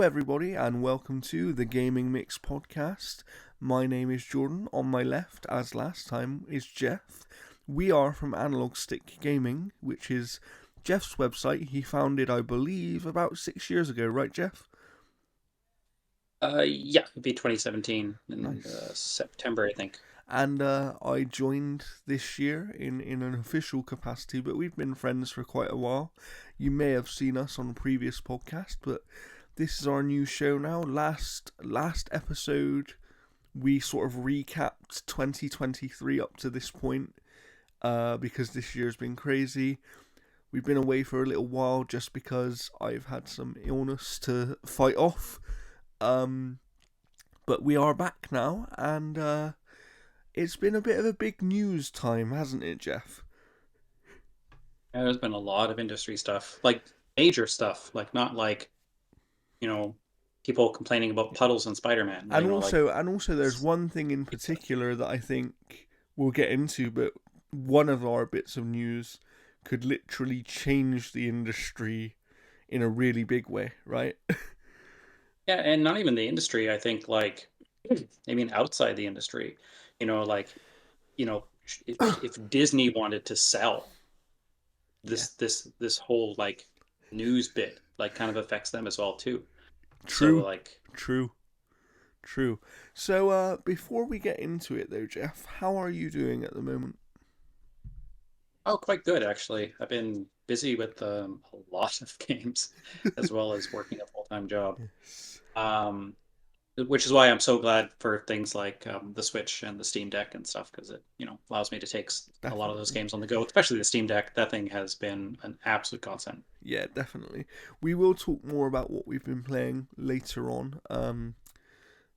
everybody, and welcome to the Gaming Mix podcast. My name is Jordan. On my left, as last time, is Jeff. We are from Analog Stick Gaming, which is Jeff's website. He founded, I believe, about 6 years ago, right, Jeff? Yeah, it'd be 2017 in Nice. September, I think. And I joined this year in an official capacity, but we've been friends for quite a while. You may have seen us on a previous podcast, but this is our new show now. Last episode, we sort of recapped 2023 up to this point, because this year's been crazy. We've been away for a little while just because I've had some illness to fight off. Um, but we are back now, and it's been a bit of a big news time, hasn't it, Jeff? Yeah, there's been a lot of industry stuff, like major stuff, like not like, you know, people complaining about puddles and Spider-Man, And like also, there's one thing in big stuff. particular that I think we'll get into, but one of our bits of news could literally change the industry in a really big way, right? Yeah, and not even the industry, I think I mean outside the industry, you know, like, you know, if Disney wanted to sell Yeah, this whole like news bit, like kind of affects them as well too. So true, like true, true. So, before we get into it, though, Jeff, how are you doing at the moment? Oh, quite good actually. I've been busy with a lot of games as well as working a full-time job. Yes. Um, which is why I'm so glad for things like the Switch and the Steam Deck and stuff because it, allows me to take a lot of those Definitely. games on the go, especially the Steam Deck. That thing has been an absolute godsend. Yeah, definitely. We will talk more about what we've been playing later on.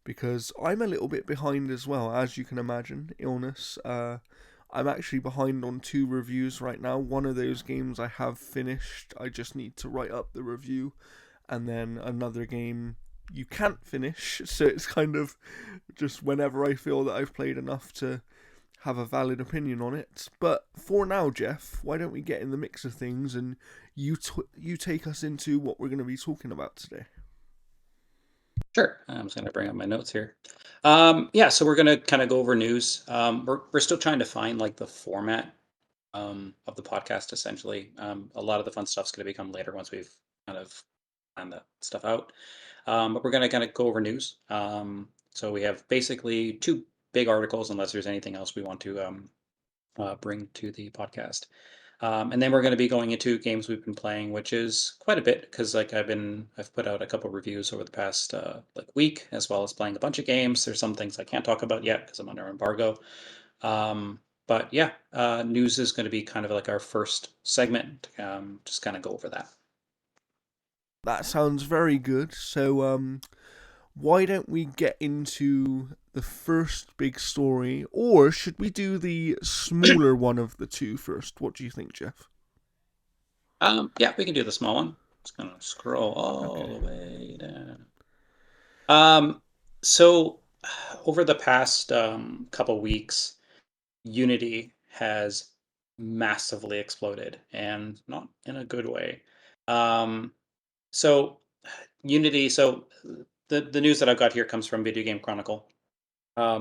Because I'm a little bit behind as well, as you can imagine. Illness. I'm actually behind on two reviews right now. One of those games I have finished. I just need to write up the review, and then another game you can't finish. So it's kind of just whenever I feel that I've played enough to have a valid opinion on it. But for now, Jeff, why don't we get in the mix of things and you take us into what we're going to be talking about today? Sure. I'm just going to bring up my notes here. Yeah, so we're going to kind of go over news. We're still trying to find like the format of the podcast essentially. A lot of the fun stuff's going to become later once we've kind of planned that stuff out. But we're going to kind of go over news. So we have basically two big articles, unless there's anything else we want to bring to the podcast. And then we're going to be going into games we've been playing, which is quite a bit because like I've put out a couple reviews over the past like week, as well as playing a bunch of games. There's some things I can't talk about yet because I'm under embargo. But yeah, news is going to be kind of like our first segment. Just kind of go over that. That sounds very good. So, why don't we get into the first big story, or should we do the smaller one of the two first? What do you think, Jeff? Yeah, we can do the small one. Just gonna scroll Okay. all the way down. Um, so over the past couple weeks, Unity has massively exploded, and not in a good way. Um, so Unity, so the news that I've got here comes from Video Game Chronicle.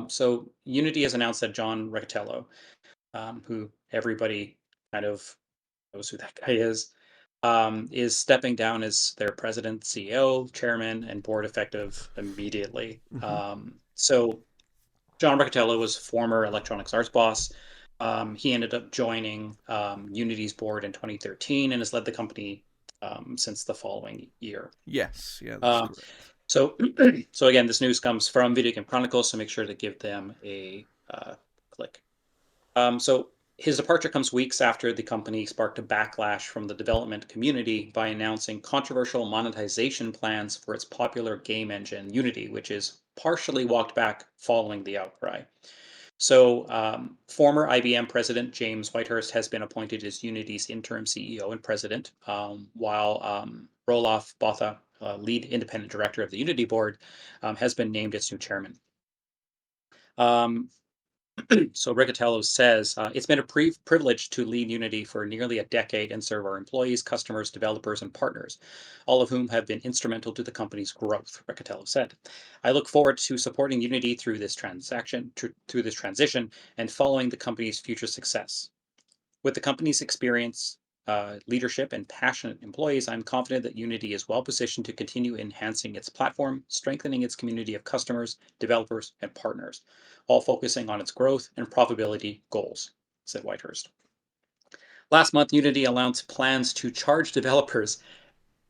So Unity has announced that John Riccitiello, who everybody kind of knows who that guy is stepping down as their president, CEO, chairman, and board effective immediately. Hmm. So John Riccitiello was former Electronics Arts boss. He ended up joining Unity's board in 2013 and has led the company since the following year. Yes, yeah, that's Uh, correct. so, so again, this news comes from Video Game Chronicles, so make sure to give them a click. So his departure comes weeks after the company sparked a backlash from the development community by announcing controversial monetization plans for its popular game engine, Unity, which is partially walked back following the outcry. So, former IBM president James Whitehurst has been appointed as Unity's interim CEO and president, while Roloff Botha, lead independent director of the Unity board, has been named its new chairman. Um, So Riccatello says, it's been a privilege to lead Unity for nearly a decade and serve our employees, customers, developers, and partners, all of whom have been instrumental to the company's growth, Riccatello said. I look forward to supporting Unity through this through this transition and following the company's future success. With the company's experience, leadership, and passionate employees, I'm confident that Unity is well positioned to continue enhancing its platform, strengthening its community of customers, developers, and partners, all focusing on its growth and profitability goals, said Whitehurst. Last month, Unity announced plans to charge developers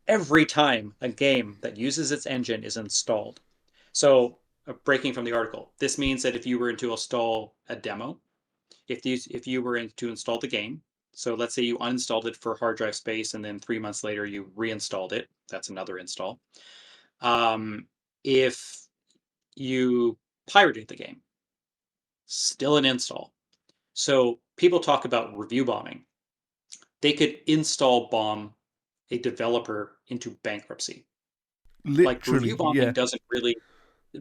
every time a game that uses its engine is installed. So, breaking from the article, this means that if you were to install a demo, if you were to install the game, so let's say you uninstalled it for hard drive space and then 3 months later you reinstalled it, that's another install. If you pirated the game, still an install. So people talk about review bombing. They could install bomb a developer into bankruptcy. Like Literally, yeah.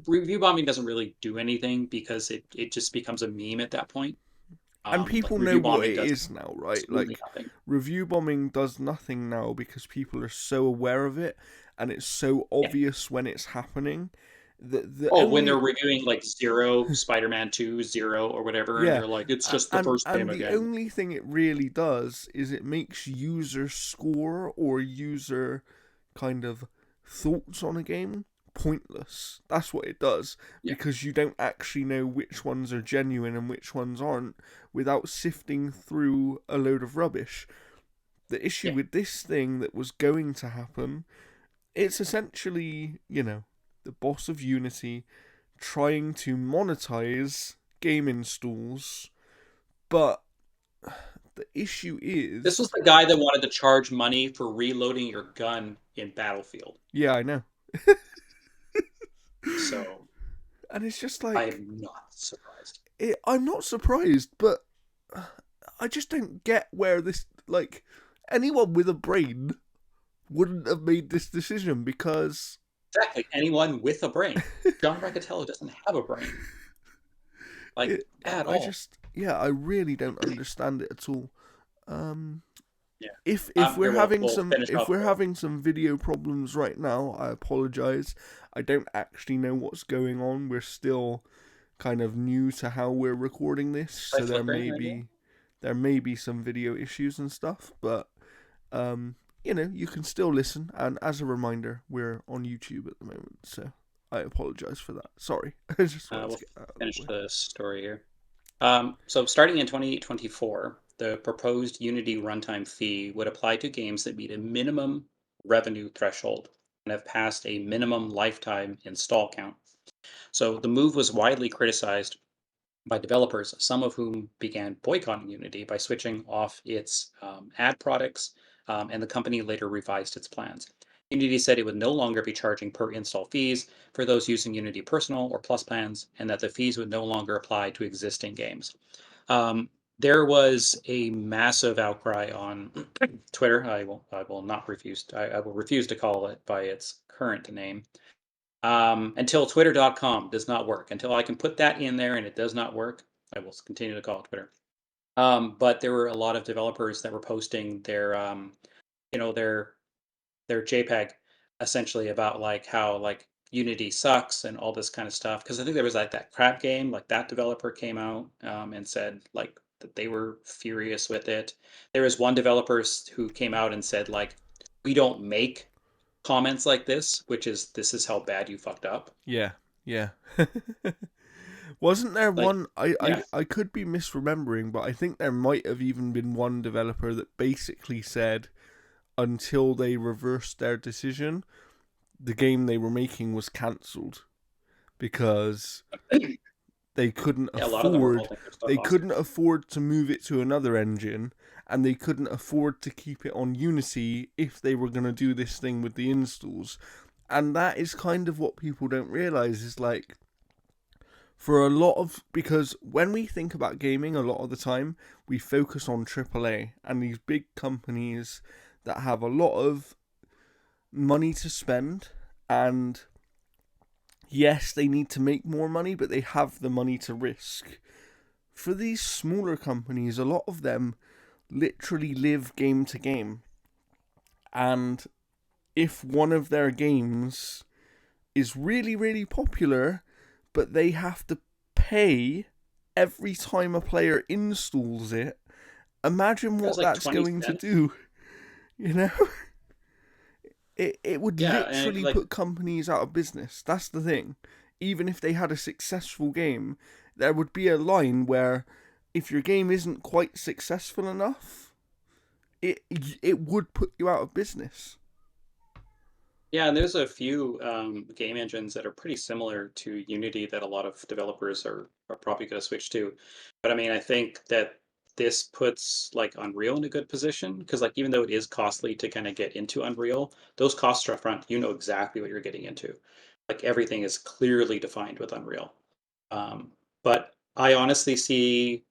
review bombing doesn't really do anything because it just becomes a meme at that point. And Like people know review what bombing it does is now, right? absolutely Like, nothing. review bombing does nothing now because people are so aware of it and it's so Yeah. obvious when it's happening. The Oh, when they're only reviewing like Zero, Spider-Man 2, Zero, or whatever, and Yeah, they're like, it's just the first game and the again. only thing it really does is it makes user score or user kind of thoughts on a game pointless. That's what it does Yeah, because you don't actually know which ones are genuine and which ones aren't without sifting through a load of rubbish. The issue yeah. with this thing that was going to happen, it's essentially, the boss of Unity trying to monetize game installs, but the issue This is, was the guy that wanted to charge money for reloading your gun in Battlefield. yeah, I know. So And it's just I like, am not surprised. I'm not surprised, but I just don't get where this, like, anyone with a brain wouldn't have made this decision because Exactly. Anyone with a brain. John Riccatello doesn't have a brain. Like it, at I all. just, yeah, I really don't understand it at all. Um, Yeah. if we're Here having we'll some finish if off we're with having some video problems right now, I apologize. I don't actually know what's going on. We're still kind of new to how we're recording this, by so flickering radio. there may be some video issues and stuff, but um you can still listen, and as a reminder, we're on YouTube at the moment, so I apologize for that. Sorry. I just wanted to We'll get that out of the finish way. the story here. So starting in 2024, the proposed Unity runtime fee would apply to games that meet a minimum revenue threshold and have passed a minimum lifetime install count. So the move was widely criticized by developers, some of whom began boycotting Unity by switching off its ad products, and the company later revised its plans. Unity said it would no longer be charging per install fees for those using Unity Personal or Plus plans, and that the fees would no longer apply to existing games. There was a massive outcry on Twitter. I will not refuse. I will refuse to call it by its current name until twitter.com does not work. Until I can put that in there and it does not work, I will continue to call it Twitter. But there were a lot of developers that were posting you know, their their JPEG essentially about like how like Unity sucks and all this kind of stuff. Because I think there was like that crap game, like that developer came out and said like that they were furious with it. There was one developer who came out and said like, we don't make comments like this is how bad you fucked up. Yeah, yeah. Wasn't there Like, one? yeah, I could be misremembering, but I think there might have even been one developer that basically said until they reversed their decision, the game they were making was cancelled because they couldn't yeah, a lot of them were afford holding their stuff hostage. to move it to another engine, and they couldn't afford to keep it on Unity if they were going to do this thing with the installs. And that is kind of what people don't realize is like, for a lot of, because when we think about gaming, a lot of the time we focus on AAA and these big companies that have a lot of money to spend, and yes, they need to make more money, but they have the money to risk. for these smaller companies, a lot of them literally live game to game. And if one of their games is really, really popular, but they have to pay every time a player installs it, imagine It was what like that's 20 going to cents. do. You know, it would Yeah, and literally like put companies out of business. That's the thing. Even if they had a successful game, there would be a line where if your game isn't quite successful enough, it it would put you out of business. yeah, and there's a few game engines that are pretty similar to Unity that a lot of developers are probably going to switch to. But I mean, I think that this puts like Unreal in a good position because like even though it is costly to kind of get into Unreal, those costs are up front. You know exactly what you're getting into. Like everything is clearly defined with Unreal. Um, but I honestly see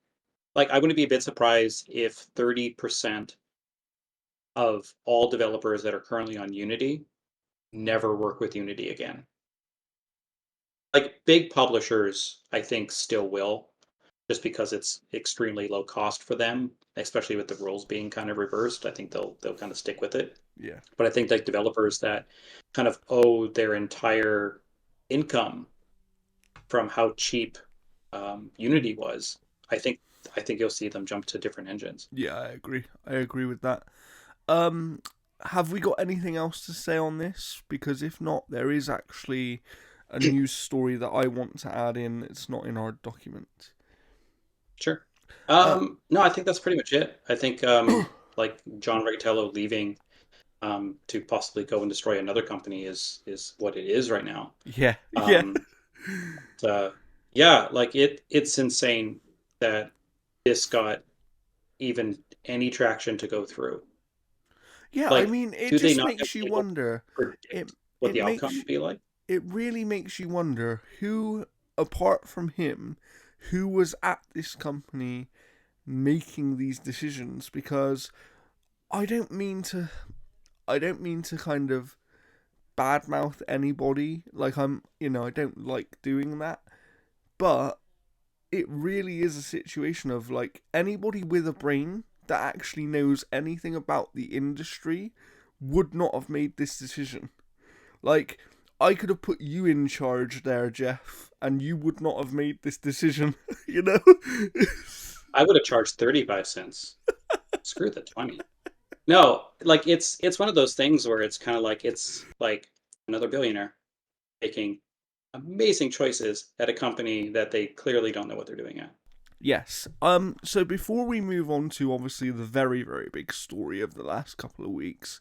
like I wouldn't be a bit surprised if 30% of all developers that are currently on Unity never work with Unity again. Like big publishers, I think still will, just because it's extremely low cost for them, especially with the rules being kind of reversed. I think they'll kind of stick with it. Yeah, But I think like developers that kind of owe their entire income from how cheap Unity was, I think I think you'll see them jump to different engines. yeah, I agree. I agree with that. Um, have we got anything else to say on this? Because if not, there is actually a news story that I want to add in. It's not in our document. Sure. Uh, No, I think that's pretty much it. I think like John Riccatello leaving to possibly go and destroy another company is what it is right now. yeah, yeah, Um, uh, yeah, like it's insane that this got even any traction to go through. yeah. I Like, mean, it do they just not have makes you been able to wonder. It predict what it the outcome makes would be like? it really makes you wonder who, apart from him, who was at this company making these decisions. Because I don't mean to, I don't mean to kind of badmouth anybody. Like I don't like doing that. But it really is a situation of like anybody with a brain that actually knows anything about the industry would not have made this decision. Like, I could have put you in charge there, Jeff, and you would not have made this decision, you know? I would have charged 35 cents. Screw the 20. No, like it's one of those things where it's kind of like it's like another billionaire making amazing choices at a company that they clearly don't know what they're doing at. Yes. So before we move on to obviously the very, very big story of the last couple of weeks,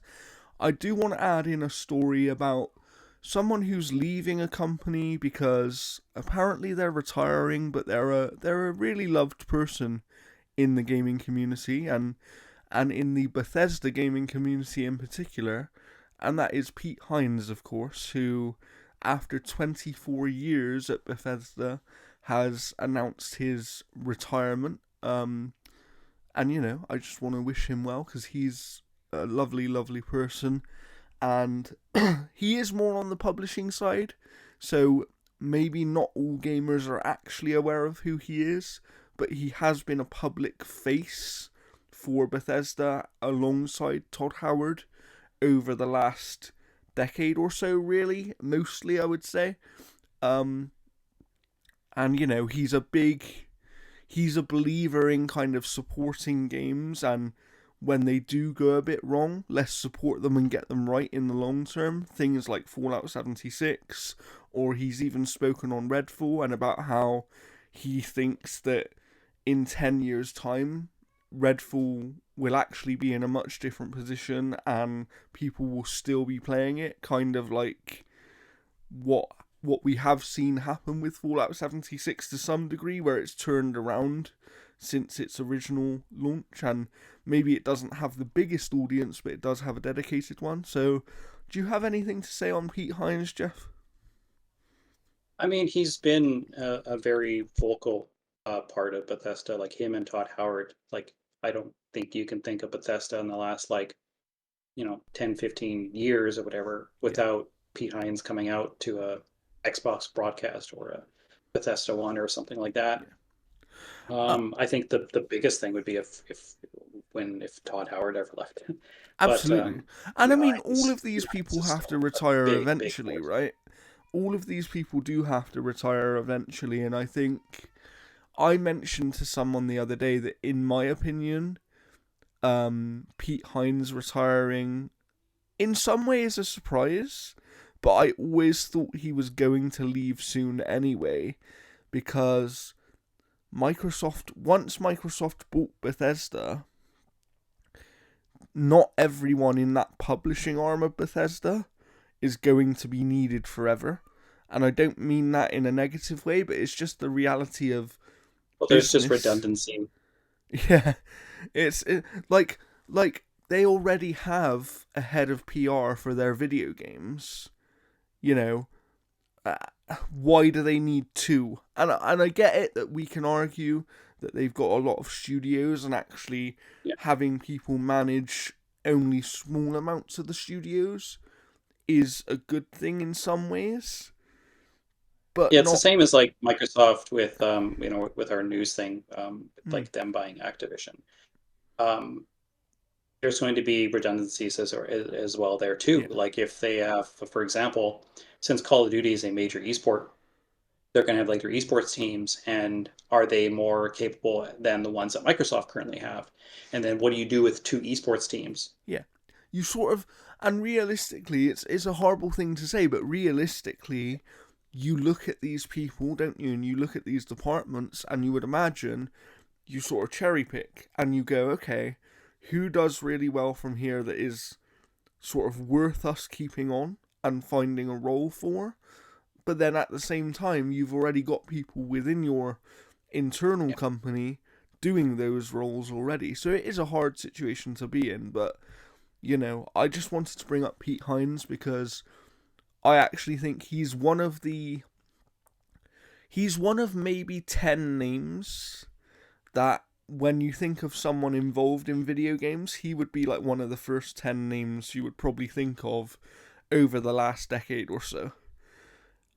I do want to add in a story about someone who's leaving a company because apparently they're retiring, but they're a really loved person in the gaming community and in the Bethesda gaming community in particular, and that is Pete Hines, of course, who, after 24 years at Bethesda, has announced his retirement. And I just want to wish him well because he's a lovely, lovely person, and he is more on the publishing side, so maybe not all gamers are actually aware of who he is, but he has been a public face for Bethesda alongside Todd Howard over the last decade or so, really, mostly I would say. Um, and he's a believer in kind of supporting games, and when they do go a bit wrong, let's support them and get them right in the long term. Things like Fallout 76, or he's even spoken on Redfall and about how he thinks that in 10 years' time, Redfall will actually be in a much different position and people will still be playing it, kind of like what we have seen happen with Fallout 76 to some degree, where it's turned around since its original launch, and maybe it doesn't have the biggest audience, but it does have a dedicated one. So, do you have anything to say on Pete Hines, Jeff? I mean, he's been a very vocal part of Bethesda, like him and Todd Howard. Like, I don't think you can think of Bethesda in the last like, 10, 15 years or whatever Yeah, without Pete Hines coming out to a Xbox broadcast or a Bethesda one or something like that. yeah. Uh, I think the biggest thing would be if Todd Howard ever left. But Absolutely. And I yeah, mean, all of you these know, he's people just have to still a retire big eventually, force. right? All of these people do have to retire eventually, and I think I mentioned to someone the other day that, in my opinion, Pete Hines retiring in some ways a surprise, but I always thought he was going to leave soon anyway because once Microsoft bought Bethesda, not everyone in that publishing arm of Bethesda is going to be needed forever. And I don't mean that in a negative way, but it's just the reality of Well, there's just business. redundancy. Yeah, like they already have a head of PR for their video games. You know, uh, why do they need two? And I get it that we can argue that they've got a lot of studios and actually Yeah. having people manage only small amounts of the studios is a good thing in some ways, but Yeah, it's the not. same as like Microsoft with with our news thing, Mm, like them buying Activision. Um, there's going to be redundancies as well there too. yeah, Like if they have, for example, since Call of Duty is a major esport, they're going to have like their esports teams, and are they more capable than the ones that Microsoft currently have? And then what do you do with two esports teams? yeah. You sort of, and realistically, it's a horrible thing to say, but realistically, you look at these people, don't you? And you look at these departments, and you would imagine you sort of cherry pick, and you go, okay, who does really well from here that is sort of worth us keeping on and finding a role for? But then at the same time, you've already got people within your internal Yeah. company doing those roles already. So it is a hard situation to be in, but I just wanted to bring up Pete Hines because I actually think he's one of maybe 10 names that when you think of someone involved in video games, he would be like one of the first 10 names you would probably think of over the last decade or so.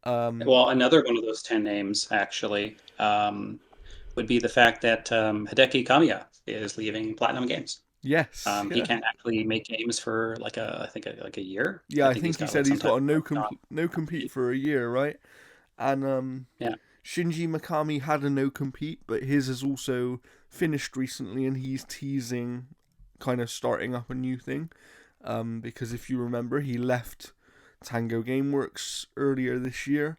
Um, Well, another one of those 10 names actually would be the fact that Hideki Kamiya is leaving Platinum Games. yes, He yeah. can't actually make games for like I think like a year. Yeah, I I think he's think he got said like he's some got type a of like no compete non-compete. for a year, right? And Yeah. Shinji Mikami had a no compete, but his is also finished recently, and he's teasing kind of starting up a new thing. Because if you remember, he left Tango GameWorks earlier this year.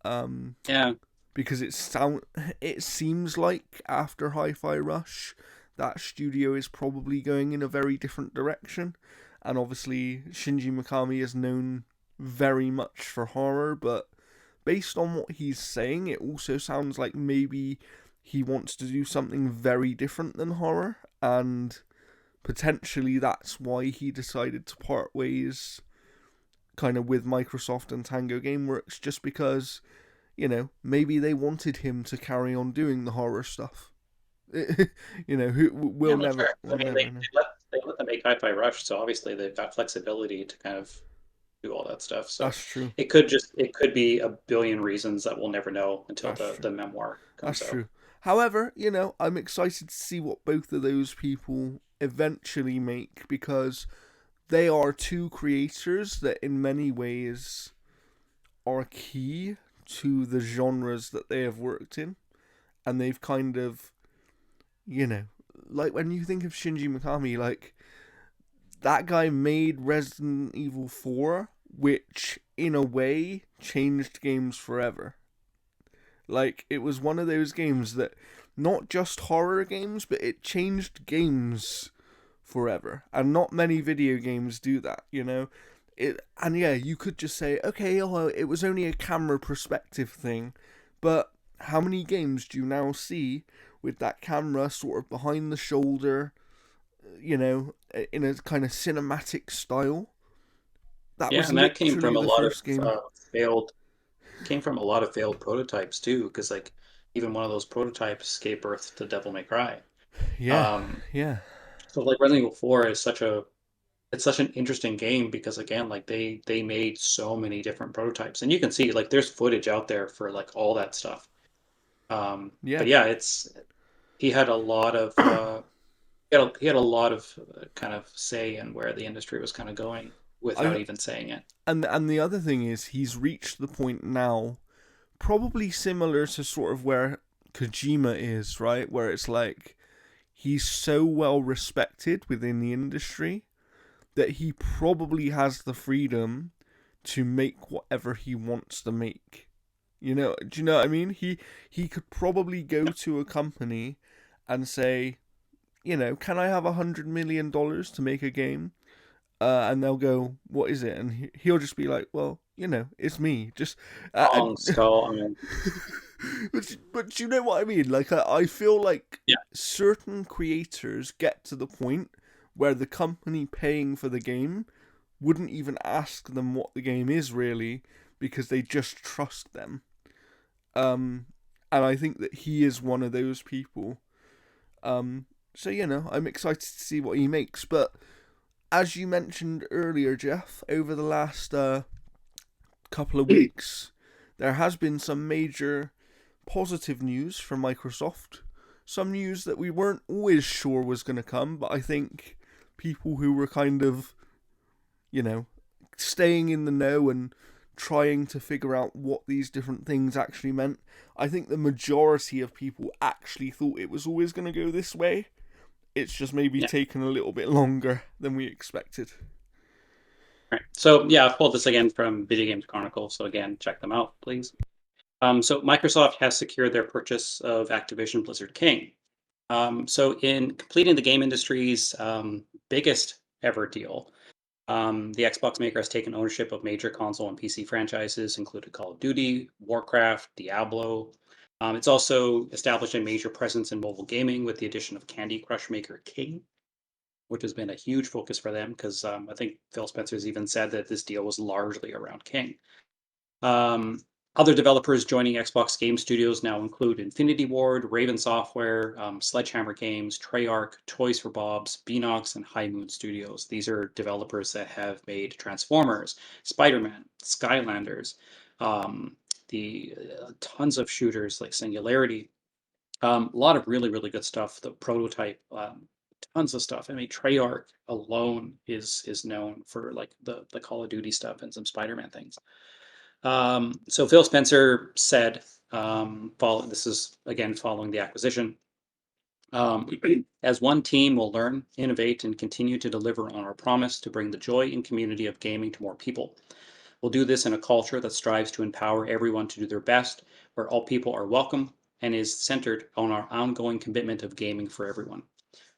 Um, Yeah. because it seems like after Hi-Fi Rush, that studio is probably going in a very different direction. And obviously, Shinji Mikami is known very much for horror, but based on what he's saying, it also sounds like maybe he wants to do something very different than horror, and potentially that's why he decided to part ways kind of with Microsoft and Tango Gameworks, just because, maybe they wanted him to carry on doing the horror stuff. Who Yeah, we'll that's never fair. I we'll mean, never know. they let them make Hi-Fi Rush, so obviously they've got flexibility to kind of do all that stuff. So That's true. it could be a billion reasons that we'll never know until That's true. the memoir That's comes out. true. However, I'm excited to see what both of those people eventually make because they are two creators that, in many ways, are key to the genres that they have worked in. And they've kind of, you know, like when you think of Shinji Mikami, like that guy made Resident Evil 4, which in a way changed games forever. Like it was one of those games that not just horror games, but it changed games forever. And not many video games do that. And yeah, you could just say, okay, oh, it was only a camera perspective thing, but how many games do you now see with that camera sort of behind the shoulder, in a kind of cinematic style? That Yeah, was and that came literally from a the lot of first game. failed came from a lot of failed prototypes too, because like even one of those prototypes gave birth to Devil May Cry. Yeah, Um, yeah, so like Resident Evil 4 is such an interesting game because again, like they made so many different prototypes, and you can see like there's footage out there for like all that stuff. But Yeah. yeah, he had a lot of he had a lot of kind of say in where the industry was kind of going without I even saying it. and the other thing is he's reached the point now, probably similar to sort of where Kojima is, right? Where it's like he's so well respected within the industry that he probably has the freedom to make whatever he wants to make. You know, do you know what I mean? He could probably go to a company and say, can I have $100 million to make a game? And they'll go, "What is it?" And he'll just be like, "Well, it's me." Just, Long skull. I mean, but you know what I mean? Like, I feel like yeah, certain creators get to the point where the company paying for the game wouldn't even ask them what the game is really, because they just trust them. Um, and I think that he is one of those people. Um, so I'm excited to see what he makes. But as you mentioned earlier, Jeff, over the last couple of weeks, there has been some major positive news from Microsoft. Some news that we weren't always sure was going to come, but I think people who were kind of, you know, staying in the know and trying to figure out what these different things actually meant, I think the majority of people actually thought it was always going to go this way. It's just maybe yeah. taken a little bit longer than we expected. Right. So yeah, I've pulled this again from Video Games Chronicle. So again, check them out, please. So Microsoft has secured their purchase of Activision Blizzard King. So in completing the game industry's biggest ever deal, the Xbox maker has taken ownership of major console and PC franchises, including Call of Duty, Warcraft, Diablo. It's also established a major presence in mobile gaming with the addition of Candy Crush maker King, which has been a huge focus for them because I think Phil Spencer's even said that this deal was largely around King. Um, Other developers joining Xbox Game Studios now include Infinity Ward, Raven Software, Sledgehammer Games, Treyarch, Toys for Bobs, Beanox, and High Moon Studios. These are developers that have made Transformers, Spider-Man, Skylanders, the tons of shooters like Singularity. A lot of really, really good stuff. The prototype, tons of stuff. I mean, Treyarch alone is known for like the Call of Duty stuff and some Spider-Man things. So Phil Spencer said, this is again following the acquisition. Um, as one team, we'll learn, innovate, and continue to deliver on our promise to bring the joy and community of gaming to more people. We'll do this in a culture that strives to empower everyone to do their best, where all people are welcome, and is centered on our ongoing commitment of gaming for everyone.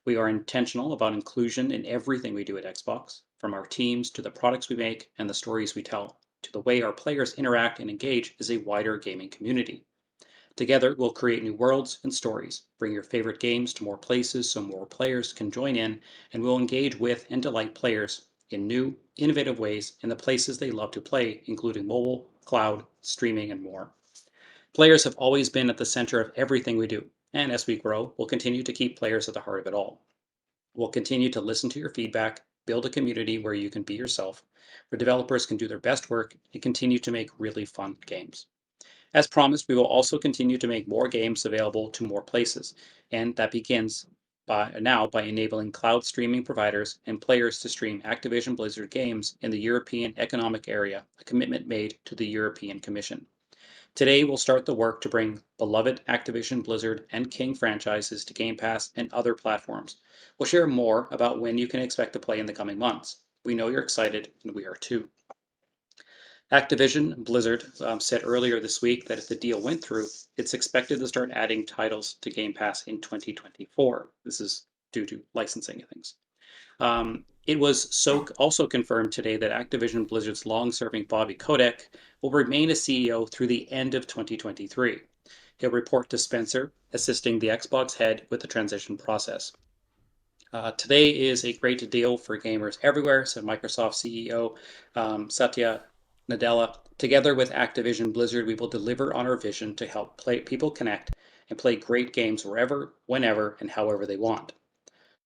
We are intentional about inclusion in everything we do at Xbox, from our teams to the products we make and the stories we tell, to the way our players interact and engage as a wider gaming community. Together, we'll create new worlds and stories, bring your favorite games to more places so more players can join in, and we'll engage with and delight players in new, innovative ways in the places they love to play, including mobile, cloud, streaming, and more. Players have always been at the center of everything we do, and as we grow, we'll continue to keep players at the heart of it all. We'll continue to listen to your feedback, build a community where you can be yourself, where developers can do their best work, and continue to make really fun games. As promised, we will also continue to make more games available to more places, and that begins by enabling cloud streaming providers and players to stream Activision Blizzard games in the European Economic Area, a commitment made to the European Commission. Today, we'll start the work to bring beloved Activision Blizzard and King franchises to Game Pass and other platforms. We'll share more about when you can expect to play in the coming months. We know you're excited, and we are too. Activision Blizzard said earlier this week that if the deal went through, it's expected to start adding titles to Game Pass in 2024. This is due to licensing things. It was also confirmed today that Activision Blizzard's long-serving Bobby Kotick will remain as CEO through the end of 2023. He'll report to Spencer, assisting the Xbox head with the transition process. Today is a great deal for gamers everywhere, said Microsoft CEO Satya Nadella. Together with Activision Blizzard, we will deliver on our vision to help people connect and play great games wherever, whenever, and however they want.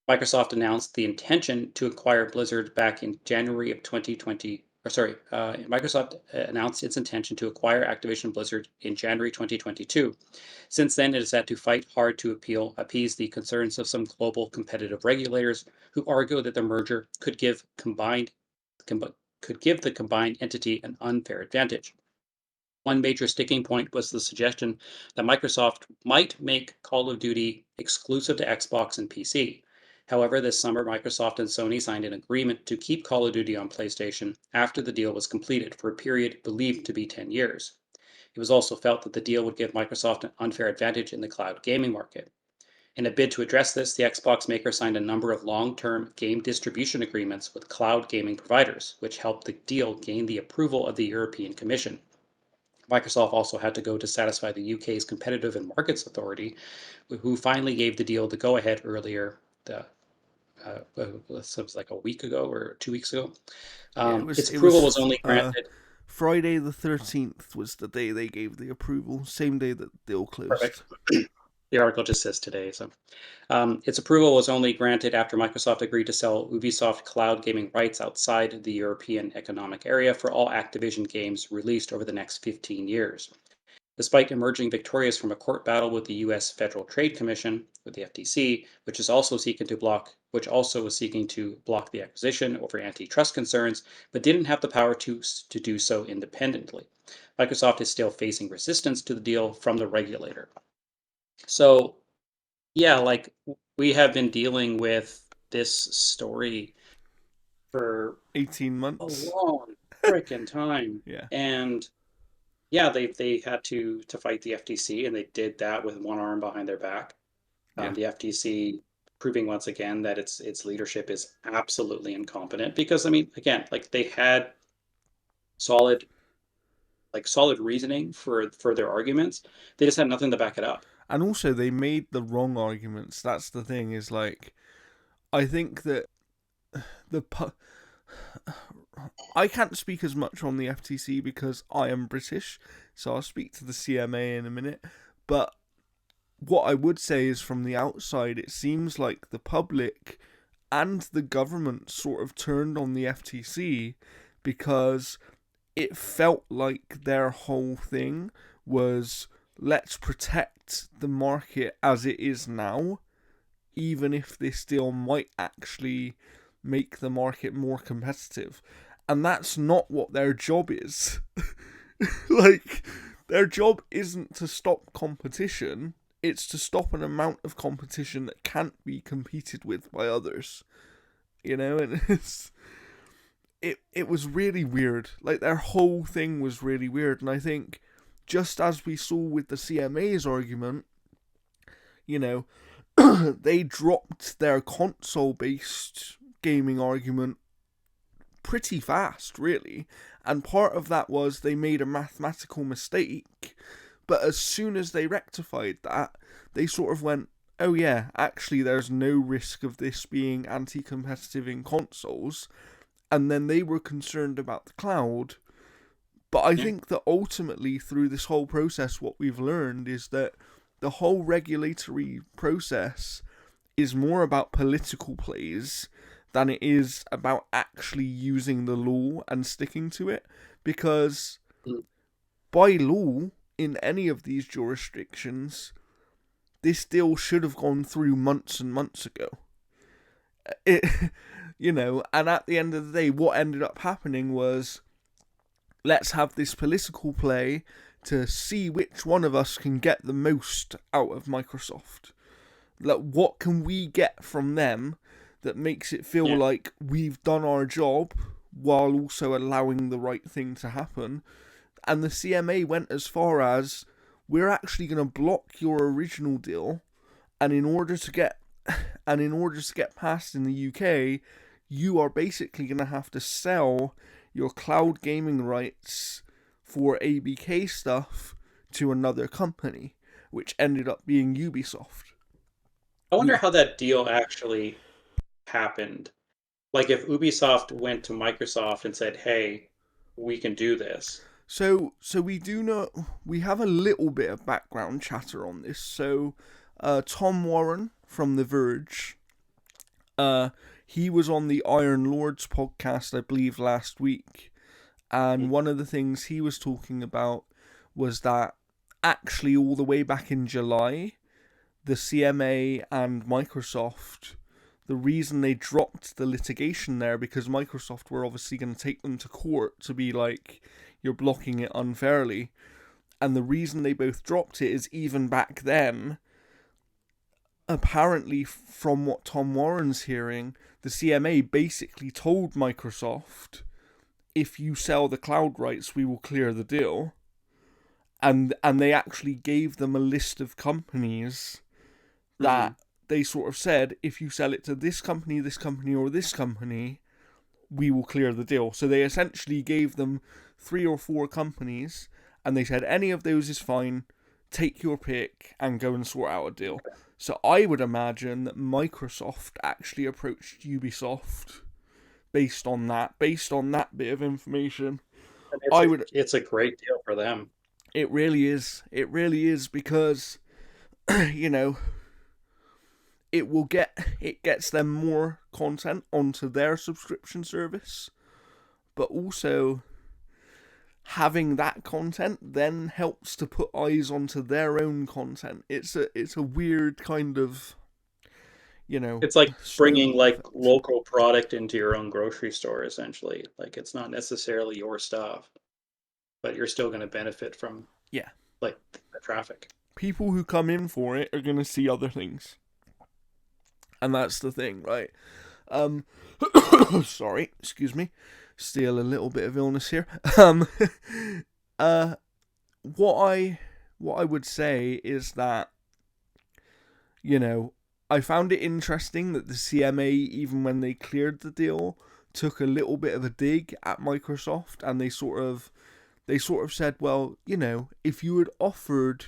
Microsoft announced the intention to acquire Blizzard back in January of 2020, Microsoft announced its intention to acquire Activision Blizzard in January 2022. Since then, it has had to fight hard to appease the concerns of some global competitive regulators who argue that the merger could give the combined entity an unfair advantage. One major sticking point was the suggestion that Microsoft might make Call of Duty exclusive to Xbox and PC. However, this summer, Microsoft and Sony signed an agreement to keep Call of Duty on PlayStation after the deal was completed for a period believed to be 10 years. It was also felt that the deal would give Microsoft an unfair advantage in the cloud gaming market. In a bid to address this, the Xbox maker signed a number of long term game distribution agreements with cloud gaming providers, which helped the deal gain the approval of the European Commission. Microsoft also had to go to satisfy the UK's Competitive and Markets Authority, who finally gave the deal the go ahead earlier. This was like a week ago or 2 weeks ago. Yeah, Its it approval was was only granted. Friday the 13th was the day they gave the approval, same day that the deal closed. Perfect. The article just says today. So its approval was only granted after Microsoft agreed to sell Ubisoft cloud gaming rights outside the European Economic Area for all Activision games released over the next 15 years. Despite emerging victorious from a court battle with the U.S. Federal Trade Commission, with the FTC, which was seeking to block the acquisition over antitrust concerns, but didn't have the power to do so independently. Microsoft is still facing resistance to the deal from the regulator. So, yeah, like we have been dealing with this story for 18 a months. long freaking time, Yeah, and yeah, they had to fight the FTC, and they did that with one arm behind their back. yeah. The FTC proving once again that its leadership is absolutely incompetent. Because I mean, again, like they had solid solid reasoning for their arguments. They just had nothing to back it up. And also, they made the wrong arguments. That's the thing, is like, I think that the. I can't speak as much on the FTC because I am British, so I'll speak to the CMA in a minute. But what I would say is, from the outside, it seems like the public and the government sort of turned on the FTC because it felt like their whole thing was, let's protect the market as it is now, even if this deal might actually make the market more competitive. And that's not what their job is. Like, their job isn't to stop competition, it's to stop an amount of competition that can't be competed with by others. You know, and it was really weird. Like, their whole thing was really weird, and I think, just as we saw with the CMA's argument, you know, they dropped their console based gaming argument pretty fast, really. And part of that was they made a mathematical mistake, but as soon as they rectified that, they sort of went, oh yeah, actually there's no risk of this being anti competitive in consoles. And then they were concerned about the cloud. But I Yeah. think that ultimately, through this whole process, what we've learned is that the whole regulatory process is more about political plays than it is about actually using the law and sticking to it. Because Mm. by law, in any of these jurisdictions, this deal should have gone through months and months ago. It, and at the end of the day, what ended up happening was, let's have this political play to see which one of us can get the most out of Microsoft. Like, what can we get from them that makes it feel Yeah. like we've done our job while also allowing the right thing to happen? And the CMA went as far as, we're actually going to block your original deal, and in order to get past in the UK, you are basically going to have to sell your cloud gaming rights for ABK stuff to another company, which ended up being Ubisoft. I wonder We how that deal actually happened. Like if Ubisoft went to Microsoft and said, "Hey, we can do this." so we do know, we have a little bit of background chatter on this. So Tom Warren from The Verge, he was on the Iron Lords podcast, I believe, last week, And one of the things he was talking about was that actually all the way back in July, the CMA and Microsoft, the reason they dropped the litigation there, because Microsoft were obviously going to take them to court to be like, you're blocking it unfairly. And the reason they both dropped it is even back then, apparently from what Tom Warren's hearing, the CMA basically told Microsoft, if you sell the cloud rights, we will clear the deal. And they actually gave them a list of companies that they sort of said, if you sell it to this company, or this company, we will clear the deal. So they essentially gave them 3 or 4 companies, and they said, any of those is fine, take your pick and go and sort out a deal. So I would imagine that Microsoft actually approached Ubisoft based on that bit of information. It's a great deal for them. It really is. It really is, because you know, it gets them more content onto their subscription service, but also having that content then helps to put eyes onto their own content. It's a weird kind of, It's like bringing snowball like effect. local product into your own grocery store, essentially. Like it's not necessarily your stuff, but you're still going to benefit from Yeah, like the traffic. people who come in for it are gonna see other things, and that's the thing, right? Um, sorry, excuse me, still a little bit of illness here. Uh, what I would say is that, I found it interesting that the CMA, even when they cleared the deal, took a little bit of a dig at Microsoft, and they sort of said, well, if you had offered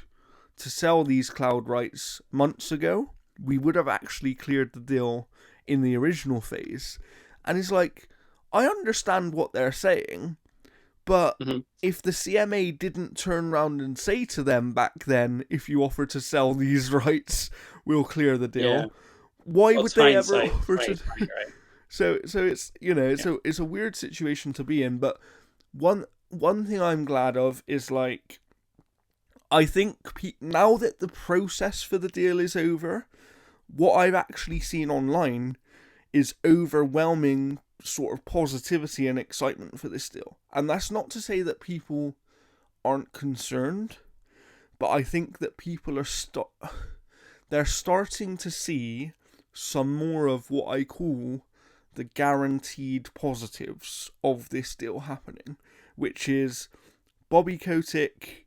to sell these cloud rights months ago, we would have actually cleared the deal in the original phase. And it's like, I understand what they're saying, but if the CMA didn't turn around and say to them back then, if you offer to sell these rights, we'll clear the deal, Yeah. why Well, would it's they ever hindsight. offer to? 2020, right? So it's Yeah. it's a weird situation to be in. But one thing I'm glad of is, like, I think now that the process for the deal is over, what I've actually seen online is overwhelming sort of positivity and excitement for this deal. And that's not to say that people aren't concerned, but I think that people are they're starting to see some more of what I call the guaranteed positives of this deal happening, which is Bobby Kotick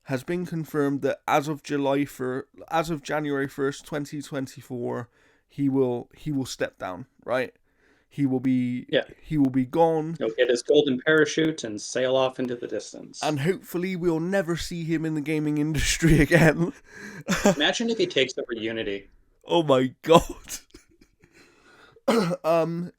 has been confirmed that as of January 1st, 2024, he will step down, right? He will be Yeah. gone, He'll get his golden parachute and sail off into the distance. and hopefully we'll never see him in the gaming industry again. Imagine if he takes over Unity. Oh my god. And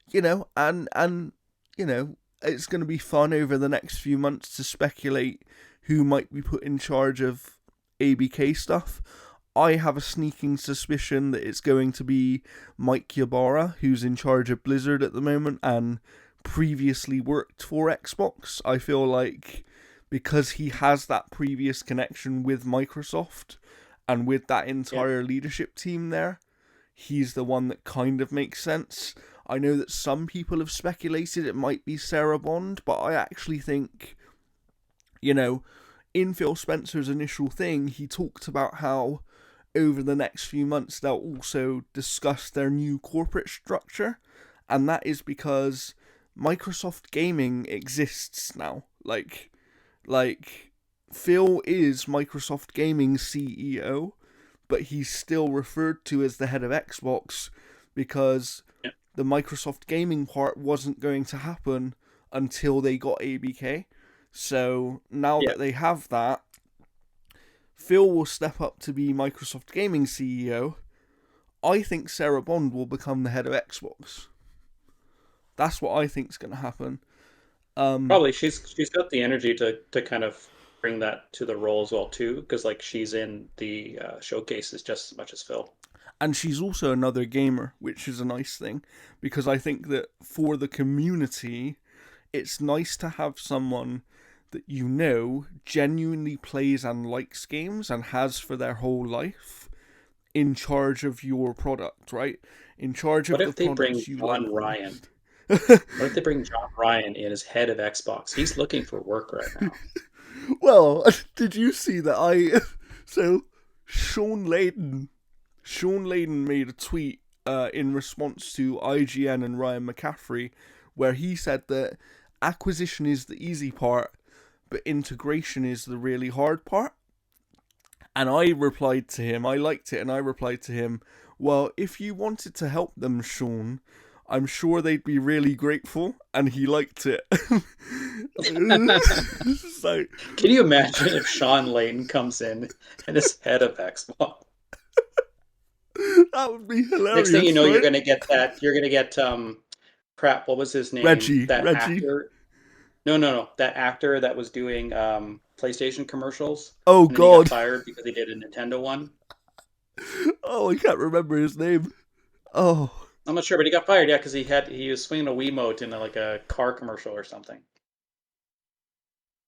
it's going to be fun over the next few months to speculate who might be put in charge of ABK stuff. I have a sneaking suspicion that it's going to be Mike Ybarra, who's in charge of Blizzard at the moment and previously worked for Xbox. I feel like because he has that previous connection with Microsoft and with that entire leadership team there, he's the one that kind of makes sense. I know that some people have speculated it might be Sarah Bond, but I actually think, in Phil Spencer's initial thing, he talked about how over the next few months they'll also discuss their new corporate structure, and that is because Microsoft Gaming exists now. Like Phil is Microsoft Gaming's CEO, but he's still referred to as the head of Xbox because the Microsoft Gaming part wasn't going to happen until they got ABK. So now that they have that, Phil will step up to be Microsoft Gaming CEO. I think Sarah Bond will become the head of Xbox. That's what I think's going to happen. Probably she's got the energy to kind of bring that to the role as well too, because like she's in the showcases just as much as Phil. And she's also another gamer, which is a nice thing, because I think that for the community, it's nice to have someone that you know genuinely plays and likes games and has for their whole life in charge of your product, right? In charge What of the if they bring products you like John the Ryan? most. What if they bring John Ryan in as head of Xbox? He's looking for work right now. Well, did you see that so Sean Layden Sean Layden made a tweet in response to IGN and Ryan McCaffrey where he said that acquisition is the easy part, but integration is the really hard part. And I replied to him, I liked it, and I replied to him, well, if you wanted to help them, Sean, I'm sure they'd be really grateful, and he liked it. So, Can you imagine if Sean Layton comes in and is head of Xbox? that would be Next thing you hilarious, know, you're right? gonna get that. You're gonna get crap. What was his name? That Reggie. actor. No. That actor that was doing PlayStation commercials, Oh and then he got God. fired because he did a Nintendo one. Oh, I can't remember his name. Oh. I'm not sure, but he got fired. Yeah, because he was swinging a Wiimote in like a car commercial or something.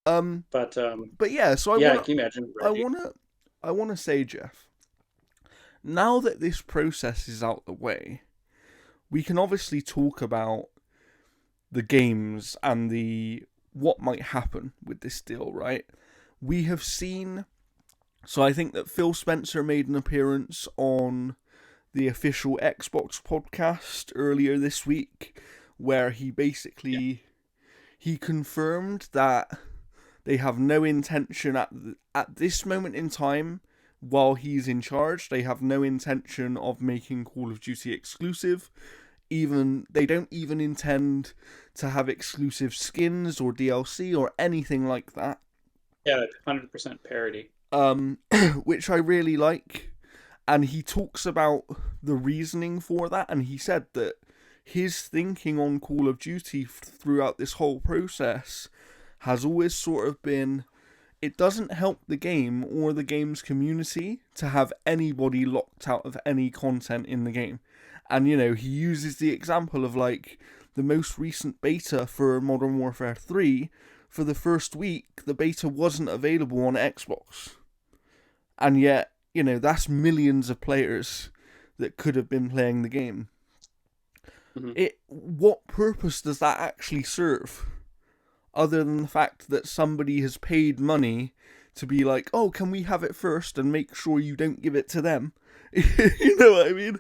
Um. But But yeah. So yeah, can you imagine I Reggie? wanna, I wanna say, Jeff. Now that this process is out the way, we can obviously talk about the games and the what might happen with this deal, right? We have seen. So I think that Phil Spencer made an appearance on the official Xbox podcast earlier this week, where he basically he confirmed that they have no intention at this moment in time, while he's in charge, they have no intention of making Call of Duty exclusive. Even they don't even intend to have exclusive skins or DLC or anything like that. Yeah, 100% parody. Which I really like. And he talks about the reasoning for that, and he said that his thinking on Call of Duty throughout this whole process has always sort of been it doesn't help the game or the game's community to have anybody locked out of any content in the game. And, you know, he uses the example of, like, the most recent beta for Modern Warfare 3. For the first week, the beta wasn't available on Xbox. And yet, you know, that's millions of players that could have been playing the game. Mm-hmm. What purpose does that actually serve? Other than the fact that somebody has paid money to be like, oh, can we have it first and make sure you don't give it to them? You know what I mean?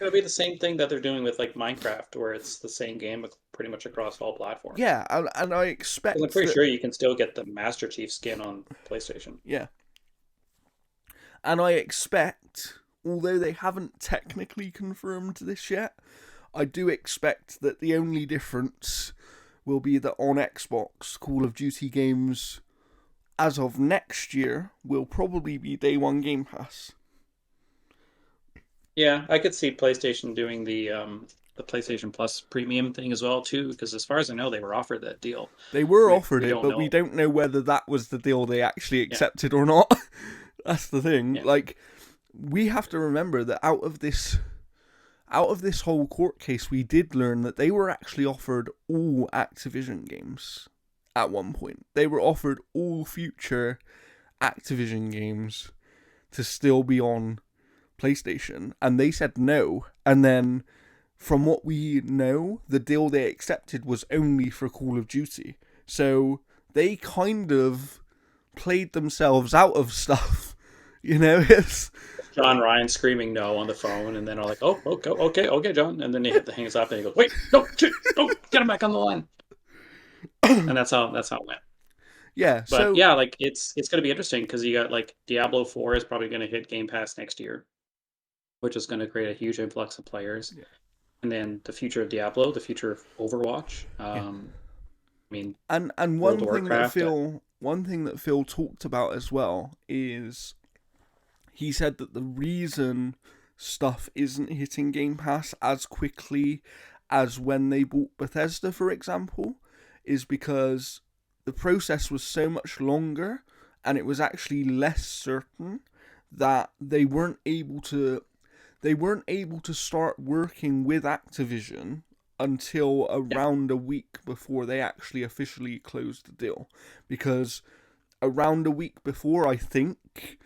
It'll be the same thing that they're doing with like Minecraft, where it's the same game pretty much across all platforms. Yeah, and I Because I'm expect pretty that. sure you can still get the Master Chief skin on PlayStation. Yeah, and I expect, although they haven't technically confirmed this yet, I do expect that the only difference will be that on Xbox, Call of Duty games, as of next year, will probably be day one Game Pass. Yeah, I could see PlayStation doing the PlayStation Plus premium thing as well too, because as far as I know, they were offered that deal. They were offered We it, don't but we know. don't know whether that was the deal they actually Yeah, accepted or not. That's the thing. yeah, Like, we have to remember that out of this whole court case, we did learn that they were actually offered all Activision games at one point. They were offered all future Activision games to still be on PlayStation, and they said no. And then, from what we know, the deal they accepted was only for Call of Duty. So they kind of played themselves out of stuff. You know, it's John Ryan screaming no on the phone, and then are like, "Oh, okay, John," and then he hangs up, and he goes, "Wait, no, get him back on the line." And that's how it went. yeah. But So yeah, like it's going to be interesting because you got like Diablo 4 is probably going to hit Game Pass next year, which is going to create a huge influx of players. yeah, And then the future of Diablo, the future of Overwatch. yeah. I mean, And World of Warcraft. One thing that Phil talked about as well is he said that the reason stuff isn't hitting Game Pass as quickly as when they bought Bethesda, for example, is because the process was so much longer and it was actually less certain that they weren't able to start working with Activision until Yeah. around a week before they actually officially closed the deal. Because around a week before, I think,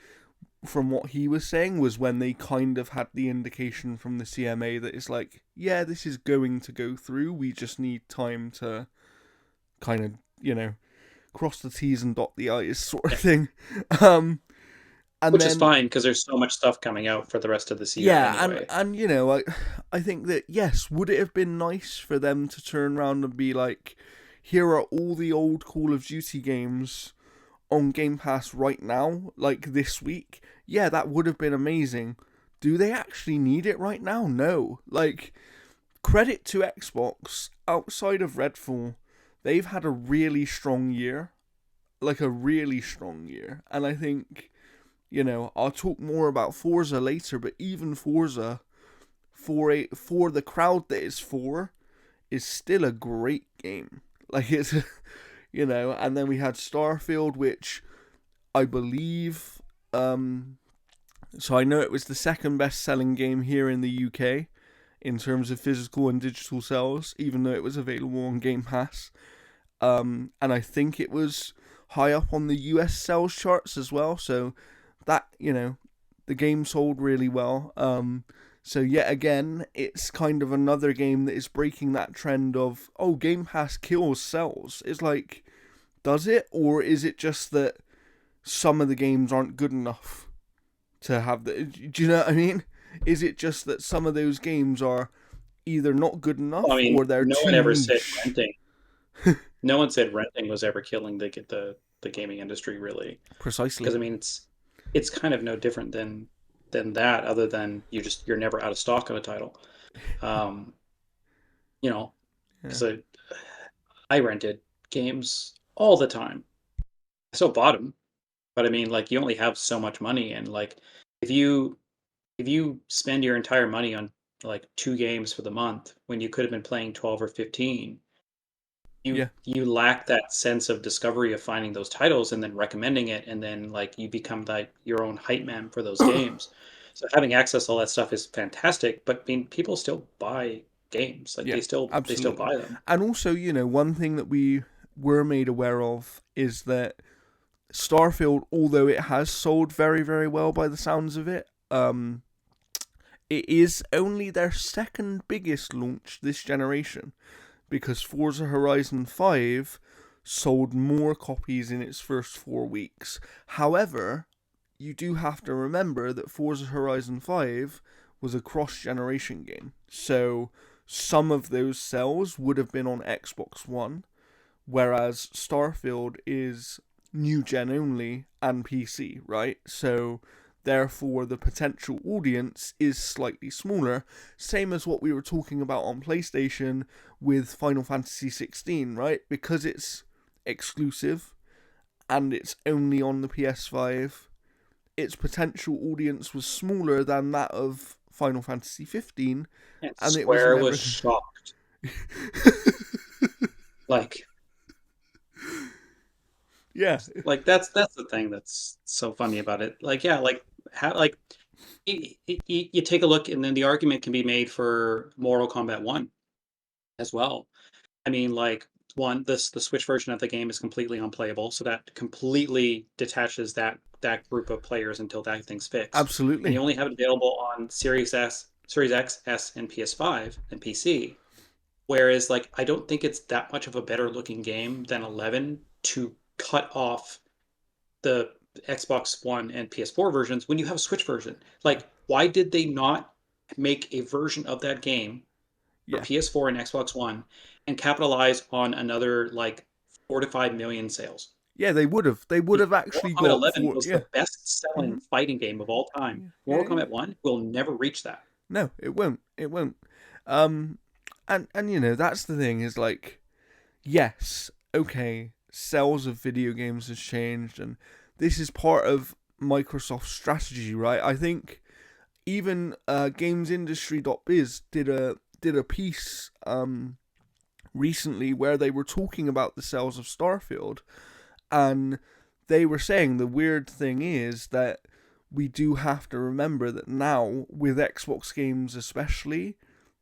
from what he was saying, was when they kind of had the indication from the CMA that it's like, yeah, this is going to go through. We just need time to kind of, cross the T's and dot the I's sort of Yeah. thing. Um, and Which is then, fine because there's so much stuff coming out for the rest of this year yeah, anyway. and I think that, yes, would it have been nice for them to turn around and be like, here are all the old Call of Duty games on Game Pass right now, like this week? Yeah, that would have been amazing. Do they actually need it right now? No. Like, credit to Xbox, outside of Redfall, they've had a really strong year. Like, a really strong year. And I think, I'll talk more about Forza later, but even Forza, for the crowd that it's for, is still a great game. Like, it's, and then we had Starfield, which I believe, so I know it was the second best selling game here in the UK in terms of physical and digital sales, even though it was available on Game Pass. And I think it was high up on the US sales charts as well. So that, the game sold really well. So yet again, it's kind of another game that is breaking that trend of, oh, Game Pass kills sales. It's like, does it? Or is it just that some of the games aren't good enough to have the... Do you know what I mean? Is it just that some of those games are either not good Well, I enough mean, or they're no too one ever said niche? renting. No one said renting was ever killing the gaming industry, really. Precisely. Because I mean, it's kind of no different than that, other than you're never out of stock of a title. Um, you know, Yeah. because I rented games all the time. I still bought them, but I mean, like you only have so much money, and like if you if you spend your entire money on like two games for the month when you could have been playing 12 or 15, Yeah. you lack that sense of discovery of finding those titles and then recommending it, and then like you become like your own hype man for those games. So having access to all that stuff is fantastic, but I mean people still buy games. Like Yeah. they still Absolutely. buy them. And also, one thing that we were made aware of is that Starfield, although it has sold very, very well by the sounds of it, it is only their second biggest launch this generation, because Forza Horizon 5 sold more copies in its first 4 weeks. However, you do have to remember that Forza Horizon 5 was a cross generation game. So some of those sales would have been on Xbox One, whereas Starfield is new gen only and PC, right? So therefore the potential audience is slightly smaller, same as what we were talking about on PlayStation with Final Fantasy 16, right? Because it's exclusive and it's only on the PS5, its potential audience was smaller than that of Final Fantasy 15, And and it was Square was never... shocked. Like Yeah. that's the thing that's so funny about it. Like yeah, like how like you take a look, and then the argument can be made for Mortal Kombat 1 as well. I mean, like one, this the Switch version of the game is completely unplayable, so that completely detaches that group of players until that thing's fixed. And Absolutely. you only have it available on Series X, S, and PS5 and PC. Whereas, like, I don't think it's that much of a better looking game than 11 to cut off the Xbox One and PS4 versions when you have a Switch version. Like, why did they not make a version of that game for Yeah. PS4 and Xbox One and capitalize on another like 4 to 5 million sales? Yeah, they would have. They would Because have Mortal actually Kombat got 11 four. was Yeah. the best selling Mm-hmm. fighting game of all time. Yeah. Yeah. Mortal Yeah. Kombat 1 will never reach that. No, it won't. It won't. Um, and that's the thing is like, yes, okay, sales of video games has changed, and this is part of Microsoft's strategy, right? I think even GamesIndustry.biz did a piece recently where they were talking about the sales of Starfield, and they were saying the weird thing is that we do have to remember that now with Xbox games especially,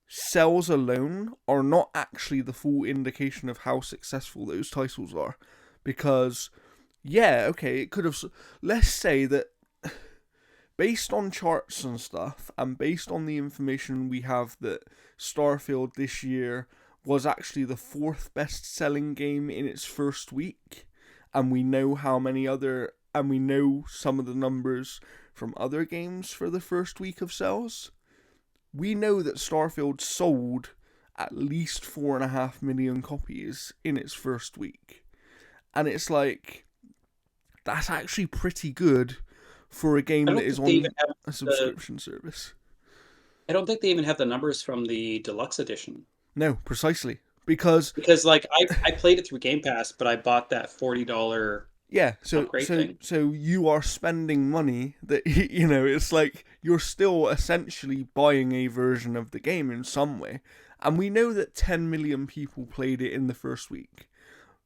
sales alone are not actually the full indication of how successful those titles are. Because, yeah, okay, it could have. Let's say that based on charts and stuff, and based on the information we have, that Starfield this year was actually the fourth best selling game in its first week, and we know how many other. And we know some of the numbers from other games for the first week of sales. We know that Starfield sold at least 4.5 million copies in its first week. And it's like, that's actually pretty good for a I game that don't is think they even on have a the. subscription service. I don't think they even have the numbers from the deluxe edition. No, precisely. Because, Because like I played it through Game Pass, but I bought that $40 yeah, so upgrade so thing. so you are spending money that, you know, it's like you're still essentially buying a version of the game in some way. And we know that 10 million people played it in the first week.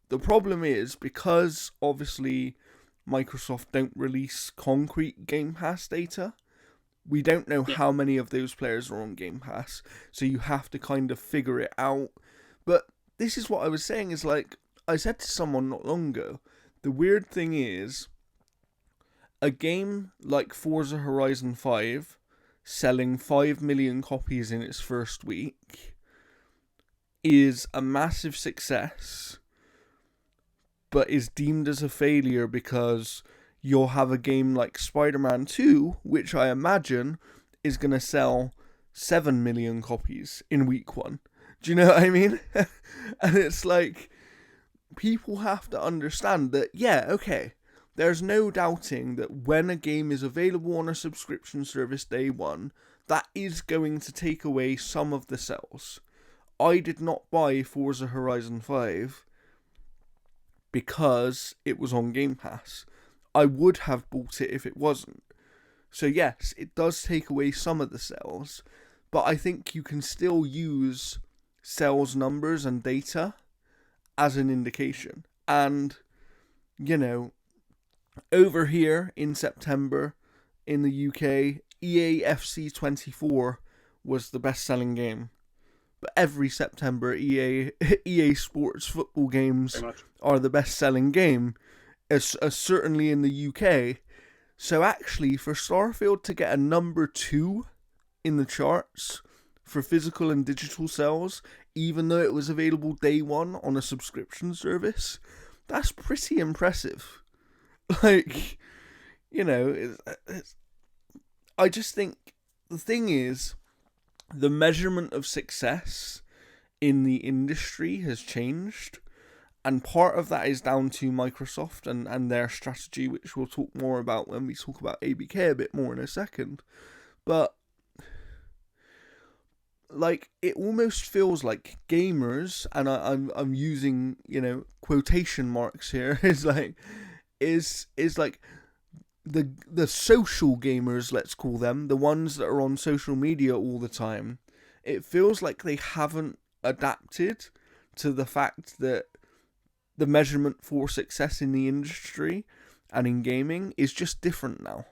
The problem is, because obviously Microsoft don't release concrete Game Pass data, we don't know Yeah. how many of those players are on Game Pass. So you have to kind of figure it out. But this is what I was saying, is like, I said to someone not long ago, the weird thing is, a game like Forza Horizon 5 selling 5 million copies in its first week is a massive success, but is deemed as a failure because you'll have a game like Spider-Man 2, which I imagine is going to sell 7 million copies in week 1. Do you know what I mean? And it's like, people have to understand that, yeah, okay, there's no doubting that when a game is available on a subscription service day one, that is going to take away some of the sales. I did not buy Forza Horizon 5 because it was on Game Pass. I would have bought it if it wasn't. So yes, it does take away some of the sales, but I think you can still use sales numbers and data as an indication. And, you know, over here in September in the UK, EA FC 24 was the best selling game. But every September, EA Sports football games Very much. are the best selling game, as certainly in the UK. So actually, for Starfield to get a number 2 in the charts for physical and digital sales, even though it was available day one on a subscription service, that's pretty impressive. Like, you know, I just think the thing is, the measurement of success in the industry has changed. And part of that is down to Microsoft and their strategy, which we'll talk more about when we talk about ABK a bit more in a second. But, like, it almost feels like gamers, and I'm using, you know, quotation marks here, is like the social gamers, let's call them, the ones that are on social media all the time. It feels like they haven't adapted to the fact that the measurement for success in the industry and in gaming is just different now.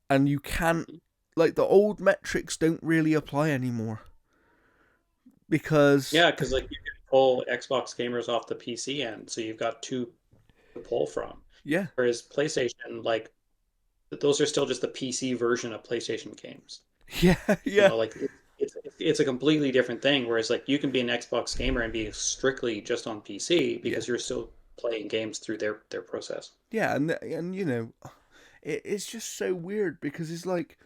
And you can't, like, the old metrics don't really apply anymore. Because, Yeah, because like you can pull Xbox gamers off the PC end, so you've got two to pull from. yeah, Whereas PlayStation, like those are still just the PC version of PlayStation games. yeah, You yeah, know, like it's a completely different thing. Whereas like you can be an Xbox gamer and be strictly just on PC yeah, because you're still playing games through their process. yeah. And you know, it's just so weird because it's like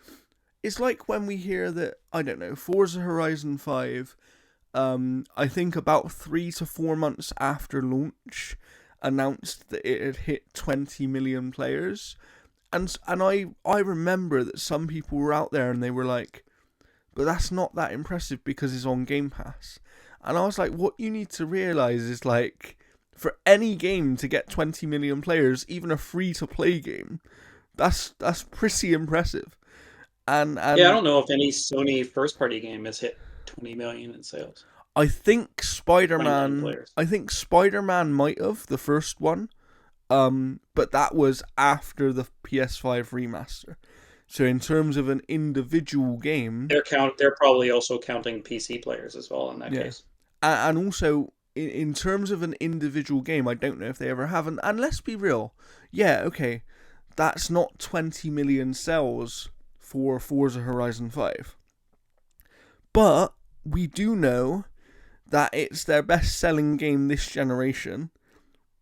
when we hear that, I don't know, Forza Horizon 5, I think about 3 to 4 months after launch, announced that it had hit 20 million players. And I remember that some people were out there and they were like, but that's not that impressive because it's on Game Pass. And I was like, what you need to realize is, like, for any game to get 20 million players, even a free to play game, that's pretty impressive. And Yeah, I and don't know if any Sony first party game has hit 20 million in sales. I think 20 million Spider-Man players. I think Spider-Man might have, the first one. But that was after the PS5 remaster. So in terms of an individual game, They're probably also counting PC players as well in that yeah, case. and also in terms of an individual game, I don't know if they ever have. And let's be real, yeah, okay, that's not 20 million sales for Forza Horizon 5, but we do know that it's their best-selling game this generation.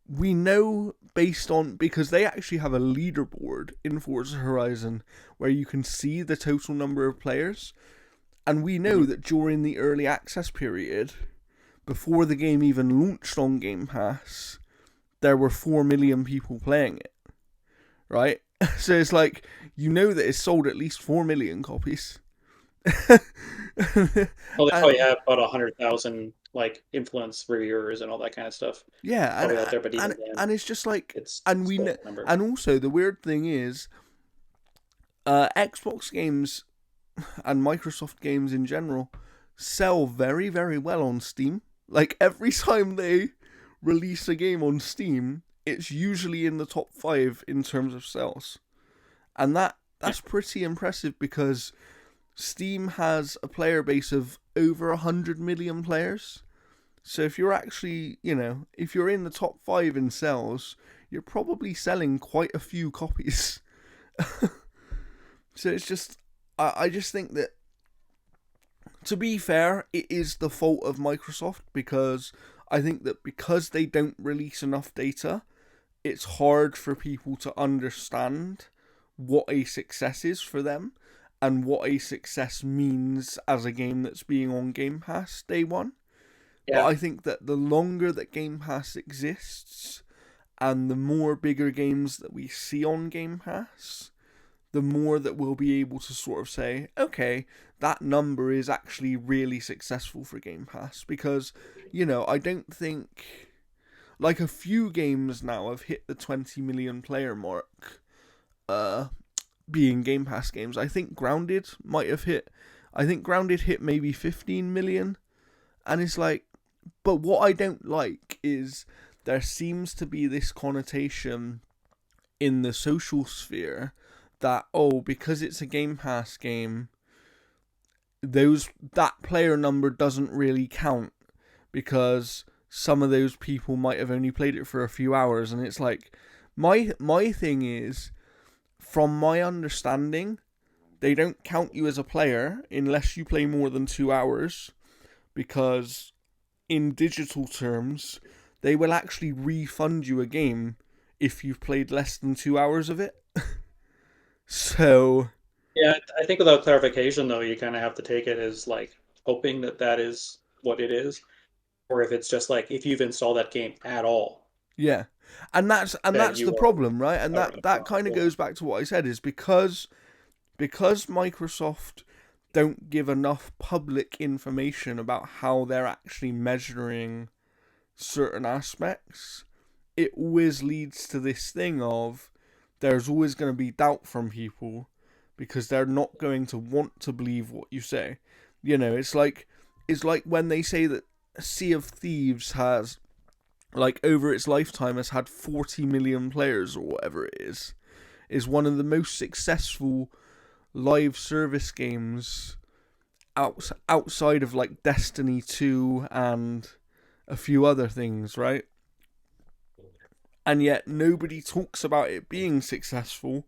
We know based on, because they actually have a leaderboard in Forza Horizon where you can see the total number of players, and we know Mhm. that during the early access period, before the game even launched on Game Pass, there were 4 million people playing it, right? So it's like, you know that it's sold at least 4 million copies. Well, they And probably have about 100,000 like influence reviewers and all that kind of stuff yeah, probably out there, but even then, and it's just like, it's and we still know, a number. and also the weird thing is, Xbox games and Microsoft games in general sell very, very well on Steam. Like every time they release a game on Steam, it's usually in the top 5 in terms of sales. And Yeah, that's pretty impressive because Steam has a player base of over 100 million players. So if you're actually, if you're in the top 5 in sales, you're probably selling quite a few copies. So it's just, I just think that, to be fair, it is the fault of Microsoft, because I think that because they don't release enough data, it's hard for people to understand what a success is for them and what a success means as a game that's being on Game Pass day one. But yeah, I think that the longer that Game Pass exists and the more bigger games that we see on Game Pass, the more that we'll be able to sort of say, okay, that number is actually really successful for Game Pass. Because, I don't think, like, a few games now have hit the 20 million player mark, uh, being Game Pass games. I think Grounded might have hit, I think Grounded hit maybe 15 million. And it's like, but what I don't like is there seems to be this connotation in the social sphere that, oh, because it's a Game Pass game, that player number doesn't really count because some of those people might have only played it for a few hours. And it's like, my thing is, from my understanding, they don't count you as a player unless you play more than 2 hours, because in digital terms, they will actually refund you a game if you've played less than 2 hours of it. So yeah. I think without clarification, though, you kind of have to take it as like hoping that that is what it is, or if it's just like if you've installed that game at all, yeah, and then that's the you are problem, right? And covered up that front. kind of Yeah, goes back to what I said, is because Microsoft don't give enough public information about how they're actually measuring certain aspects, it always leads to this thing of, there's always going to be doubt from people because they're not going to want to believe what you say. It's like when they say that Sea of Thieves has, like, over its lifetime has had 40 million players or whatever it is one of the most successful live service games outside of like Destiny 2 and a few other things, right? And yet nobody talks about it being successful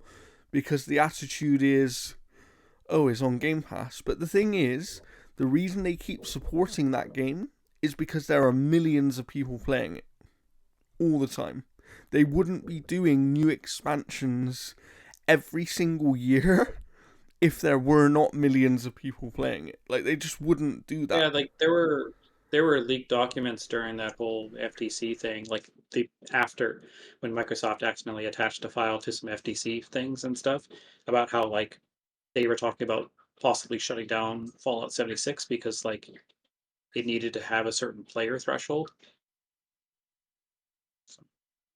because the attitude is, oh, it's on Game Pass. But the thing is, the reason they keep supporting that game is because there are millions of people playing it all the time. They wouldn't be doing new expansions every single year if there were not millions of people playing it. Like, they just wouldn't do that. yeah. Like there were leaked documents during that whole FTC thing, like the after when Microsoft accidentally attached a file to some FTC things and stuff about how like they were talking about possibly shutting down Fallout 76 because like it needed to have a certain player threshold. So,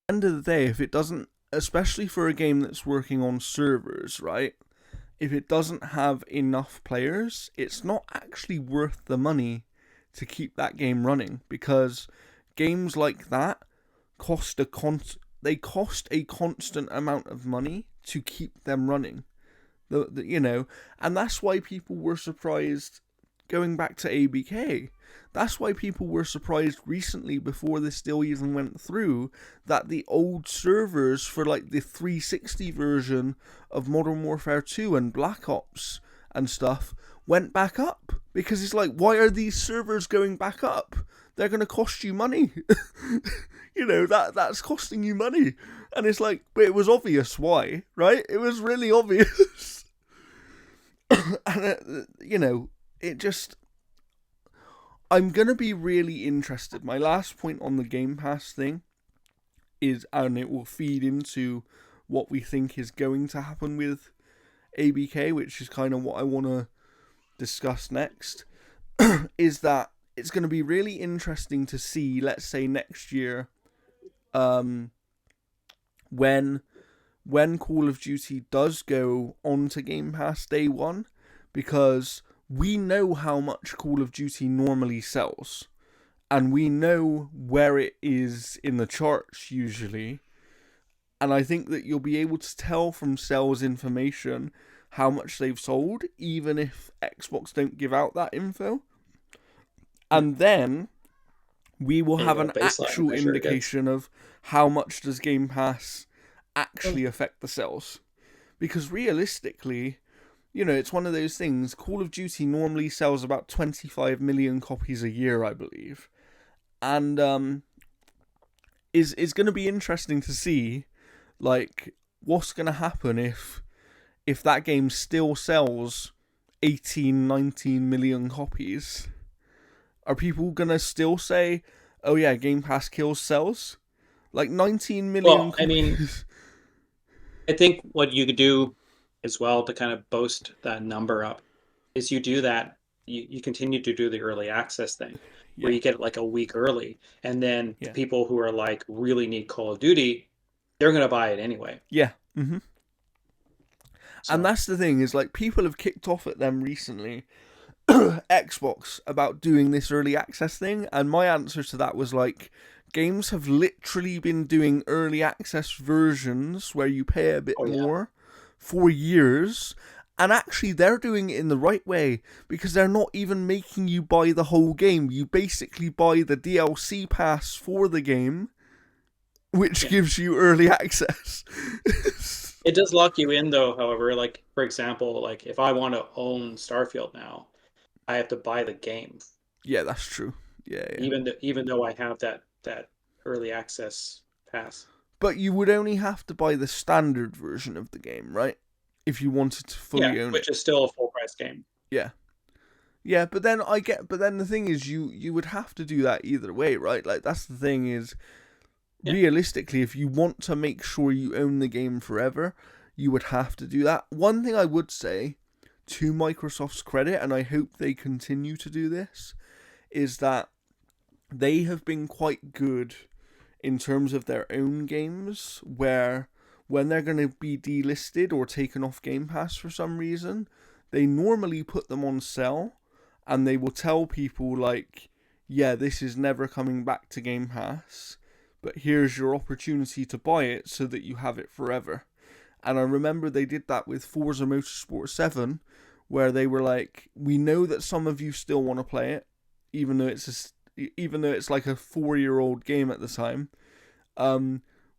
End of the day, if it doesn't, especially for a game that's working on servers, right? If it doesn't have enough players, it's not actually worth the money to keep that game running, because games like that cost they cost a constant amount of money to keep them running. You know, and that's why people were surprised going back to ABK. That's why people were surprised recently, before this deal even went through, that the old servers for like the 360 version of Modern Warfare 2 and Black Ops and stuff went back up. Because it's like, why are these servers going back up? They're going to cost you money. You know, that's costing you money. And it's like, but it was obvious why, right? It was really obvious. And, you know, it just... I'm going to be really interested. My last point on the Game Pass thing is, and it will feed into what we think is going to happen with ABK, which is kind of what I want to discuss next, is that it's going to be really interesting to see, let's say next year, when Call of Duty does go onto Game Pass day one, because we know how much Call of Duty normally sells, and we know where it is in the charts usually, and I think that you'll be able to tell from sales information how much they've sold, even if Xbox don't give out that info. And then we will have an actual indication of how much does Game Pass actually affect the sales. Because realistically, you know, it's one of those things. Call of Duty normally sells about 25 million copies a year, I believe. And is going to be interesting to see, like, what's going to happen if that game still sells 18, 19 million copies. Are people going to still say, oh yeah, Game Pass kills sales? Like 19 million copies. I mean, I think what you could do as well to kind of boost that number up is you do that, you continue to do the early access thing, where you get it like a week early, and then the people who are like really need Call of Duty, they're going to buy it anyway. Yeah. Mm-hmm. So. And that's the thing, is like people have kicked off at them recently, Xbox, about doing this early access thing, and my answer to that was like, games have literally been doing early access versions where you pay a bit more for years, and actually they're doing it in the right way, because they're not even making you buy the whole game. You basically buy the DLC pass for the game, which gives you early access. It does lock you in though, however, like for example, like if I want to own Starfield now, I have to buy the game. Yeah, that's true. Yeah. Even though I have that early access pass. But you would only have to buy the standard version of the game, right? If you wanted to fully own it. Which is still a full price game. Yeah. Yeah, but then the thing is, you would have to do that either way, right? Like, that's the thing is, realistically, if you want to make sure you own the game forever, you would have to do that. One thing I would say, to Microsoft's credit, and I hope they continue to do this, is that they have been quite good in terms of their own games, where when they're going to be delisted or taken off Game Pass for some reason, they normally put them on sale, and they will tell people like, yeah, this is never coming back to Game Pass, but here's your opportunity to buy it so that you have it forever. And I remember they did that with Forza Motorsport 7, where they were like, we know that some of you still want to play it, even though it's like a 4-year-old game at the time.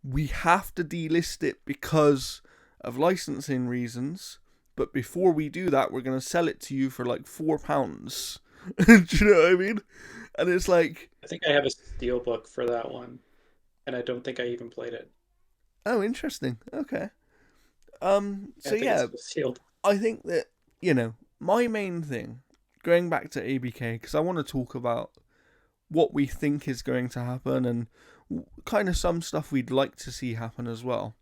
We have to delist it because of licensing reasons, but before we do that, we're going to sell it to you for like £4. Do you know what I mean? And it's like, I think I have a steelbook for that one, and I don't think I even played it. Oh, interesting. Okay. So yeah, I think that, you know, my main thing, going back to ABK, because I want to talk about what we think is going to happen and kind of some stuff we'd like to see happen as well.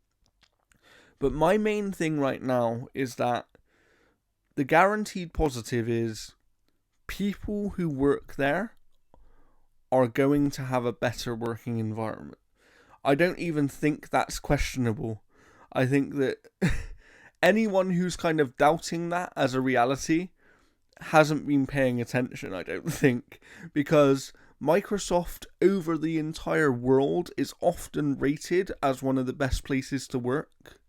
But my main thing right now is that the guaranteed positive is people who work there are going to have a better working environment. I don't even think that's questionable. I think that anyone who's kind of doubting that as a reality hasn't been paying attention, I don't think, because Microsoft over the entire world is often rated as one of the best places to work.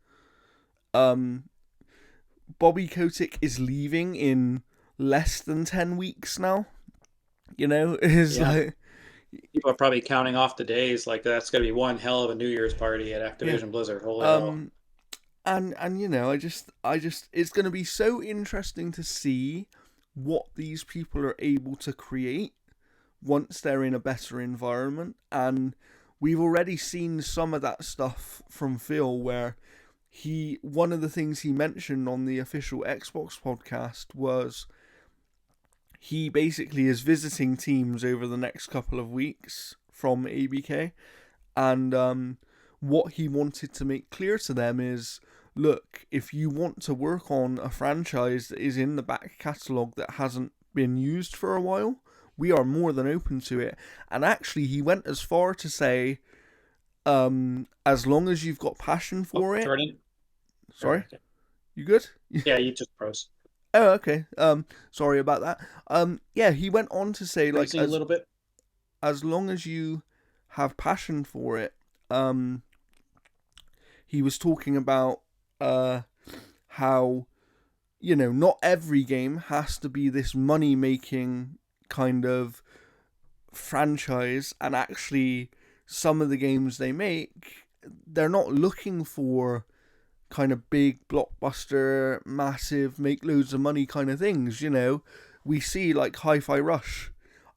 Bobby Kotick is leaving in less than 10 weeks now. You know, it's Yeah, like, people are probably counting off the days. Like that's gonna be one hell of a New Year's party at yeah. Activision Blizzard. Holy hell! Um, and you know, I just, it's going to be so interesting to see what these people are able to create once they're in a better environment. And we've already seen some of that stuff from Phil, where one of the things he mentioned on the official Xbox podcast was he basically is visiting teams over the next couple of weeks from ABK, and what he wanted to make clear to them is, look, if you want to work on a franchise that is in the back catalogue that hasn't been used for a while, we are more than open to it. And actually, he went as far to say, as long as you've got passion Oh, for it. Jordan. Sorry, Okay. you good? Yeah, you just pros. Oh, okay. Sorry about that. Yeah, he went on to say, like, Freezing a little bit. as long as you have passion for it, um, he was talking about how, you know, not every game has to be this money making kind of franchise, and actually some of the games they make, they're not looking for kind of big blockbuster, massive, make loads of money kind of things. You know, we see like Hi-Fi Rush.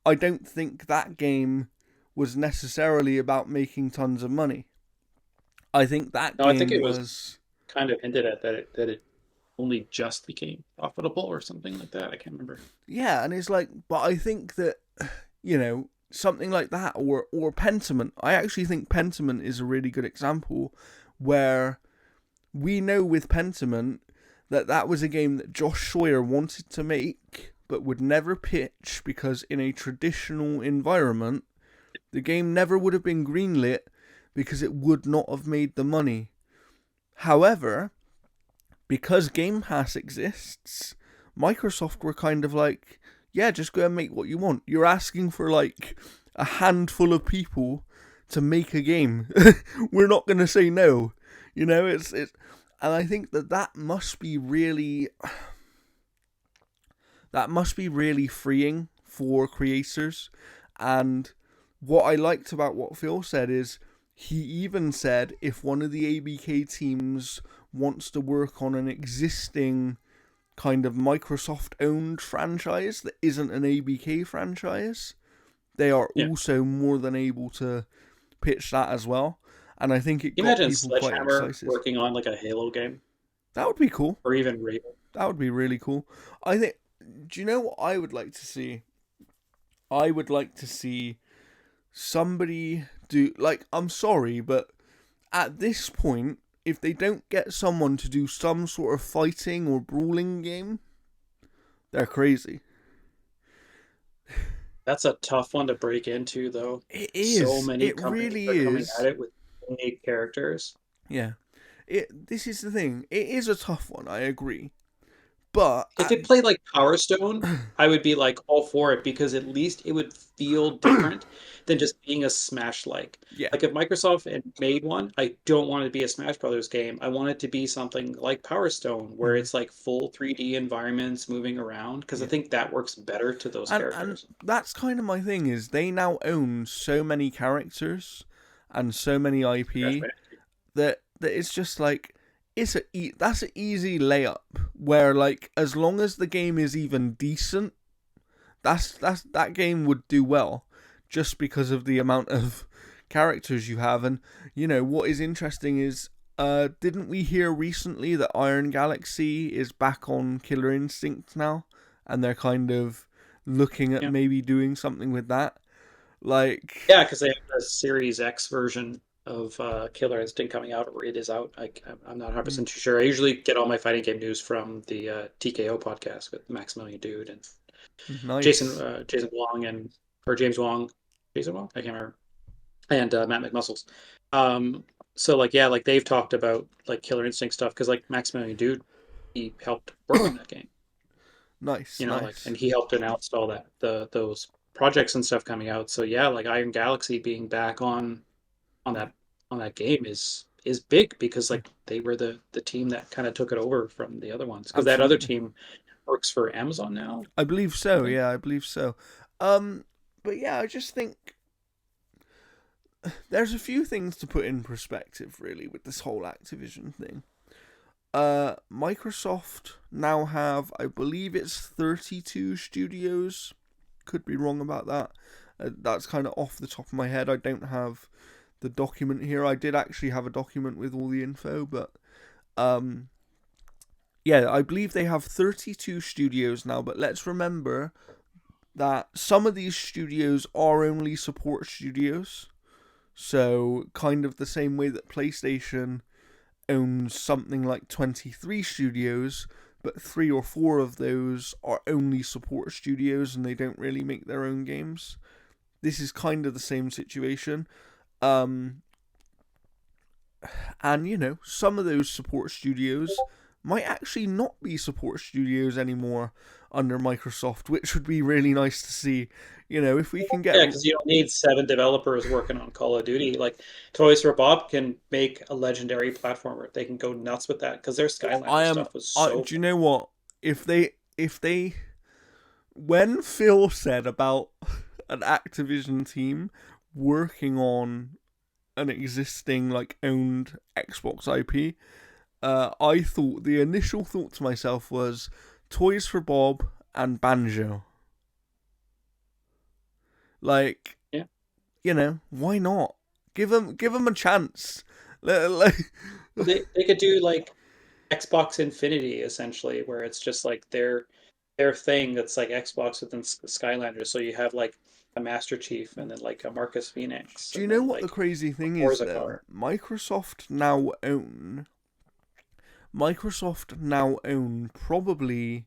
I don't think that game was necessarily about making tons of money. I think that No, I think game it was was, kind of hinted at that it only just became profitable or something like that. I can't remember. yeah, and it's like, but I think that, you know, something like that, or Pentiment. I actually think Pentiment is a really good example where we know with Pentiment that that was a game that Josh Sawyer wanted to make but would never pitch because in a traditional environment the game never would have been greenlit because it would not have made the money. However, because Game Pass exists, Microsoft were kind of like, yeah, just go and make what you want. You're asking for like a handful of people to make a game. We're not going to say no. You know, it's and I think that must be really freeing for creators. And what I liked about what Phil said is he even said if one of the ABK teams wants to work on an existing kind of Microsoft owned franchise that isn't an ABK franchise, they are Yeah. also more than able to pitch that as well. And I think it Can you got imagine people quite Sledgehammer excited. working on like a Halo game That would be cool. or even Raven? That would be really cool. I think. Do you know what I would like to see? I would like to see somebody do. Like, I'm sorry, but at this point, if they don't get someone to do some sort of fighting or brawling game, they're crazy. That's a tough one to break into, though. It So is. many It companies really are coming at is. it with big characters. Yeah. This is the thing. It is a tough one. I agree. But If it played like Power Stone, I would be like all for it because at least it would feel different than just being a Smash like. yeah. Like if Microsoft had made one, I don't want it to be a Smash Brothers game. I want it to be something like Power Stone where Mm, it's like full 3D environments moving around because I yeah. think that works better to those And characters. that's kind of my thing is they now own so many characters and so many Crash IP Bandicoot. that it's just like that's an easy layup where like as long as the game is even decent, that game would do well just because of the amount of characters you have. And you know what is interesting is didn't we hear recently that Iron Galaxy is back on Killer Instinct now, and they're kind of looking at Yeah. maybe doing something with that, like. Yeah, because they have the Series X version of Killer Instinct coming out, or it is out. I'm not Mm, 100% too sure. I usually get all my fighting game news from the TKO podcast with Maximilian Dude and nice. Jason Wong or James Wong, Jason Wong, I can't remember, and Matt McMuscles. Um, so like yeah, like they've talked about like Killer Instinct stuff because like Maximilian Dude, he helped work on that game, Nice, like nice. and he helped announce all that those projects and stuff coming out. So yeah, like Iron Galaxy being back on that game is is big because like they were the team that kind of took it over from the other ones because that other Absolutely. team works for Amazon now, I believe I so. think. Yeah, I believe so. But yeah, I just think there's a few things to put in perspective, really, with this whole Activision thing. Microsoft now have, I believe it's 32 studios. Could be wrong about that. That's kind of off the top of my head. I don't have the document here. I did actually have a document with all the info, but um, yeah, I believe they have 32 studios now. But let's remember that some of these studios are only support studios. So, kind of the same way that PlayStation owns something like 23 studios, but 3 or 4 of those are only support studios and they don't really make their own games. This is kind of the same situation. Um, and, some of those support studios might actually not be support studios anymore under Microsoft, which would be really nice to see. If we can get. Yeah, because you don't need 7 developers working on Call of Duty. Like Toys for Bob can make a legendary platformer. They can go nuts with that because their I Skylander am. stuff was so Do you know what? If they, when Phil said about an Activision team working on an existing like owned Xbox IP, I thought the initial thought to myself was Toys for Bob and Banjo. Like, yeah. why not? Give them a chance. Like, They could do like Xbox Infinity essentially, where it's just like their thing that's like Xbox within Skylanders. So you have like a Master Chief and then like a Marcus Phoenix do you and know then what the like crazy a thing is Forza though? car. Microsoft now own probably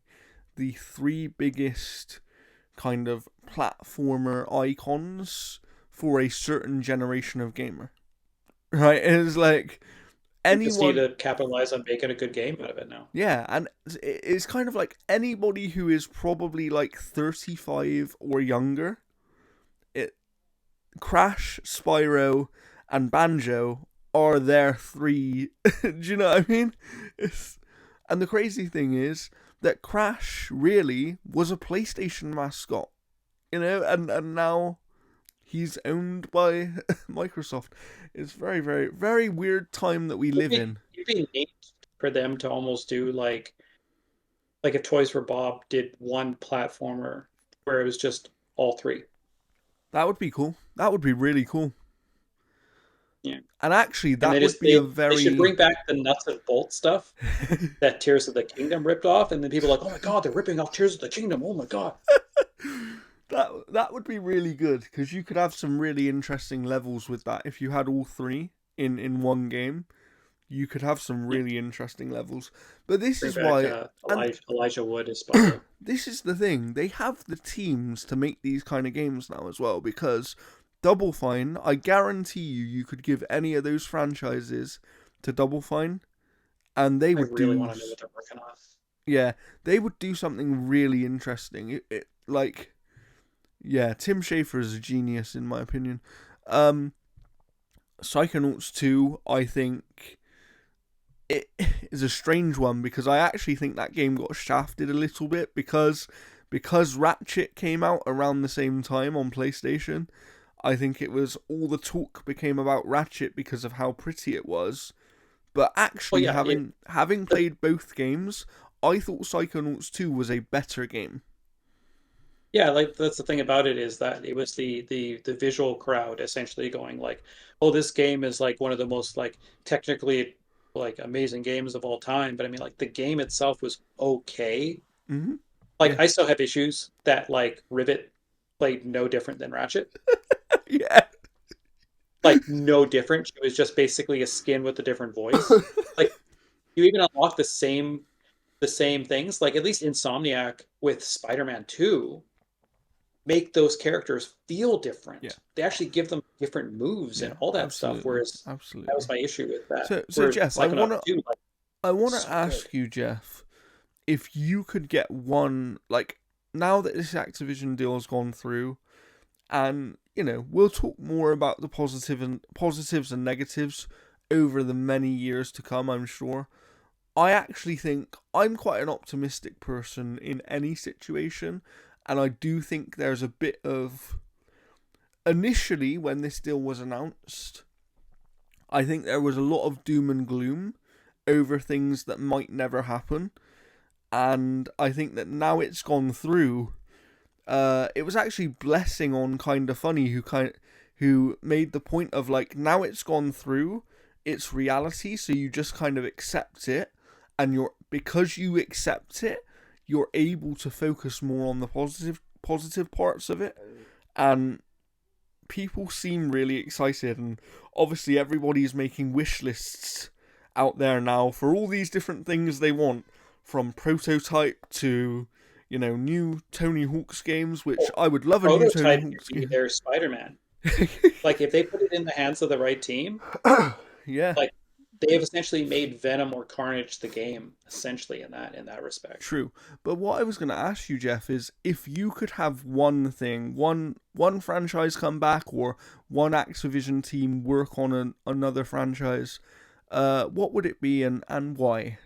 the 3 biggest kind of platformer icons for a certain generation of gamer. Right? It's like They just need anyone. to capitalize on making a good game out of it now. Yeah, and it's kind of like anybody who is probably like 35 or younger. It Crash, Spyro, and Banjo are their 3. Do you know what I mean? And the crazy thing is that Crash really was a PlayStation mascot, and now he's owned by Microsoft. It's very, very, very weird time that we live in. It'd be neat for them to almost do like if Toys for Bob did one platformer where it was just all three. That would be cool. That would be really cool. Yeah. And actually, And that would be a they should very bring back the nuts and bolts stuff that Tears of the Kingdom ripped off, and then people are like, oh my god, they're ripping off Tears of the Kingdom. Oh my god. that would be really good because you could have some really interesting levels with that if you had all 3 in one game. You could have some Yeah. really interesting levels. But this Bring is back why, and Elijah Wood as Spyro. this is the thing, they have the teams to make these kind of games now as well, because Double Fine, I guarantee you could give any of those franchises to Double Fine, and they I would really do, want to know what they're working on. yeah, they would do something really interesting. Like, yeah, Tim Schafer is a genius in my opinion. Psychonauts 2, I think it is a strange one because I actually think that game got shafted a little bit because Ratchet came out around the same time on PlayStation. I think it was all the talk became about Ratchet because of how pretty it was. But Well, actually, yeah, having the, played both games, I thought Psychonauts 2 was a better game. yeah, like that's the thing about it is that it was the visual crowd essentially going like, oh, this game is like one of the most like technically like amazing games of all time. But I mean, like the game itself was okay. Hmm. Like Yeah. I still have issues that like Rivet played no different than Ratchet. Yeah. Like no different. She was just basically a skin with a different voice. Like you even unlock the same things. Like at least Insomniac with Spider-Man 2 make those characters feel Yeah. different. They actually give them different moves and Yeah. all that stuff. Absolutely. Whereas that was Absolutely. my issue with that. So Where Jeff, I Psychonauts wanna 2, like, I want to so good. ask you, Jeff, if you could get one, like, now that this Activision deal's gone through, and we'll talk more about the positives and negatives over the many years to come, I'm sure. I actually think I'm quite an optimistic person in any situation, and I do think there's a bit of. Initially, when this deal was announced, I think there was a lot of doom and gloom over things that might never happen, and I think that now it's gone through. It was actually Blessing on Kinda Funny who made the point of like, now it's gone through, it's reality, so you just kind of accept it, and because you accept it, you're able to focus more on the positive parts of it, and people seem really excited, and obviously everybody's making wish lists out there now for all these different things they want, from prototype to new Tony Hawk's games, which I would love a new Tony Prototype could Hawk's be game. their Spider-Man. Like if they put it in the hands of the right team, Yeah, like they have essentially made Venom or Carnage the game, essentially in that respect. true. But what I was going to ask you, Jeff, is if you could have one thing, one franchise come back, or one Activision team work on another franchise, what would it be, and why?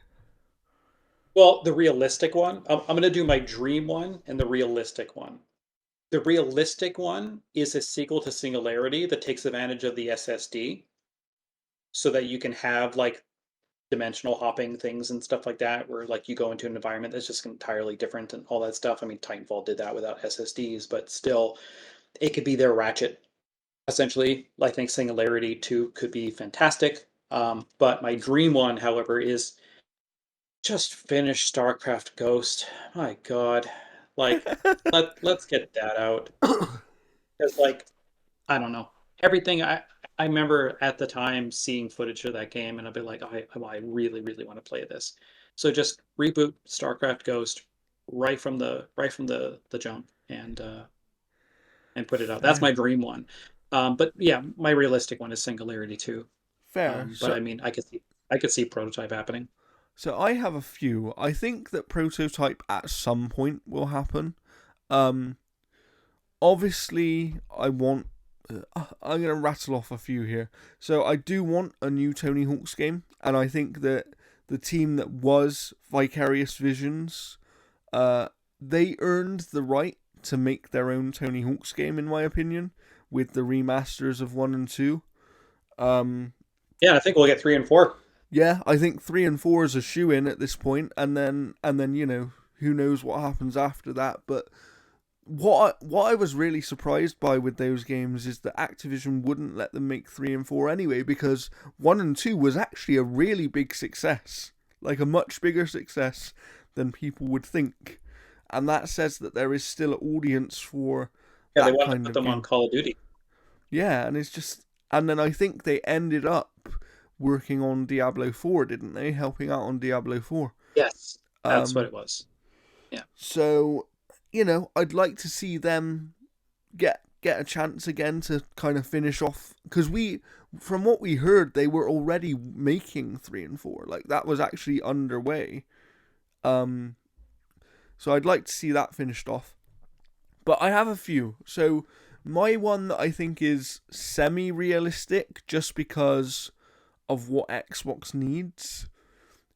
Well, the realistic one, I'm going to do my dream one and the realistic one. The realistic one is a sequel to Singularity that takes advantage of the SSD so that you can have like dimensional hopping things and stuff like that, where like you go into an environment that's just entirely different and all that stuff. I mean, Titanfall did that without SSDs, but still, it could be their Ratchet. Essentially, I think Singularity 2 could be fantastic. But my dream one, however, is just finish StarCraft Ghost. My God, like let's get that out. Because like I don't know. Everything I remember at the time seeing footage of that game, and I'd be like, I really, really want to play this. So just reboot StarCraft Ghost right from the jump and put it out. That's my Fair. dream one. But yeah, my realistic one is Singularity too. Fair. But So I mean, I could see prototype happening. I have a few. I think that prototype at some point will happen. Um, Obviously, I'm gonna rattle off a few here. So I do want a new Tony Hawk's game, and I think that the team that was Vicarious Visions, uh, they earned the right to make their own Tony Hawk's game, in my opinion, with the remasters of 1 and 2. Um, Yeah, I think we'll get 3 and 4. yeah, I think 3 and 4 is a shoe in at this point, and then who knows what happens after that. But what I was really surprised by with those games is that Activision wouldn't let them make 3 and 4 anyway, because 1 and 2 was actually a really big success, like a much bigger success than people would think, and that says that there is still an audience for Yeah, they that wanted to kind put of them on game. Call of Duty. Yeah, and then I think they ended up working on Diablo 4, didn't they? Helping out on Diablo 4. Yes, that's what Um, it was. Yeah. so I'd like to see them get a chance again to kind of finish off, because from what we heard, they were already making 3 and 4. Like that was actually underway. Um, so I'd like to see that finished off. But I have a few. So my one that I think is semi-realistic, just because of what Xbox needs,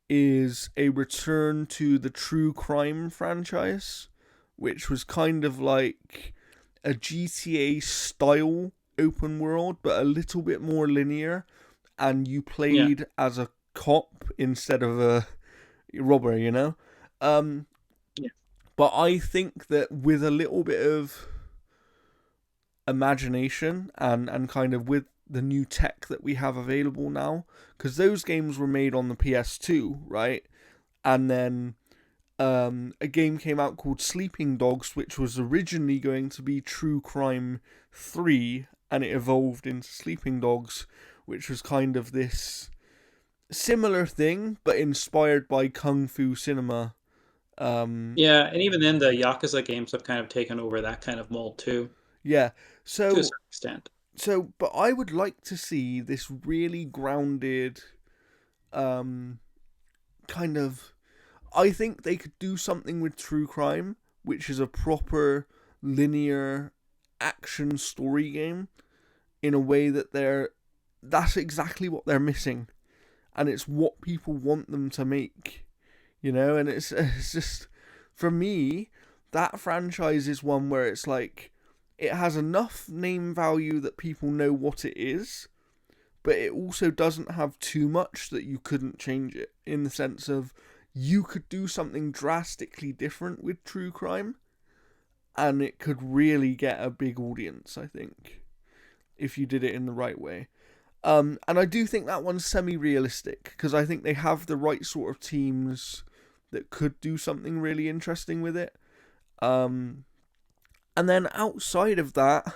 is a return to the True Crime franchise, which was kind of like a GTA style open world, but a little bit more linear, and you Yeah. played as a cop instead of a robber, Um, Yeah. but I think that with a little bit of imagination and kind of with the new tech that we have available now, because those games were made on the PS2, right? And then a game came out called Sleeping Dogs, which was originally going to be True Crime 3, and it evolved into Sleeping Dogs, which was kind of this similar thing, but inspired by Kung Fu cinema. Um, Yeah, and even then, the Yakuza games have kind of taken over that kind of mold too, yeah, to a so certain extent. but I would like to see this really grounded, um, kind of. I think they could do something with True Crime, which is a proper linear action story game, in a way that they're that's exactly what they're missing, and it's what people want them to make, and it's just, for me, that franchise is one where it's like it has enough name value that people know what it is, but it also doesn't have too much that you couldn't change it, in the sense of you could do something drastically different with true crime and it could really get a big audience, I think, if you did it in the right way. And I do think that one's semi-realistic because I think they have the right sort of teams that could do something really interesting with it. Um, and then outside of that,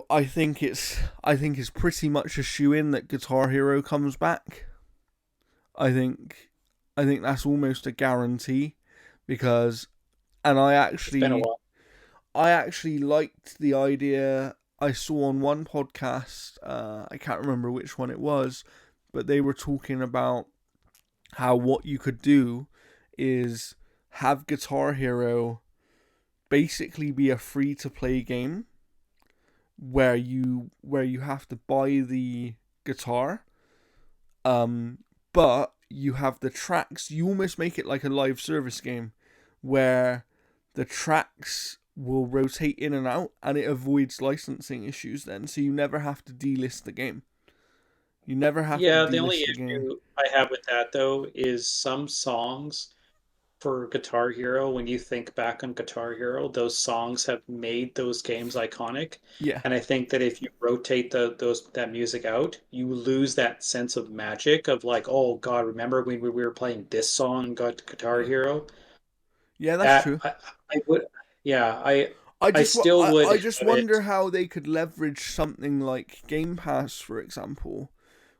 I think it's pretty much a shoe in that Guitar Hero comes back. I think I think that's almost a guarantee because and It's been a while. I actually liked the idea I saw on one podcast. I can't remember which one it was, but they were talking about how what you could do is have Guitar Hero basically be a free to play game where you have to buy the guitar, um, but you have the tracks. You almost make it like a live service game where the tracks will rotate in and out, and it avoids licensing issues. Then, so you never have to delist the game. You never have to Yeah, the only delist the game. issue I have with that though is some songs for Guitar Hero, when you think back on Guitar Hero, those songs have made those games iconic. Yeah, And I think that if you rotate those that music out, you lose that sense of magic of like, oh God, remember when we were playing this song in Guitar yeah, Hero? yeah. That's That true. I would, yeah, I I still would I have just it. wonder how they could leverage something like Game Pass, for example,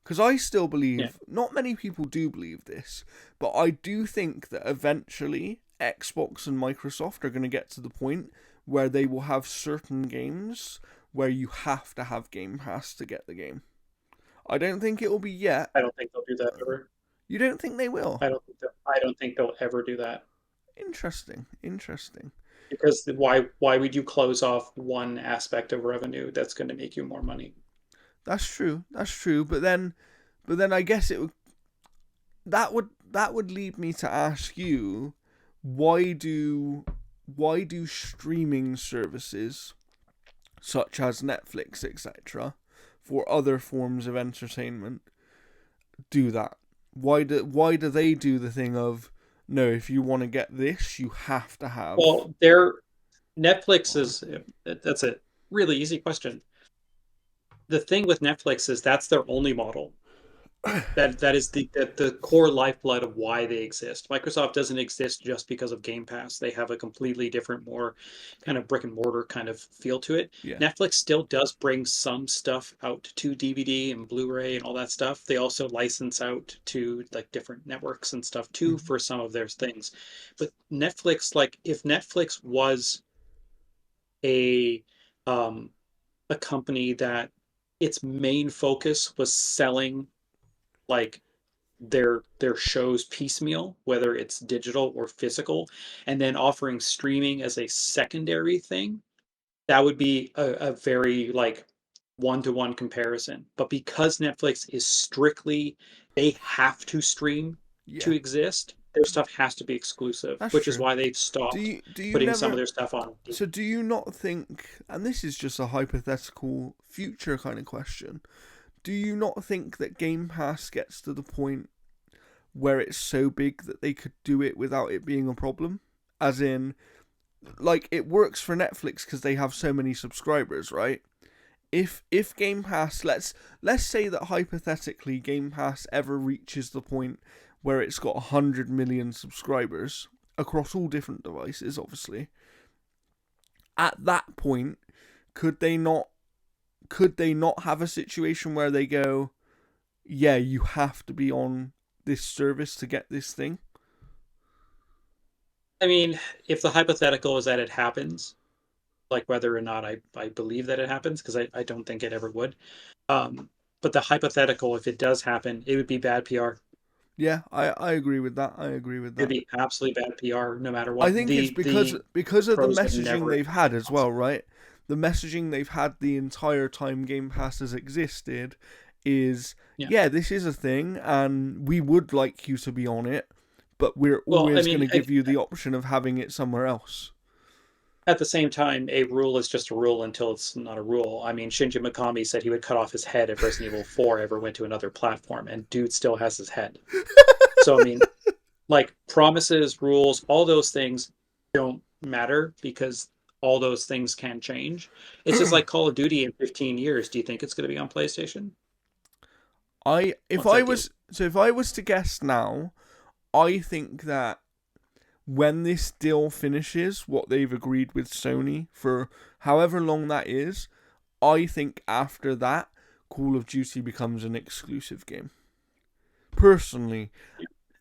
because I still Yeah, believe, not many people do believe this, but I do think that eventually Xbox and Microsoft are going to get to the point where they will have certain games where you have to have Game Pass to get the game. I don't think it will be yet. I don't think they'll do that ever. You don't think they will? I don't think they'll ever do that. Interesting, interesting. Because why would you close off one aspect of revenue that's going to make you more money? That's true. That's true. But then I guess that would lead me to ask you, why do why do streaming services such as Netflix, etc., for other forms of entertainment do that? Why do they do the thing of, no, if you want to get this, you have to have. Well, their Netflix is that's a really easy question. The thing with Netflix is that's their only model. That is the core lifeblood of why they exist. Microsoft doesn't exist just because of Game Pass. They have a completely different, more kind of brick and mortar kind of feel to it. Yeah. Netflix still does bring some stuff out to DVD and Blu-ray and all that stuff. They also license out to like different networks and stuff too Mm-hmm. for some of their things. But Netflix, like if Netflix was a um a company that its main focus was selling like their shows piecemeal, whether it's digital or physical, and then offering streaming as a secondary thing, that would be a very like one-to-one comparison. But because Netflix is strictly they have to stream to Yeah, exist, their stuff has to be exclusive, that's which is true. why they've Do stopped you do you putting some of never their stuff on. So do you not think, and this is just a hypothetical future kind of question, do you not think that Game Pass gets to the point where it's so big that they could do it without it being a problem? As in, like, it works for Netflix because they have so many subscribers, right? If Game Pass, let's say that hypothetically Game Pass ever reaches the point where it's got 100 million subscribers across all different devices, obviously. At that point, could they not have a situation where they go, yeah, you have to be on this service to get this thing? I mean, if the hypothetical is that it happens, like whether or not I believe that it happens, because I don't think it ever would. Um, but the hypothetical, if it does happen, it would be bad PR. Yeah, I agree with that. I agree with It'd that. be absolutely bad PR no matter I what. think it's The because of the pros would messaging never they've had as well, right? the messaging they've had the entire time Game Pass has existed is, Yeah. yeah, this is a thing, and we would like you to be on it, but we're Well, I always going mean, to give you the option of having it somewhere else. at the same time, a rule is just a rule until it's not a rule. I mean, Shinji Mikami said he would cut off his head if Resident Evil 4 ever went to another platform, and dude still has his head. So, I mean, like promises, rules, all those things don't matter because all those things can change. It's just like Call of Duty in 15 years. Do you think it's going to be on PlayStation once that deal? If I was to guess now, I think that when this deal finishes, what they've agreed with Sony for however long that is, I think after that, Call of Duty becomes an exclusive game. Personally,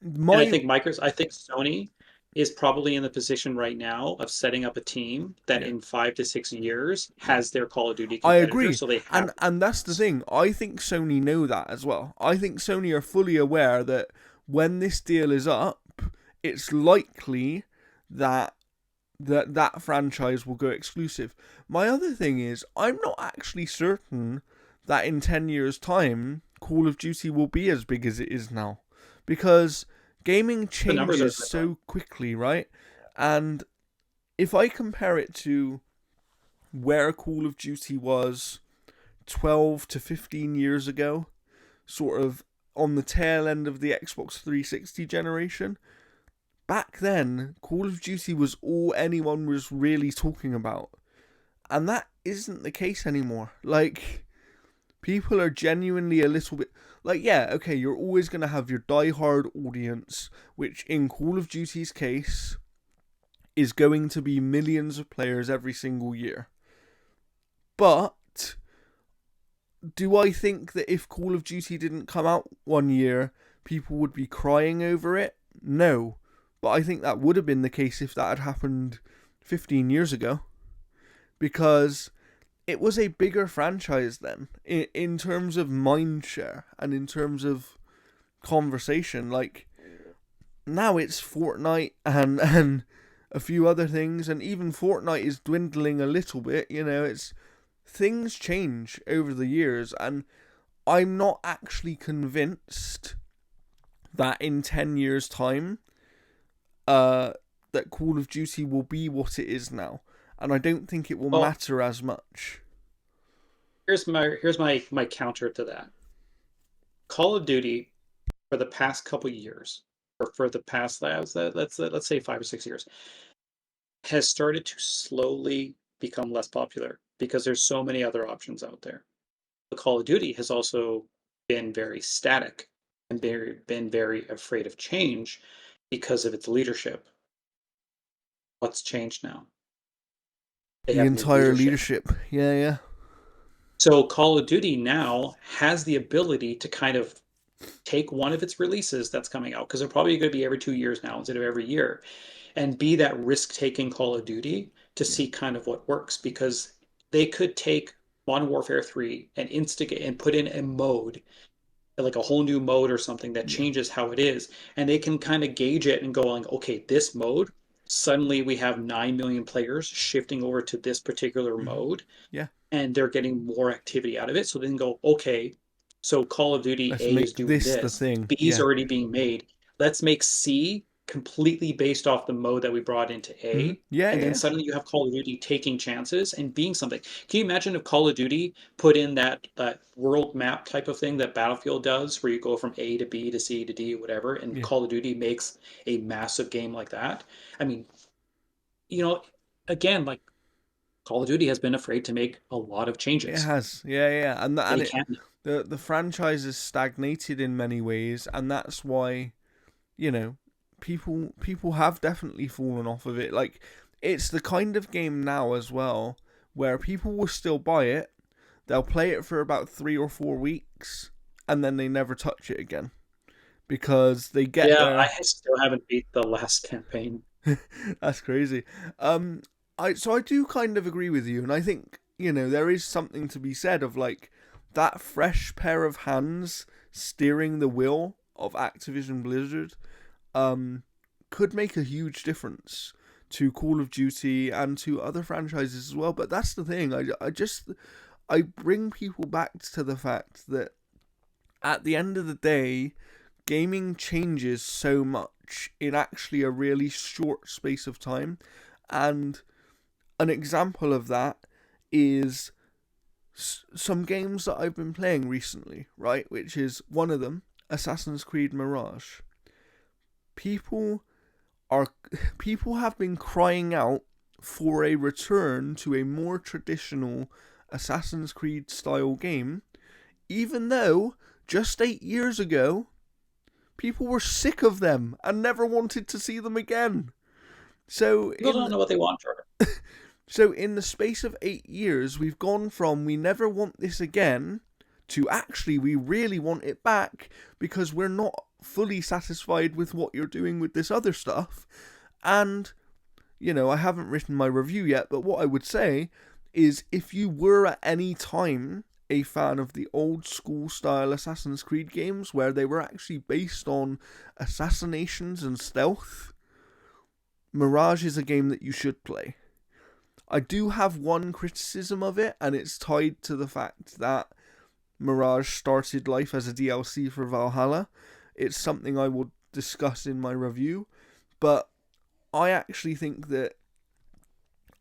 And my I think Sony is probably in the position right now of setting up a team that yeah, in 5 to 6 years yeah, has their Call of Duty I competitor, agree, so they and have. that's the thing. I think Sony know that as well. I think Sony are fully aware that when this deal is up, it's likely that that franchise will go exclusive. My other thing is, I'm not actually certain that in 10 years' time, Call of Duty will be as big as it is now. Because gaming The numbers are changes good though. so quickly, right? And if I compare it to where Call of Duty was 12 to 15 years ago, sort of on the tail end of the Xbox 360 generation, back then, Call of Duty was all anyone was really talking about. And that isn't the case anymore. Like, people are genuinely a little bit. Like, yeah, okay, you're always going to have your die-hard audience, which in Call of Duty's case is going to be millions of players every single year. But do I think that if Call of Duty didn't come out one year, people would be crying over it? No. But I think that would have been the case if that had happened 15 years ago. Because it was a bigger franchise then, in terms of mind share and in terms of conversation. Like, now it's Fortnite and a few other things, and even Fortnite is dwindling a little bit. It's things change over the years, and I'm not actually convinced that in 10 years' time, that Call of Duty will be what it is now. And I don't think it will Well, matter as much. here's my counter to that. Call of Duty for the past couple years, or for the past let's say 5 or 6 years, has started to slowly become less popular because there's so many other options out there. But Call of Duty has also been very static and been very afraid of change because of its leadership. What's changed now? They The have new entire leadership. leadership. Yeah, yeah. So Call of Duty now has the ability to kind of take one of its releases that's coming out, because they're probably going to be every 2 years now instead of every year, and be that risk-taking Call of Duty to Yeah. see kind of what works, because they could take Modern Warfare 3 and instigate and put in a mode, like a whole new mode or something that Yeah. changes how it is, and they can kind of gauge it and go like, okay, this mode, suddenly we have 9 million players shifting over to this particular Mm-hmm. mode, Yeah. and they're getting more activity out of it. So they can go, okay, so Call of Duty Let's A is make doing this the this, thing. B is Yeah. already being made. Let's make C completely based off the mode that we brought into Mm-hmm. A. Yeah, And then yeah. suddenly you have Call of Duty taking chances and being something. Can you imagine if Call of Duty put in that world map type of thing that Battlefield does, where you go from A to B to C to D, whatever, and Yeah. Call of Duty makes a massive game like that? I mean, you know, again, like Call of Duty has been afraid to make a lot of It changes, has. Yeah, yeah. And and and it it can't now. the franchise is stagnated in many ways, and that's why, you know, people have definitely fallen off of it. Like, it's the kind of game now as well where people will still buy it, they'll play it for about 3 or 4 weeks, and then they never touch it again because they get Yeah, their. I still haven't beat the last campaign. That's crazy. Um, I do kind of agree with you, and I think there is something to be said of like that fresh pair of hands steering the wheel of Activision Blizzard. Um, could make a huge difference to Call of Duty and to other franchises as well. But that's the thing. I bring people back to the fact that at the end of the day, gaming changes so much in actually a really short space of time. And an example of that is some games that I've been playing recently, right? Which is one of them, Assassin's Creed Mirage. People are people have been crying out for a return to a more traditional Assassin's Creed style game, even though just 8 years ago people were sick of them and never wanted to see them again. So People don't know what they want, Jordan. So in the space of 8 years, we've gone from we never want this again to actually we really want it back because we're not fully satisfied with what you're doing with this other stuff. And, I haven't written my review yet, but what I would say is if you were at any time a fan of the old school style Assassin's Creed games where they were actually based on assassinations and stealth, Mirage is a game that you should play. I do have one criticism of it, and it's tied to the fact that Mirage started life as a DLC for Valhalla. It's something I will discuss in my review, but I actually think that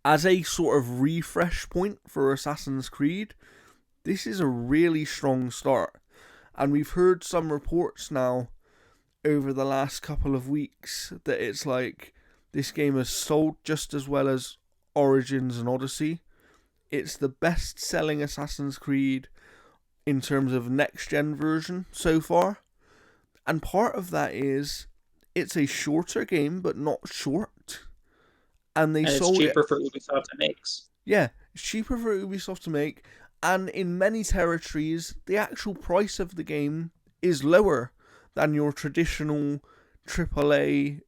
as a sort of refresh point for Assassin's Creed, this is a really strong start. And we've heard some reports now over the last couple of weeks that it's like this game has sold just as well as Origins and Odyssey. It's the best selling Assassin's Creed in terms of next gen version so far. And part of that is it's a shorter game but not short. And it's sold cheaper for Ubisoft to make. Yeah, it's cheaper for Ubisoft to make, and in many territories the actual price of the game is lower than your traditional AAA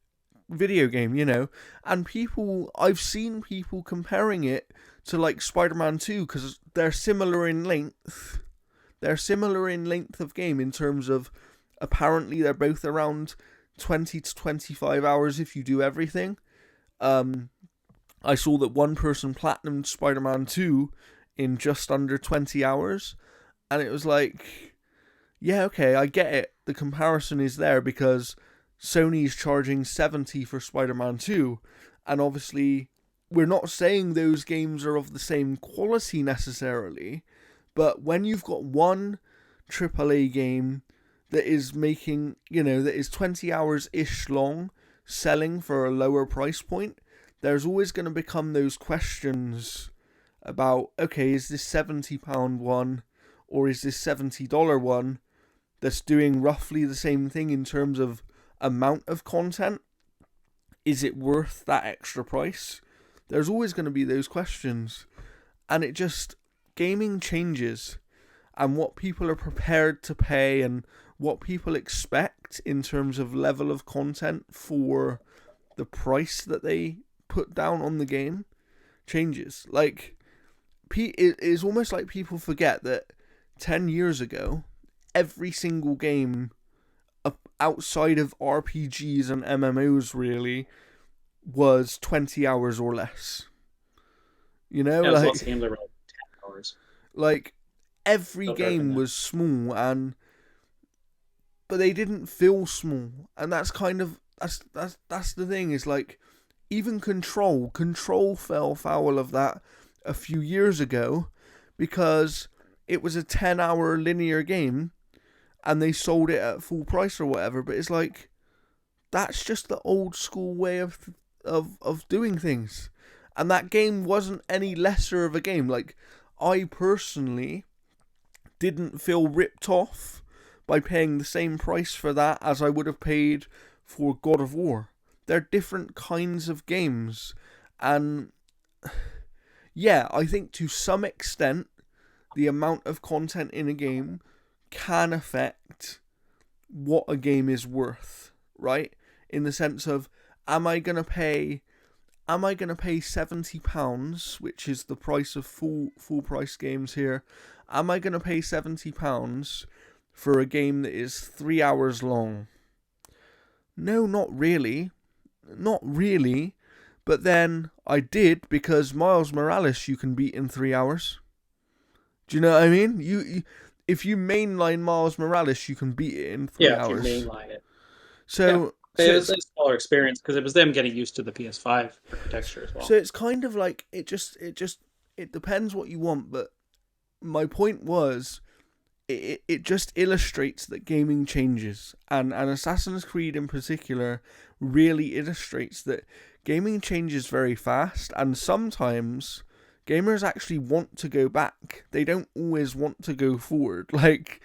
video game, and I've seen people comparing it to like Spider-Man 2 because they're similar in length. They're similar in length of game in terms of apparently they're both around 20 to 25 hours if you do everything. I saw that one person platinumed Spider-Man 2 in just under 20 hours, and it was like, yeah, okay, I get it. The comparison is there because Sony's charging $70 for Spider-Man 2, and obviously we're not saying those games are of the same quality necessarily, but when you've got one AAA game that is making, that is 20 hours-ish long, selling for a lower price point, there's always going to become those questions about, okay, is this £70 one, or is this $70 one that's doing roughly the same thing in terms of amount of content? Is it worth that extra price? There's always going to be those questions. And gaming changes, and what people are prepared to pay and what people expect in terms of level of content for the price that they put down on the game changes. Like, it is almost like people forget that 10 years ago, every single game outside of RPGs and MMOs really was 20 hours or less. Yeah, there's lots of games that were like 10 hours. Like, every game was small, but they didn't feel small, and that's kind of that's the thing. Is like, even Control fell foul of that a few years ago because it was a 10-hour linear game and they sold it at full price or whatever. But it's like, that's just the old school way of doing things, and that game wasn't any lesser of a game. Like, I personally didn't feel ripped off by paying the same price for that as I would have paid for God of War. They're different kinds of games, and yeah, I think to some extent the amount of content in a game can affect what a game is worth, right? In the sense of, am I gonna pay £70, which is the price of full price games here? Am I gonna pay £70 for a game that is 3 hours long? No, not really. Not really. But then I did because Miles Morales you can beat in 3 hours. Do you know what I mean? If you mainline Miles Morales, you can beat it in three Yeah, if you hours. mainline it. Yeah. So It was it's a smaller experience because it was them getting used to the PS5 architecture as so well. it's kind of like it depends what you want. But my point was it just illustrates that gaming changes, and Assassin's Creed in particular really illustrates that gaming changes very fast, and sometimes gamers actually want to go back. They don't always want to go forward. Like,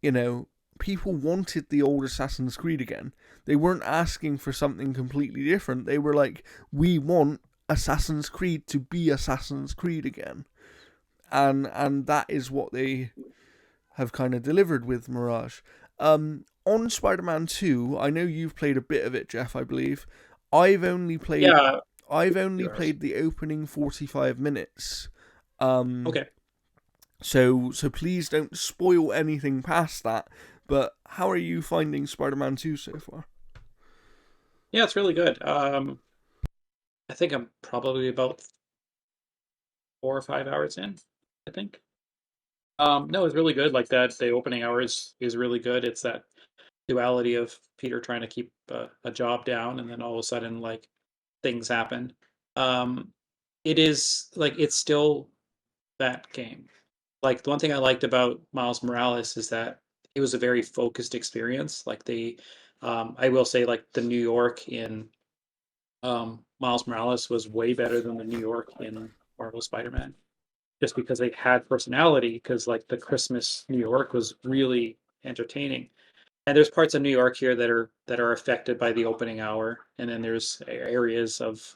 you know, people wanted the old Assassin's Creed again. They weren't asking for something completely different. They were like, we want Assassin's Creed to be Assassin's Creed again. And that is what they have kind of delivered with Mirage. On Spider-Man 2, I know you've played a bit of it, Jeff, I believe. I've only played Yeah, I've few only hours. played the opening 45 minutes. Um Okay. so please don't spoil anything past that. But how are you finding Spider-Man 2 so far? Yeah, it's really good. I think I'm probably about 4 or 5 hours in, I think. No, it's really good. Like that, the opening hour is really good. It's that duality of Peter trying to keep a job down, and then all of a sudden, like things happen. Um, it is like it's still that game. Like the one thing I liked about Miles Morales is that it was a very focused experience. Like I will say, like the New York in Miles Morales was way better than the New York in Marvel Spider-Man, just because they had personality. Because like the Christmas New York was really entertaining, and there's parts of New York here that are affected by the opening hour, and then there's areas of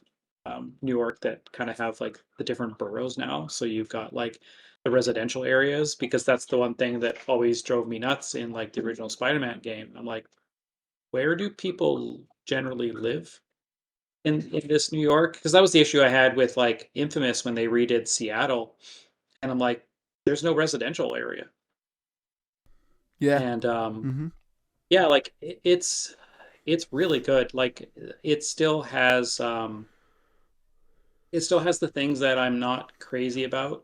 New York that kind of have like the different boroughs now. So you've got like the residential areas, because that's the one thing that always drove me nuts in like the original Spider-Man game. I'm like, where do people generally live in this New York? Because that was the issue I had with like Infamous when they redid Seattle, and I'm like, there's no residential area, Yeah. and Mhm. yeah, like it's really good. Like it still has the things that I'm not crazy about,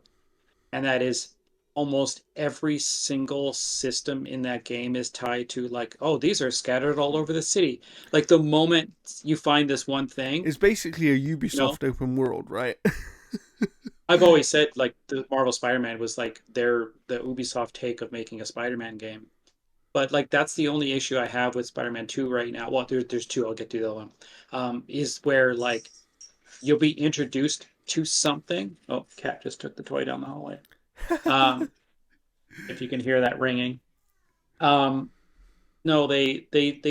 and that is almost every single system in that game is tied to like, oh, these are scattered all over the city. Like the moment you find this one thing, It's basically a you know, Ubisoft open world, right? I've always said like the Marvel Spider-Man was like the Ubisoft take of making a Spider-Man game. But like that's the only issue I have with Spider-Man 2 right now. Well, there's two. I'll get to the other one. Is where like you'll be introduced to something. Oh, cat just took the toy down the hallway. Um, if you can hear that ringing. Um, no, they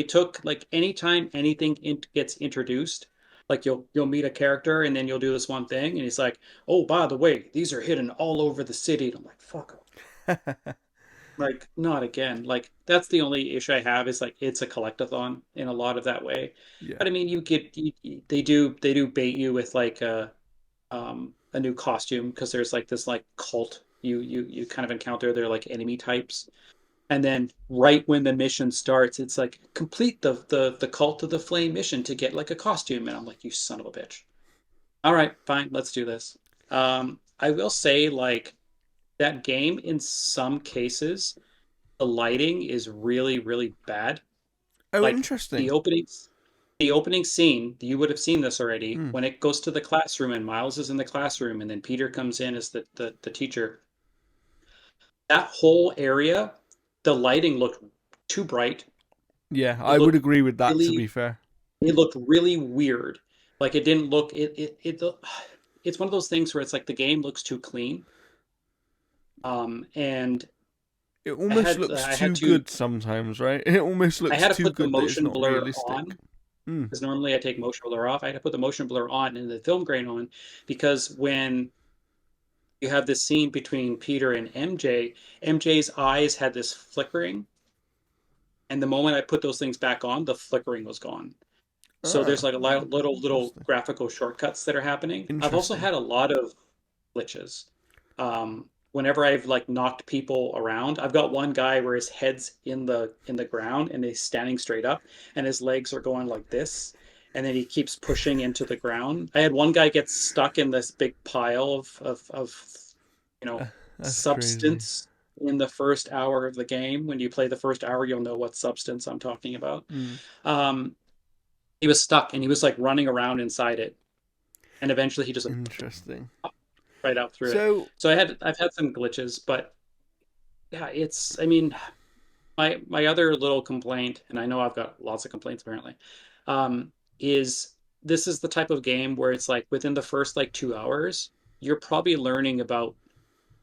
took like anytime anything gets introduced, like you'll meet a character and then you'll do this one thing, and he's like, oh, by the way, these are hidden all over the city. And I'm like, fuck. Like, not again. Like, that's the only issue I have is like it's a collectathon in a lot of that way. Yeah. But I mean, they do bait you with like a new costume, because there's like this like cult you kind of encounter. They're like enemy types, and then right when the mission starts, it's like complete the cult of the flame mission to get like a costume, and I'm like, you son of a bitch. All right, fine, let's do this. I will say like that game in some cases the lighting is really really bad. Oh, Like the interesting. openings the opening scene, you would have seen this already, Hmm. when it goes to the classroom and Miles is in the classroom and then Peter comes in as the teacher. That whole area, the lighting looked too bright. Yeah, It I would looked agree with that. To be really fair. it looked really weird. Like it didn't look it's one of those things where it's like the game looks too clean. And It I almost had looks I had too to good sometimes, right? It almost I looks had to too put the good that it's motion not blur realistic. on, Hmm. because normally I take motion blur off. I had to put the motion blur on and the film grain on, because when you have this scene between Peter and MJ, MJ's eyes had this flickering, and the moment I put those things back on, the flickering was gone. So there's Ah, like a lot of little interesting. graphical shortcuts that are happening. I've also Interesting. had a lot of glitches. Whenever I've like knocked people around, I've got one guy where his head's in the ground and he's standing straight up, and his legs are going like this. and then he keeps pushing into the ground. I had one guy get stuck in this big pile of you know, That's crazy. substance in the first hour of the game. When you play the first hour, you'll know what substance I'm talking about. Mm, Um, he was stuck and he was like running around inside it, and eventually he just like, interesting. right out through it. So So I've had some glitches, but yeah, it's I mean my other little complaint, and I know I've got lots of complaints apparently, is this is the type of game where it's like within the first like 2 hours, you're probably learning about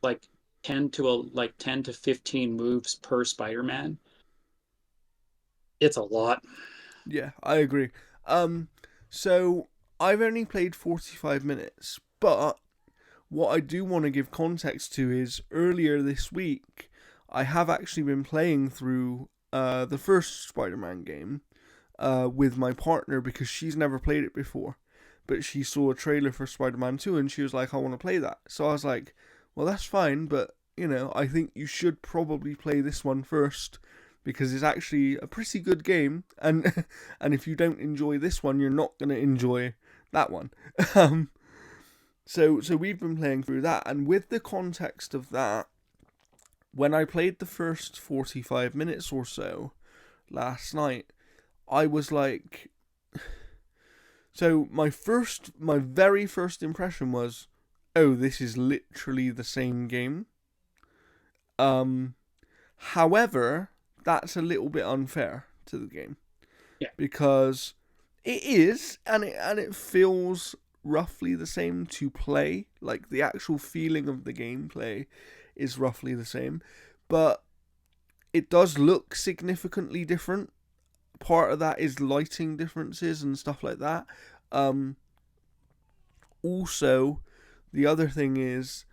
like 10 to 15 moves per Spider-Man. It's a lot. yeah, I agree. Um, so I've only played 45 minutes, but what I do want to give context to is earlier this week, I have actually been playing through the first Spider-Man game with my partner because she's never played it before. But she saw a trailer for Spider-Man 2 and she was like, I want to play that. So I was like, well, that's fine, but I think you should probably play this one first because it's actually a pretty good game, and and if you don't enjoy this one, you're not gonna enjoy that one. um, so we've been playing through that, and with the context of that, when I played the first 45 minutes or so last night, I was like, so my very first impression was, oh, this is literally the same game. Um, However, that's a little bit unfair to the game Yeah. because it is, and it feels roughly the same to play. Like the actual feeling of the gameplay is roughly the same, but it does look significantly different. Part of that is lighting differences and stuff like that. Um, Also, the other thing is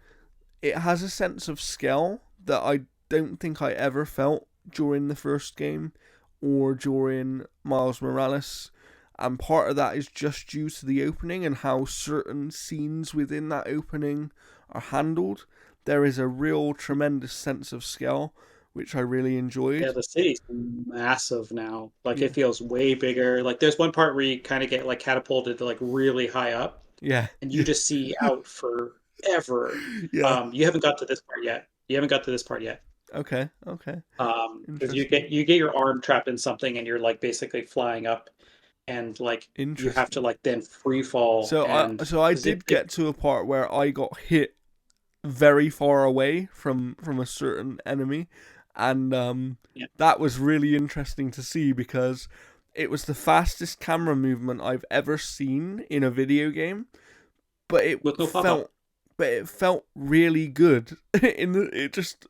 it has a sense of scale that I don't think I ever felt during the first game or during Miles Morales. And part of that is just due to the opening and how certain scenes within that opening are handled. There is a real tremendous sense of scale, which I really Yeah, enjoyed. the city's massive now. Like Yeah. it feels way bigger. Like there's one part where you kind of get like catapulted to like really high up Yeah. and you Yeah. just see out forever. Yeah. You haven't got to this part yet. You haven't got to this part yet. Okay. Okay. Because Interesting. you get your arm trapped in something and you're like basically flying up and like you have to Interesting. like then free fall So I and so I because did get to a part where I got hit very far away from a certain enemy, and yeah, that was really interesting to see because it was the fastest camera movement I've ever seen in a video game, but with no pop up. it felt really good. It just,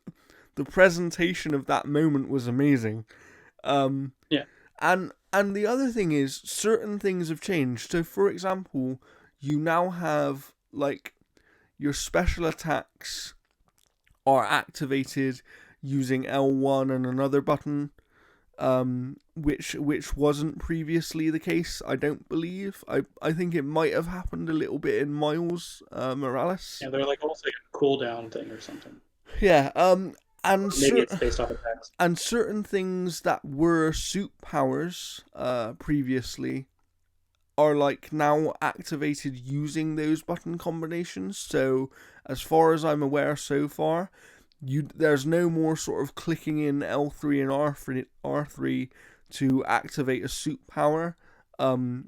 the presentation of that moment was amazing. Um, Yeah, and the other thing is certain things have changed. So for example, you now have like your special attacks are activated using L1 and another button, which wasn't previously the case. I don't believe. I think it might have happened a little bit in Miles Morales. yeah, they're like almost like a cooldown thing or something. Yeah. And Or maybe it's based off attacks. certain things that were suit powers previously are like now activated using those button combinations. So as far as I'm aware so far, there's no more sort of clicking in L3 and R3 to activate a suit power.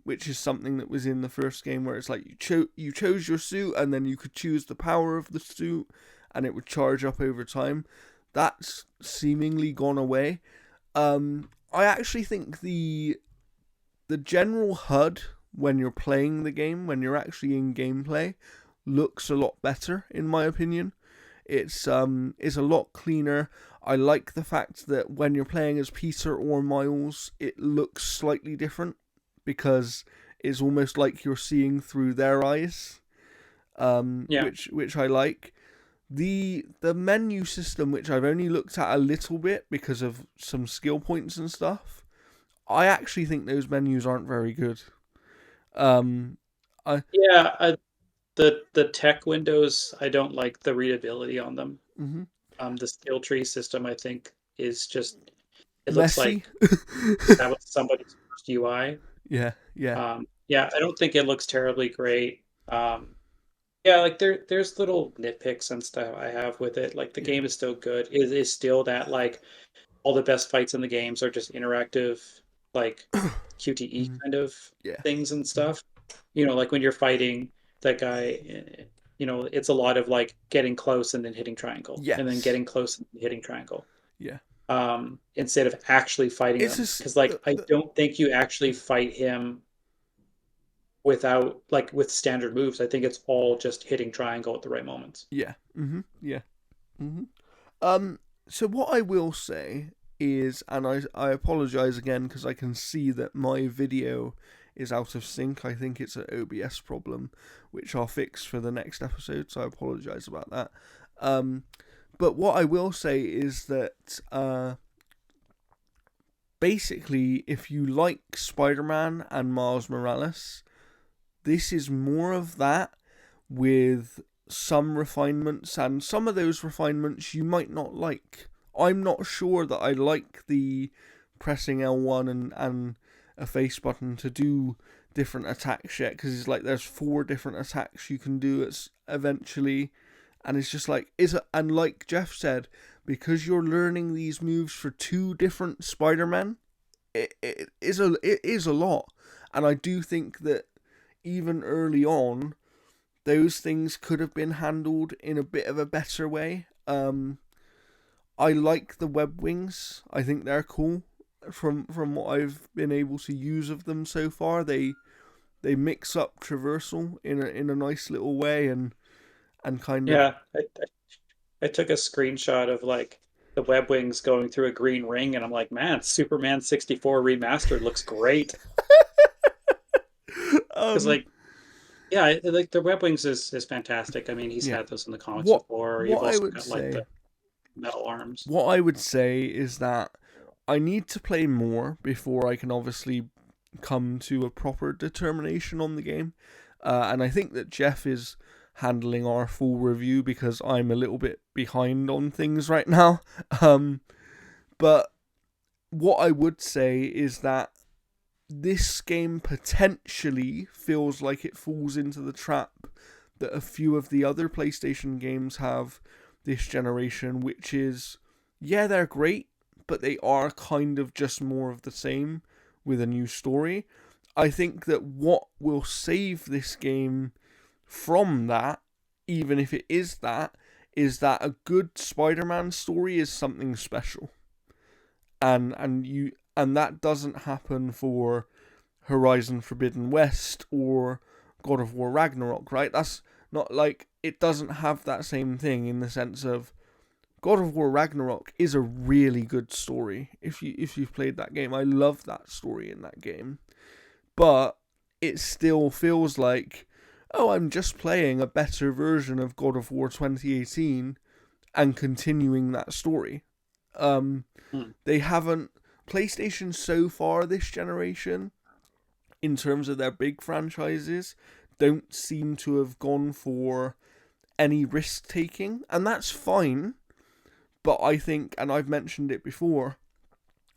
Which is something that was in the first game where it's like you chose your suit and then you could choose the power of the suit and it would charge up over time. That's seemingly gone away. I actually think the general HUD when you're playing the game, when you're actually in gameplay, looks a lot better in my opinion. It's a lot cleaner. I like the fact that when you're playing as Peter or Miles, it looks slightly different because it's almost like you're seeing through their eyes. Yeah, Which I like. The menu system, which I've only looked at a little bit because of some skill points and stuff, I actually think those menus aren't very good. Um, I yeah. The tech windows, I don't like the readability on them. mhm. The skill tree system, I think, is just it looks Messy. like that was somebody's first UI. Yeah, yeah. Yeah, I don't think it looks terribly great. Yeah, like there's little nitpicks and stuff I have with it. Like the Yeah. game is still good. It is still that like all the best fights in the games are just interactive, like QTE Mhm. kind of Yeah. things and Mhm. stuff. Like when you're fighting that guy, it's a lot of like getting close and then hitting triangle, and then Yes. getting close and hitting triangle, Yeah. instead of actually fighting It's him. just Because like I don't think you actually fight him without like with standard moves. I think it's all just hitting triangle at the right moments. yeah. Yeah. hmm Um. So what I will say is, and I apologize again because I can see that my video is out of sync. I think it's an OBS problem, which I'll fix for the next episode. So I apologize about that. Um. But what I will say is that basically, if you like Spider-Man and Miles Morales, this is more of that with some refinements, and some of those refinements you might not like. I'm not sure that I like the pressing L1 and a face button to do different attacks yet, because it's like there's 4 different attacks you can do eventually, and it's just like and like Jeff said, because you're learning these moves for 2 different Spider-Men, it is a lot, and I do think that even early on those things could have been handled in a bit of a better way. I like the web wings. I think they're cool. From what I've been able to use of them so far, they mix up traversal in a nice little way, and kind of Yeah, I took a screenshot of like the web wings going through a green ring, and I'm like, man, Superman 64 remastered looks great. Because um like, yeah, like the web wings is fantastic. I mean, he's yeah. had those in the comics What before. You've what I also would got like say the metal arms. what I would say is that I need to play more before I can obviously come to a proper determination on the game. And I think that Jeff is handling our full review because I'm a little bit behind on things right now. Um, but what I would say is that this game potentially feels like it falls into the trap that a few of the other PlayStation games have this generation, which is, yeah, they're great, but they are kind of just more of the same with a new story. I think that what will save this game from that, even if it is that a good Spider-Man story is something special, and that doesn't happen for Horizon Forbidden West or God of War Ragnarok, right? That's not like it doesn't have that same thing in the sense of God of War Ragnarok is a really good story. If you've played that game, I love that story in that game. But it still feels like, oh, I'm just playing a better version of God of War 2018 and continuing that story. Um, Hmm. they haven't PlayStation so far this generation in terms of their big franchises don't seem to have gone for any risk taking, and that's fine. But I think, and I've mentioned it before,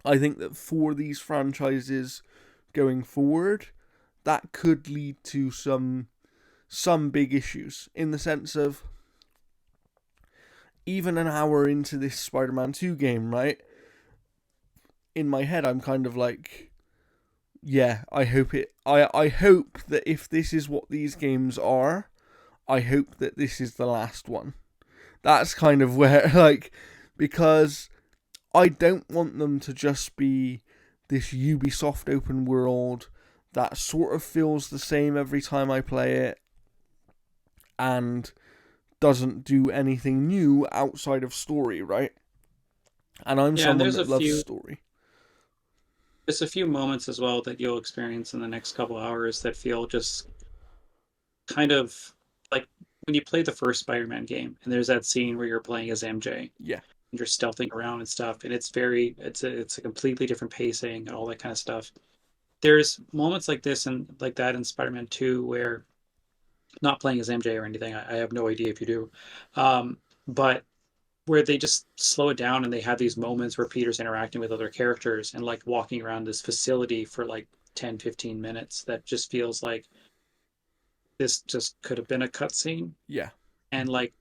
I think that for these franchises going forward, that could lead to some big issues in the sense of even an hour into this Spider-Man 2 game, right? In my head I'm kind of like, yeah, I hope that if this is what these games are, I hope that this is the last one. That's kind of where like, because I don't want them to just be this Ubisoft open world that sort of feels the same every time I play it and doesn't do anything new outside of story, right? And I'm Yeah, and someone that loves story. there's a few moments as well that you'll experience in the next couple hours that feel just kind of like when you play the first Spider-Man game, and there's that scene where you're playing as MJ Yeah. and you're stealthing around and stuff, and it's a completely different pacing and all that kind of stuff. There's moments like this and like that in Spider-Man 2 where not playing as MJ or anything, I have no idea if you do. But where they just slow it down and they have these moments where Peter's interacting with other characters and like walking around this facility for like 10-15 minutes that just feels like this just could have been a cutscene. Yeah. And like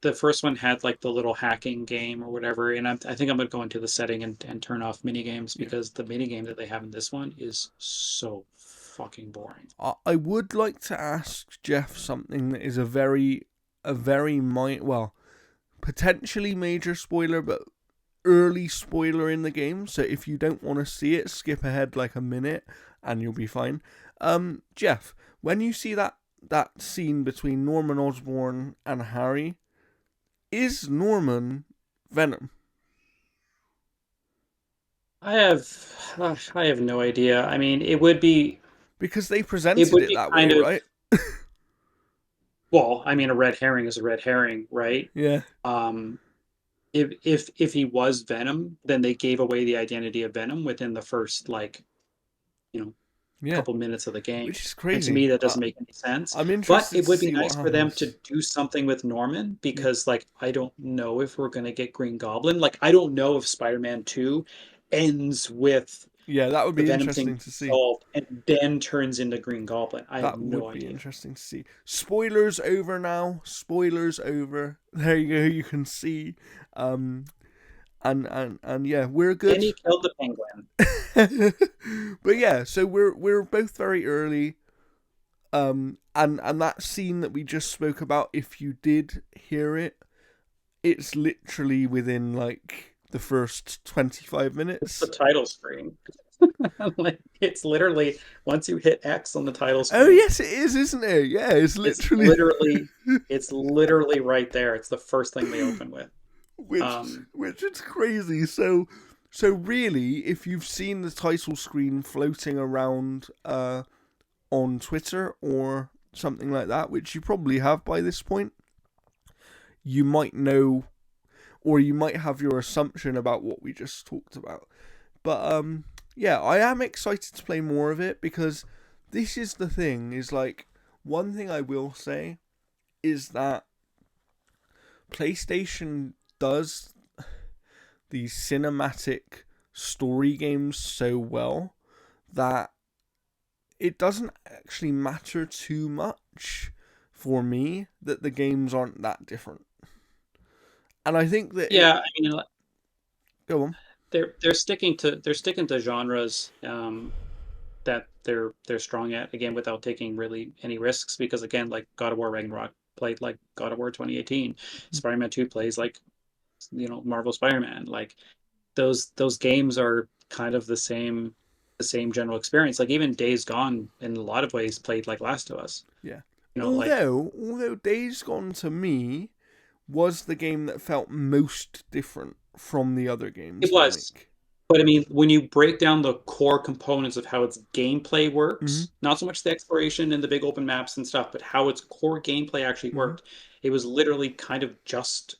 the first one had like the little hacking game or whatever, and I think I'm gonna go into the setting and turn off mini games Yeah. because the mini game that they have in this one is so fucking boring. I would like to ask Jeff something that is a very well, potentially major spoiler, but early spoiler in the game. So if you don't want to see it, skip ahead like a minute and you'll be fine. Jeff, when you see that scene between Norman Osborn and Harry, is Norman Venom? I have no idea. I mean, it would be Because they it presented would it be that way, kind of right? well, I mean, a red herring is a red herring, right? Yeah. Um, if he was Venom, then they gave away the identity of Venom within the first like, you know, Yeah. couple minutes of the game. Which is And to crazy. me, that doesn't make any sense. I'm But interested it to would be see what nice for them to happens. do something with Norman Yeah. because, like, I don't know if we're going to get Green Goblin. Like, I don't know if Spider-Man 2 ends with Yeah, that would the be Venom thing interesting being to see. solved and then turns into Green Goblin. I have That no would be idea. interesting to see. Spoilers over now. Spoilers over. There you go. You can see. Um, and yeah, we're And good. he killed the Penguin. But yeah, so we're both very early. And that scene that we just spoke about, if you did hear it, it's literally within like the first 25 It's the minutes. title screen. Like, it's literally once you hit X on the title Oh screen, yes, it is, isn't it? Yeah, it's it's literally. literally it's literally right there. It's the first thing they open with. which Um, which is crazy. So really, if you've seen the title screen floating around on Twitter or something like that, which you probably have by this point, you might know, or you might have your assumption about what we just talked about. But yeah, I am excited to play more of it because this is the thing. Is like one thing I will say is that PlayStation does these cinematic story games so well that it doesn't actually matter too much for me that the games aren't that different. And I think that it. yeah, I mean, Go on. they're sticking to genres that they're strong at again without taking really any risks because again, like God of War Ragnarok played like God of War 2018, Spider-Man 2 plays like Marvel Spider-Man. Like those games are kind of the same general experience. Like even Days Gone in a lot of ways played like Last of Us. Yeah. Like Although Days Gone to me was the game that felt most different from the other it games. was. Like. But I mean, when you break down the core components of how its gameplay Mhm. works, not so much the exploration and the big open maps and stuff, but how its core gameplay actually Mhm. worked, it was literally kind of just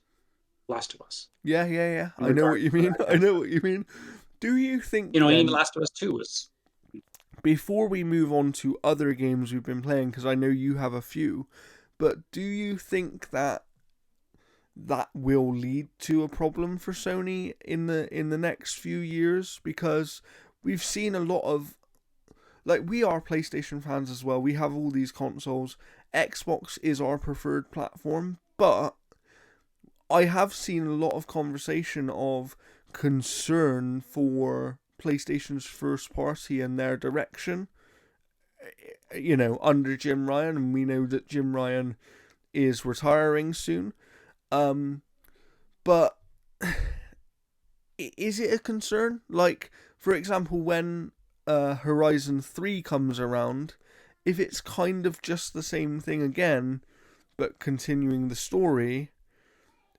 Last of Us Yeah, yeah, yeah. in I know what regard you to mean. that I kind of know stuff. what you mean. Do you think And even then, Last of Us 2 was. before we move on to other games we've been playing, because I know you have a few, but do you think that that will lead to a problem for Sony in the next few years? Because we've seen a lot of, like, we are PlayStation fans as well. We have all these consoles. Xbox is our preferred platform, but I have seen a lot of conversation of concern for PlayStation's first party and their direction. Under Jim Ryan, and we know that Jim Ryan is retiring soon. Um, but is it a concern? Like, for example, when Horizon 3 comes around, if it's kind of just the same thing again, but continuing the story,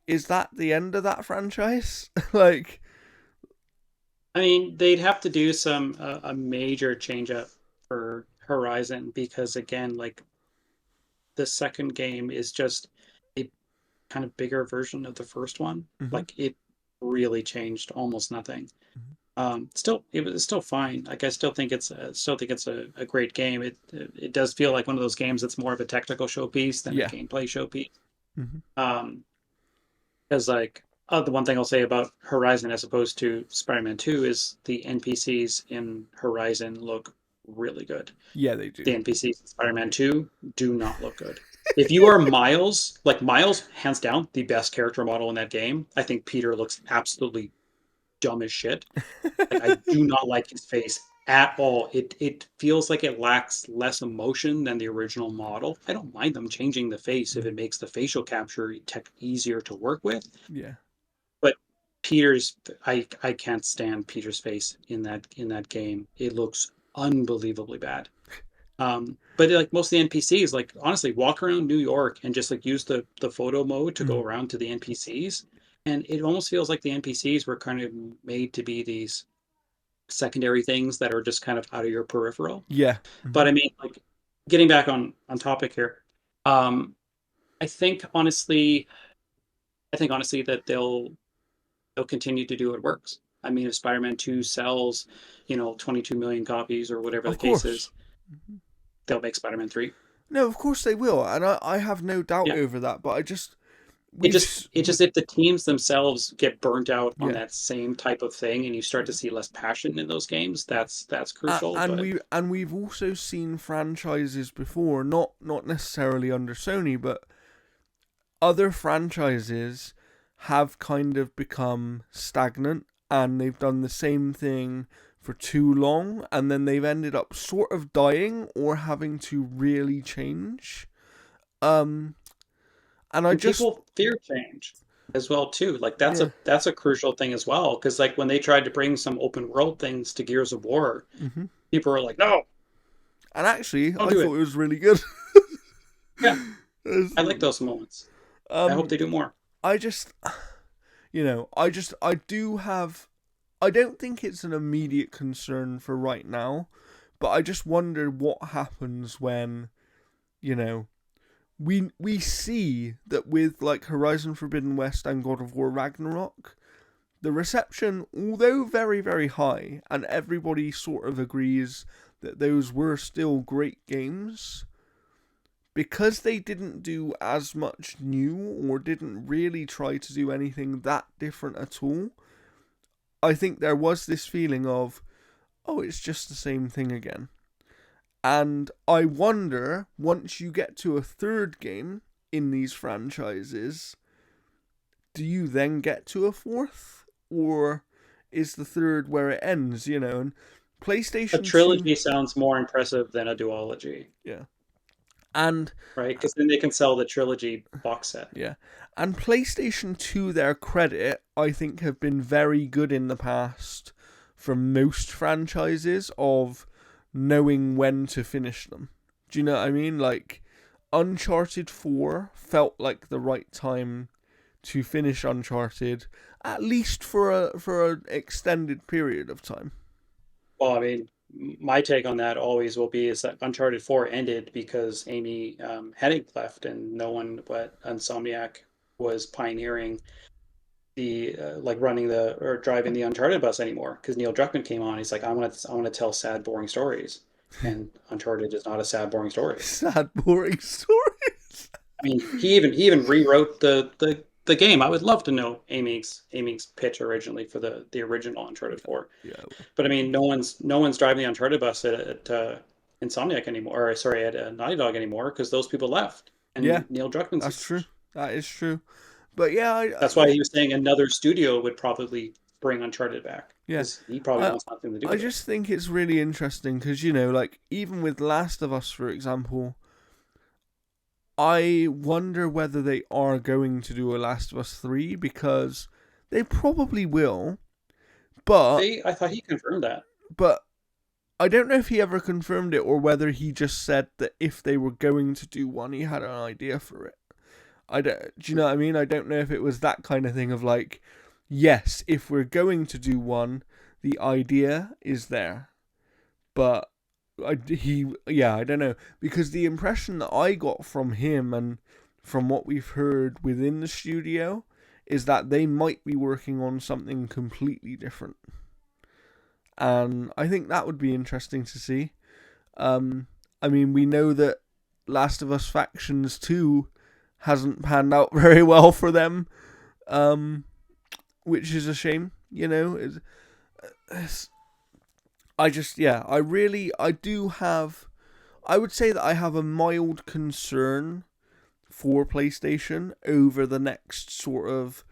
is that the end of that franchise? Like, I mean, they'd have to do some a major change up for Horizon because again, like the second game is just a kind of bigger version of the first one. mm-hmm, Like it really changed almost nothing. mm-hmm. Still, it was still fine. Like I still think it's a great game. It does feel like one of those games that's more of a technical showpiece than a Yeah. gameplay showpiece. Mm-hmm. Um, because like The one thing I'll say about Horizon as opposed to Spider-Man 2 is the NPCs in Horizon look really good. Yeah, they The do. NPCs in Spider-Man 2 do not look good. If you are Miles, like Miles, hands down, the best character model in that game, I think Peter looks absolutely dumb as shit. Like I do not like his face at all. It feels like it lacks less emotion than the original model. I don't mind them changing the face if it Mhm. makes the facial capture tech easier to work with. Yeah. But Peter's I can't stand Peter's face in that game. It looks unbelievably bad. But like most of the NPCs, like honestly, walk around New York and just like use the photo mode to go Mhm. around to the NPCs, and it almost feels like the NPCs were kind of made to be these secondary things that are just kind of out of your peripheral. Yeah. But Mhm. I mean, like getting back on topic here, um, I think honestly, I think honestly that they'll continue to do what works. I mean, if Spider-Man 2 sells, 22 million copies or whatever the Of case course. is, they'll make Spider-Man 3. No, of course they will, and I have no doubt Yeah. over that. But I just It we've just it just if the teams themselves get burnt out on yeah, that same type of thing and you start to yeah, see less passion in those games, yeah. that's crucial. But And we've also seen franchises before, not necessarily under Sony, but other franchises have kind of become stagnant and they've done the same thing for too long and then they've ended up sort of dying or having to really change. Um and I and just people fear change as well too. Like that's yeah. a crucial thing as well. Because like when they tried to bring some open world things to Gears of War, Hmm. people were like, "No, And actually don't I do thought it." it was really good. Yeah, I like those moments. I hope um they do more. I just I do have I don't think it's an immediate concern for right now, but I just wonder what happens when, you know, we see that with like Horizon Forbidden West and God of War Ragnarok, the reception, although very, very high, and everybody sort of agrees that those were still great games, because they didn't do as much new or didn't really try to do anything that different at all, I think there was this feeling of, oh, it's just the same thing again. And I wonder, once you get to a third game in these franchises, do you then get to a fourth? Or is the third where it ends, you know? And A PlayStation 2, trilogy sounds more impressive than a duology, yeah. And, right? Because then they can sell the trilogy box set. yeah. And PlayStation 2, their credit, I think, have been very good in the past for most franchises of knowing when to finish them. Do you know what I mean? Like, Uncharted 4 felt like the right time to finish Uncharted, at least for an extended period of time. Well, I mean, my take on that always will be is that Uncharted 4 ended because Amy Hennig left and no one but Insomniac was pioneering the like running the or driving the Uncharted bus anymore because Neil Druckmann came on. He's like, I want to tell sad, boring stories, and Uncharted is not a sad, boring story. Sad, boring stories. I mean, he even rewrote the game. I would love to know Amy's pitch originally for the original Uncharted 4. Yeah, well, But I mean, no one's driving the Uncharted bus at Insomniac anymore, or sorry, at Naughty Dog anymore because those people left, yeah, and Neil Druckmann's that's true. left. That is true. But yeah, That's why he was saying another studio would probably bring Uncharted back yeah, because he probably I wants nothing to do I with it. just think it's really interesting because you know, like even with Last of Us, for example, I wonder whether they are going to do a Last of Us 3 because they probably will, but I thought he confirmed that. but I don't know if he ever confirmed it or whether he just said that if they were going to do one, he had an idea for it. I don't, do you know what I mean? I don't know if it was that kind of thing of like, yes, if we're going to do one, the idea is there, but I don't know because the impression that I got from him and from what we've heard within the studio is that they might be working on something completely different, and I think that would be interesting to see. Um, I mean, we know that Last of Us Factions 2 hasn't panned out very well for them. Um, which is a shame. You know, I just, yeah, I do have. I would say that I have a mild concern for PlayStation over the next sort of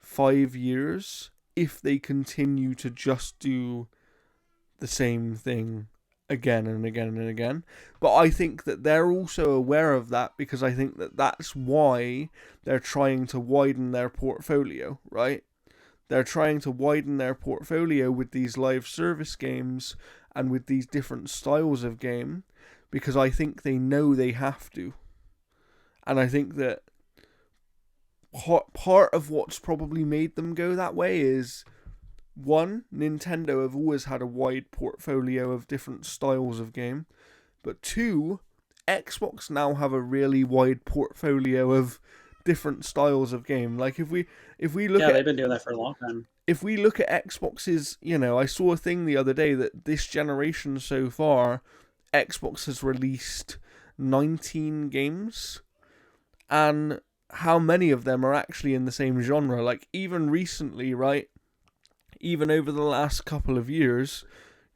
5 years if they continue to just do the same thing again and again and again. But I think that they're also aware of that, because I think that that's why they're trying to widen their portfolio, right? They're trying to widen their portfolio with these live service games and with these different styles of game, because I think they know they have to. And I think that part of what's probably made them go that way is, one, Nintendo have always had a wide portfolio of different styles of game, but two, Xbox now have a really wide portfolio of different styles of game. Like if we look Yeah, at they've been doing that for a long time. if we look at Xbox's, I saw a thing the other day that this generation so far, Xbox has released 19 games, and how many of them are actually in the same genre? Like, even recently, right? Even over the last couple of years,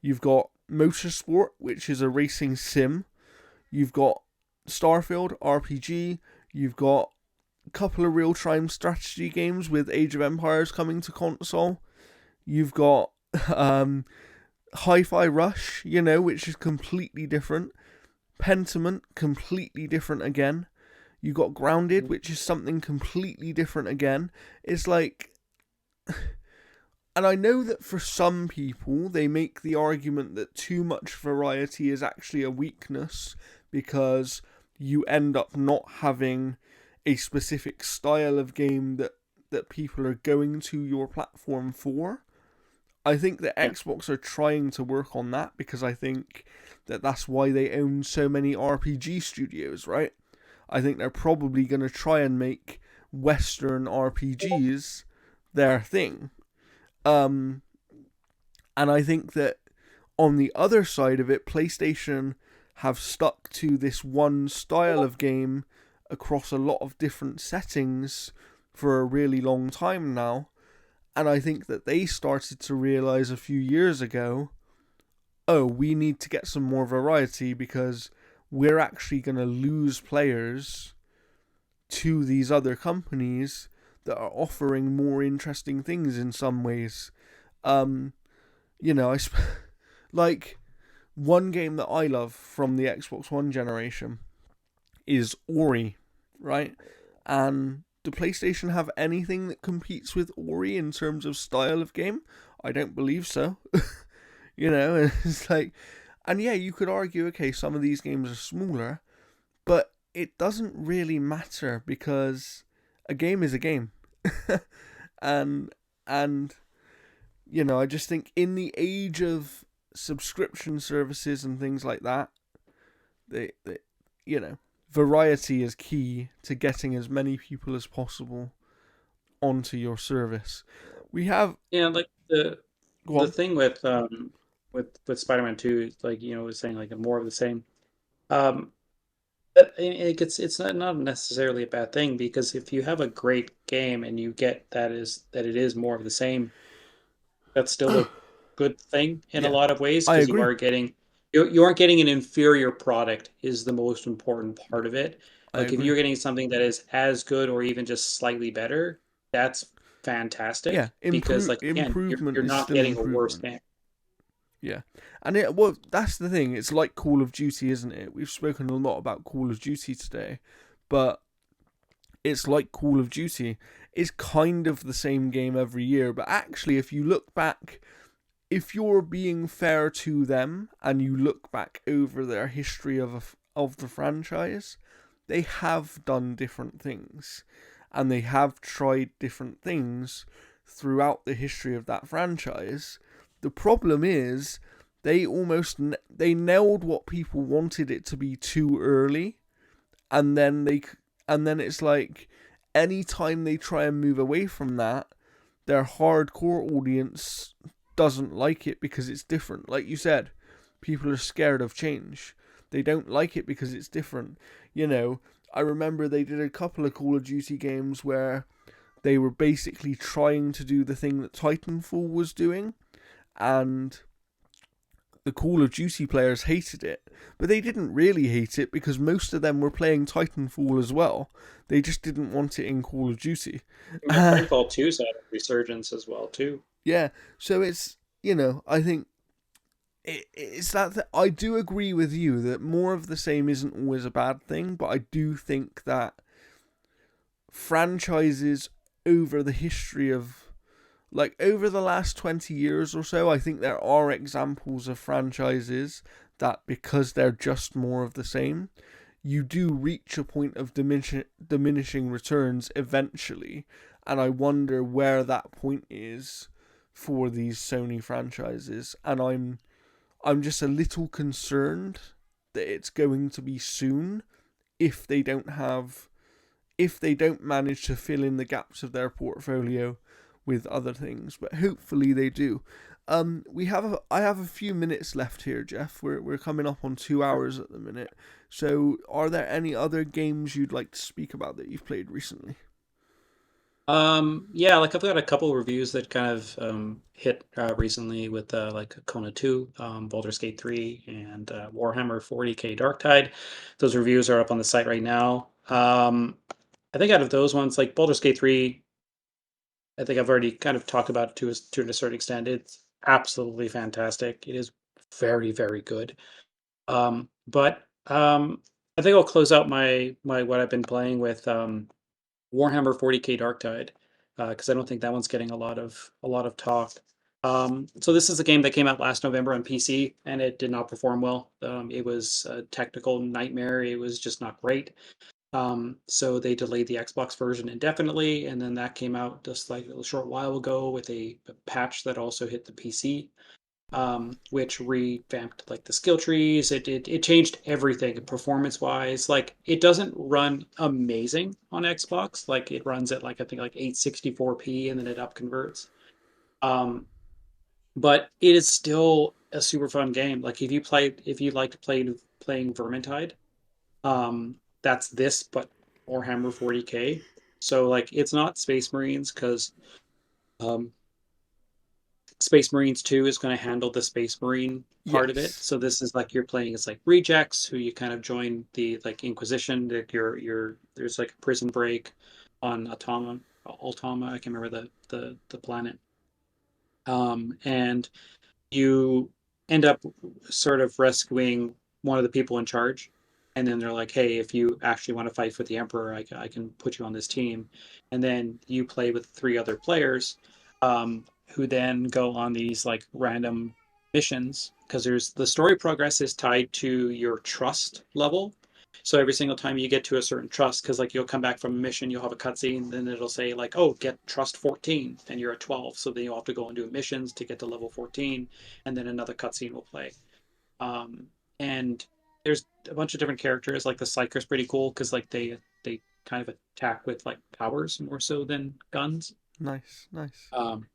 you've got Motorsport, which is a racing sim. You've got Starfield RPG. You've got a couple of real-time strategy games with Age of Empires coming to console. You've got Hi-Fi Rush, which is completely different. Pentiment, completely different again. You got Grounded, which is something completely different again. It's like, and I know that for some people, they make the argument that too much variety is actually a weakness, because you end up not having a specific style of game that people are going to your platform for. I think that Yeah. Xbox are trying to work on that, because I think that that's why they own so many RPG studios, right? I think they're probably going to try and make Western RPGs their thing. And I think that on the other side of it, PlayStation have stuck to this one style of game across a lot of different settings for a really long time now. And I think that they started to realize a few years ago, oh, we need to get some more variety, because we're actually going to lose players to these other companies that are offering more interesting things in some ways. Um, like, one game that I love from the Xbox One generation is Ori, right? And do PlayStation have anything that competes with Ori in terms of style of game? I don't believe so. It's like, and yeah, you could argue, okay, some of these games are smaller, but it doesn't really matter, because a game is a game. and and I just think in the age of subscription services and things like that, they variety is key to getting as many people as possible onto your service. We have Yeah, like go the on. thing with Spider-Man 2 is, like, was saying, like, more of the same. Um But it's not necessarily a bad thing, because if you have a great game and you get that it is more of the same, that's still a good thing in a Yeah, lot of ways, I because you agree. are getting you aren't getting an inferior product is the most important part of it. I Like, if agree. you're getting something that is as good or even just slightly better, that's Yeah, fantastic, because, like, again, improvement you're is not still getting a worse improvement. game. Yeah, and well, that's the thing. It's like Call of Duty, isn't it? We've spoken a lot about Call of Duty today, but it's like Call of Duty. It's kind of the same game every year, but actually, if you look back, if you're being fair to them and you look back over their history of the franchise, they have done different things, and they have tried different things throughout the history of that franchise. The problem is they nailed what people wanted it to be too early, and then it's like anytime they try and move away from that, their hardcore audience doesn't like it because it's different. Like you said, people are scared of change. They don't like it because it's different. I remember they did a couple of Call of Duty games where They were basically trying to do the thing that Titanfall was doing, and the Call of Duty players hated it. But they didn't really hate it because most of them were playing Titanfall as well. They just didn't want it in Call of Duty. Yeah, Titanfall 2's had a resurgence as well too. Yeah, so it's, I think it's that I do agree with you that more of the same isn't always a bad thing, but I do think that franchises over the history of, like, over the last 20 years or so, I think there are examples of franchises that, because they're just more of the same, you do reach a point of diminishing returns eventually. And I wonder where that point is for these Sony franchises. And I'm just a little concerned that it's going to be soon if they don't have if they don't manage to fill in the gaps of their portfolio with other things, but hopefully they do. I have a few minutes left here, Jeff. We're coming up on 2 hours at the minute. So, are there any other games you'd like to speak about that you've played recently? Yeah, like I've got a couple of reviews that kind of hit recently with like Kona 2, Baldur's Gate 3, and Warhammer 40K Darktide. Those reviews are up on the site right now. I think out of those ones, like Baldur's Gate 3, I think I've already kind of talked about it to a certain extent. It's absolutely fantastic. It is very, very good. But I think I'll close out my what I've been playing with Warhammer 40K Darktide, because I don't think that one's getting a lot of talk. So this is a game that came out last November on PC, and it did not perform well. It was a technical nightmare. It was just not great. So they delayed the Xbox version indefinitely, and then that came out just like a short while ago with a patch that also hit the PC, which revamped like the skill trees. It changed everything performance wise. Like it doesn't run amazing on Xbox. Like it runs at like I think like 864p and then it up converts. Um, but it is still a super fun game. Like if you like to playing Vermintide, that's this but Warhammer 40K. So like it's not Space Marines because um, Space Marines 2 is going to handle the Space Marine part of it. Yes. So this is like you're playing as like rejects who you kind of join the like Inquisition. Like you're there's like a prison break on Altama. I can't remember the planet. And you end up sort of rescuing one of the people in charge. And then they're like, hey, if you actually want to fight for the Emperor, I can put you on this team. And then you play with three other players who then go on these like random missions because there's the story progress is tied to your trust level. So every single time you get to a certain trust, because like you'll come back from a mission, you'll have a cutscene, then it'll say like, oh, get trust 14, and you're at 12. So then you'll have to go and do missions to get to level 14, and then another cutscene will play. Um, and there's a bunch of different characters. Like the Psyker's pretty cool because like they kind of attack with like powers more so than guns. Nice, nice. Um,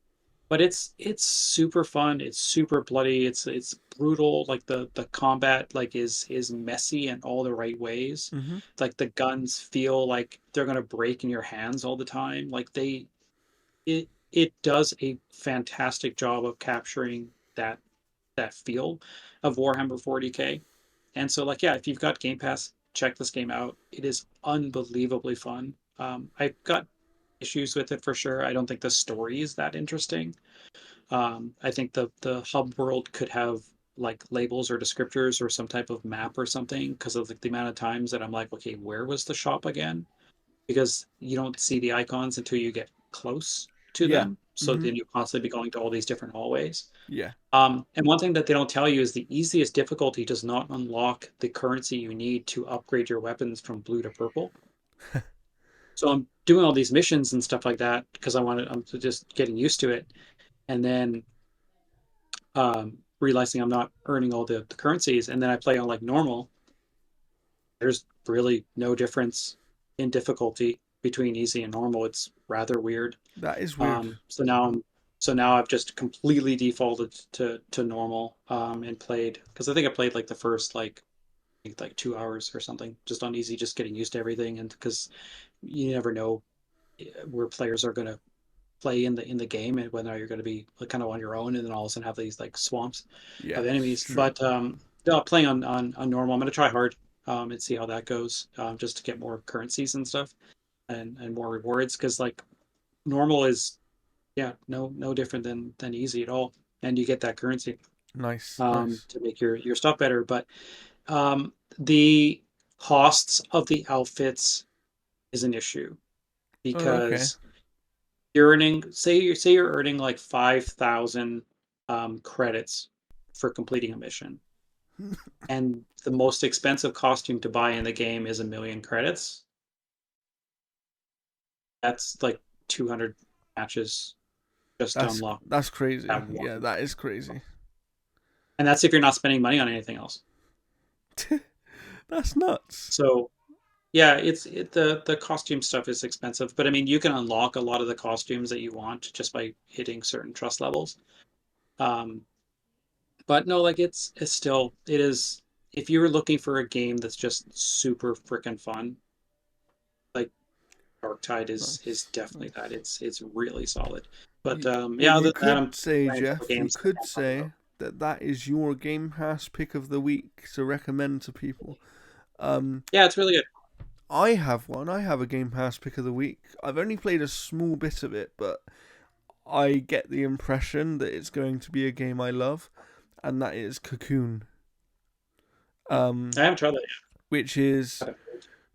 but it's super fun. It's super bloody. It's brutal. Like the combat like is messy in all the right ways. Mhm. Like the guns feel like they're gonna break in your hands all the time. Like it does a fantastic job of capturing that feel of Warhammer 40K. And so like yeah, if you've got Game Pass, check this game out. It is unbelievably fun. I've got issues with it for sure. I don't think the story is that interesting. I think the hub world could have like labels or descriptors or some type of map or something because of like, the amount of times that I'm like, okay, where was the shop again? Because you don't see the icons until you get close to Yeah. them. So Mhm. then you constantly be going to all these different hallways. Yeah. And one thing that they don't tell you is the easiest difficulty does not unlock the currency you need to upgrade your weapons from blue to purple. So I'm doing all these missions and stuff like that because I'm just getting used to it. And then realizing I'm not earning all the currencies, and then I play on like normal, there's really no difference in difficulty between easy and normal. It's rather weird. That is weird. So now I've just completely defaulted to normal and played because I think I played like the first like 2 hours or something just on easy, just getting used to everything, and because you never know where players are going to play in the game, and whether you're going to be like, kind of on your own, and then all of a sudden have these like swamps of Yes, enemies. true. But no, playing on normal, I'm going to try hard and see how that goes, just to get more currencies and stuff, and more rewards, because like normal is, yeah, no different than easy at all, and you get that currency Nice, nice. to make your stuff better. But the costs of the outfits is an issue, Oh, okay. because you're earning, say you're earning like 5,000 credits for completing a mission, and the most expensive costume to buy in the game is 1,000,000 credits. That's like 200 matches just to That's unlock that's crazy. that Yeah, one, that is crazy. and that's if you're not spending money on anything else. That's nuts. So yeah, the costume stuff is expensive, but I mean you can unlock a lot of the costumes that you want just by hitting certain trust levels. Um, but no, like it's still, it is, if you were looking for a game that's just super freaking fun, like Dark Tide is Nice, definitely nice. that. It's really solid. But Well, yeah, you other than that, could I'm say, playing a couple Jeff, you games that I could can't talk about. say that that is your Game Pass pick of the week to recommend to people. Um, Yeah, it's really good. I have one. I have a Game Pass pick of the week. I've only played a small bit of it, but I get the impression that it's going to be a game I love, and that is Cocoon, I um, haven't tried that yet. which is I've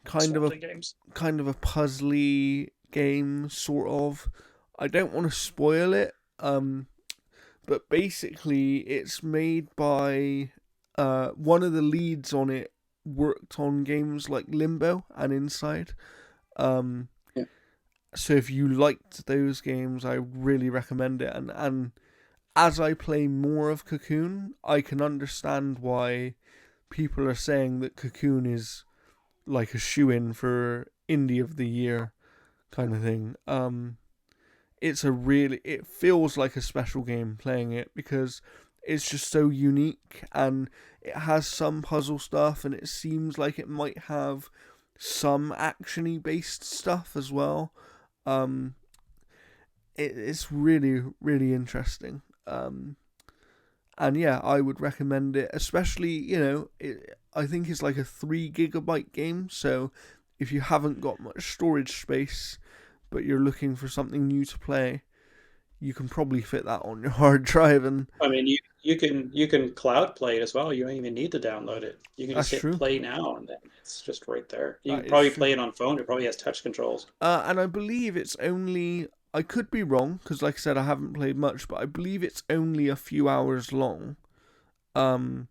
kind of swapped a in games. puzzly game, sort of. I don't want to spoil it, but basically, it's made by one of the leads on it worked on games like Limbo and Inside. Um, Yeah. so if you liked those games, I really recommend it. And as I play more of Cocoon, I can understand why people are saying that Cocoon is like a shoe in for Indie of the Year kind of thing. It's a really, it feels like a special game playing it because it's just so unique, and it has some puzzle stuff, and it seems like it might have some actiony based stuff as well. Um, it's really really interesting. And yeah, I would recommend it, especially I think it's like a 3 GB game, so if you haven't got much storage space but you're looking for something new to play, you can probably fit that on your hard drive, and I mean, you can cloud play it as well. You don't even need to download it. You can that's just hit true. play now, and then it's just right there. You That can is probably true. play it on phone. It probably has touch controls. And I believe it's only. I could be wrong because, like I said, I haven't played much, but I believe it's only a few hours long. Um,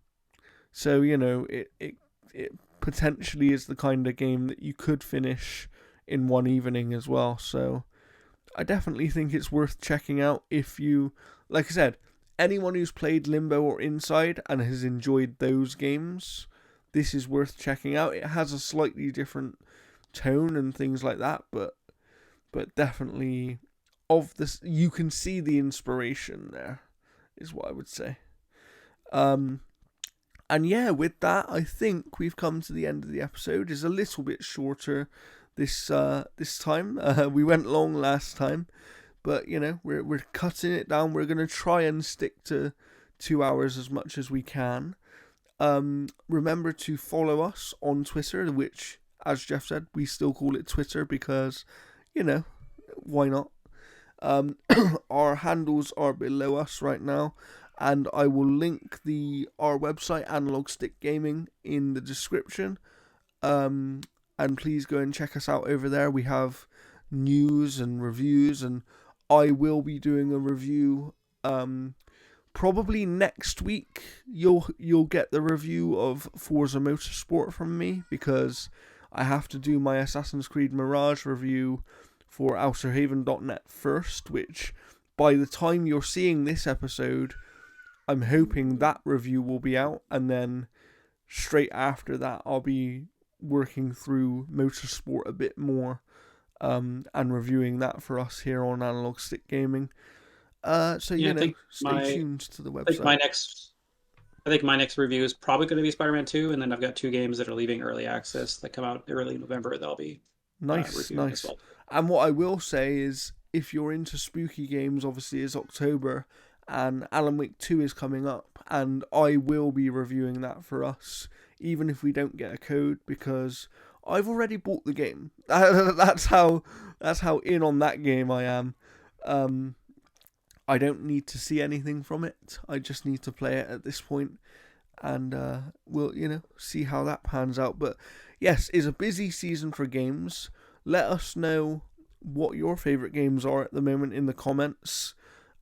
so it potentially is the kind of game that you could finish in one evening as well. So I definitely think it's worth checking out if you, like I said, anyone who's played Limbo or Inside and has enjoyed those games, this is worth checking out. It has a slightly different tone and things like that, but definitely of this you can see the inspiration there is what I would say. Um and yeah, with that, I think we've come to the end of the episode. It's a little bit shorter this time. We went long last time, but we're cutting it down. We're gonna try and stick to 2 hours as much as we can. Remember to follow us on Twitter, which, as Jeff said, we still call it Twitter because, you know, why not? Um, our handles are below us right now, and I will link our website, Analog Stick Gaming, in the description. Um, and please go and check us out over there. We have news and reviews, and I will be doing a review. Probably next week. You'll get the review of Forza Motorsport from me because I have to do my Assassin's Creed Mirage review for OuterHaven.net first, which by the time you're seeing this episode, I'm hoping that review will be out, and then straight after that, I'll be working through Motorsport a bit more, and reviewing that for us here on Analog Stick Gaming. So Yeah, stay my tuned to the I think my website. next I think my next review is probably going to be Spider-Man 2, and then I've got two games that are leaving early access that come out early November. That'll be Nice, reviewing as nice. well. And what I will say is, if you're into spooky games, obviously it's October, and Alan Wake 2 is coming up, and I will be reviewing that for us, even if we don't get a code, because I've already bought the game. That's how in on that game I am. Um, I don't need to see anything from it. I just need to play it at this point, and we'll see how that pans out. But yes, it's a busy season for games. Let us know what your favorite games are at the moment in the comments.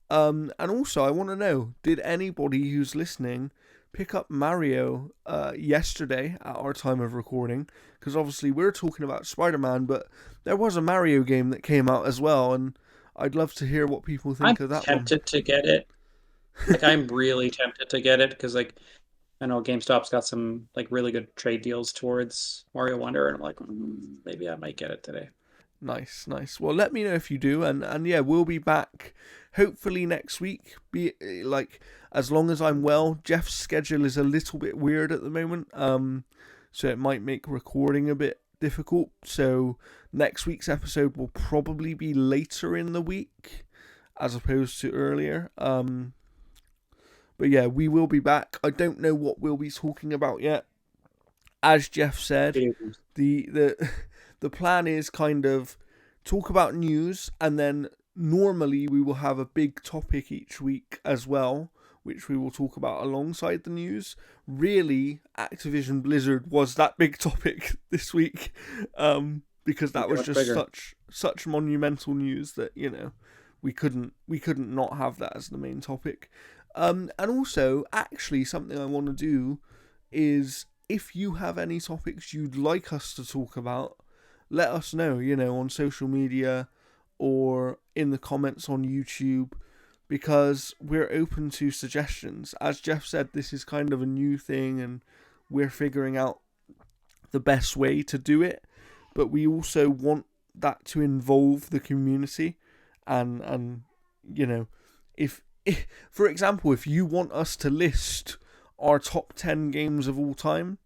And also, I want to know, did anybody who's listening pick up Mario yesterday at our time of recording? Because obviously we're talking about Spider-Man, but there was a Mario game that came out as well, and I'd love to hear what people I'm think of that one. tempted to get it. Like I'm really tempted to get it because like I know GameStop's got some like really good trade deals towards Mario Wonder, and I'm like, maybe I might get it today. Nice, nice. Well, let me know if you do, and yeah, we'll be back hopefully next week. Be like as long as I'm well. Jeff's schedule is a little bit weird at the moment, so it might make recording a bit difficult. So next week's episode will probably be later in the week as opposed to earlier. But yeah, we will be back. I don't know what we'll be talking about yet. As Jeff said, Video games. the the plan is kind of talk about news, and then normally we will have a big topic each week as well, which we will talk about alongside the news. Really, Activision Blizzard was that big topic this week, because that was Much just bigger. such monumental news that we couldn't not have that as the main topic. And also, actually, something I want to do is, if you have any topics you'd like us to talk about, let us know, on social media or in the comments on YouTube, because we're open to suggestions. As Jeff said, this is kind of a new thing, and we're figuring out the best way to do it, but we also want that to involve the community, and if for example, if you want us to list our top 10 games of all time,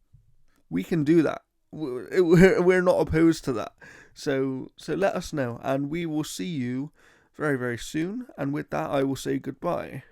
we can do that. We're not opposed to that. So let us know, and we will see you very, very soon. And with that, I will say goodbye.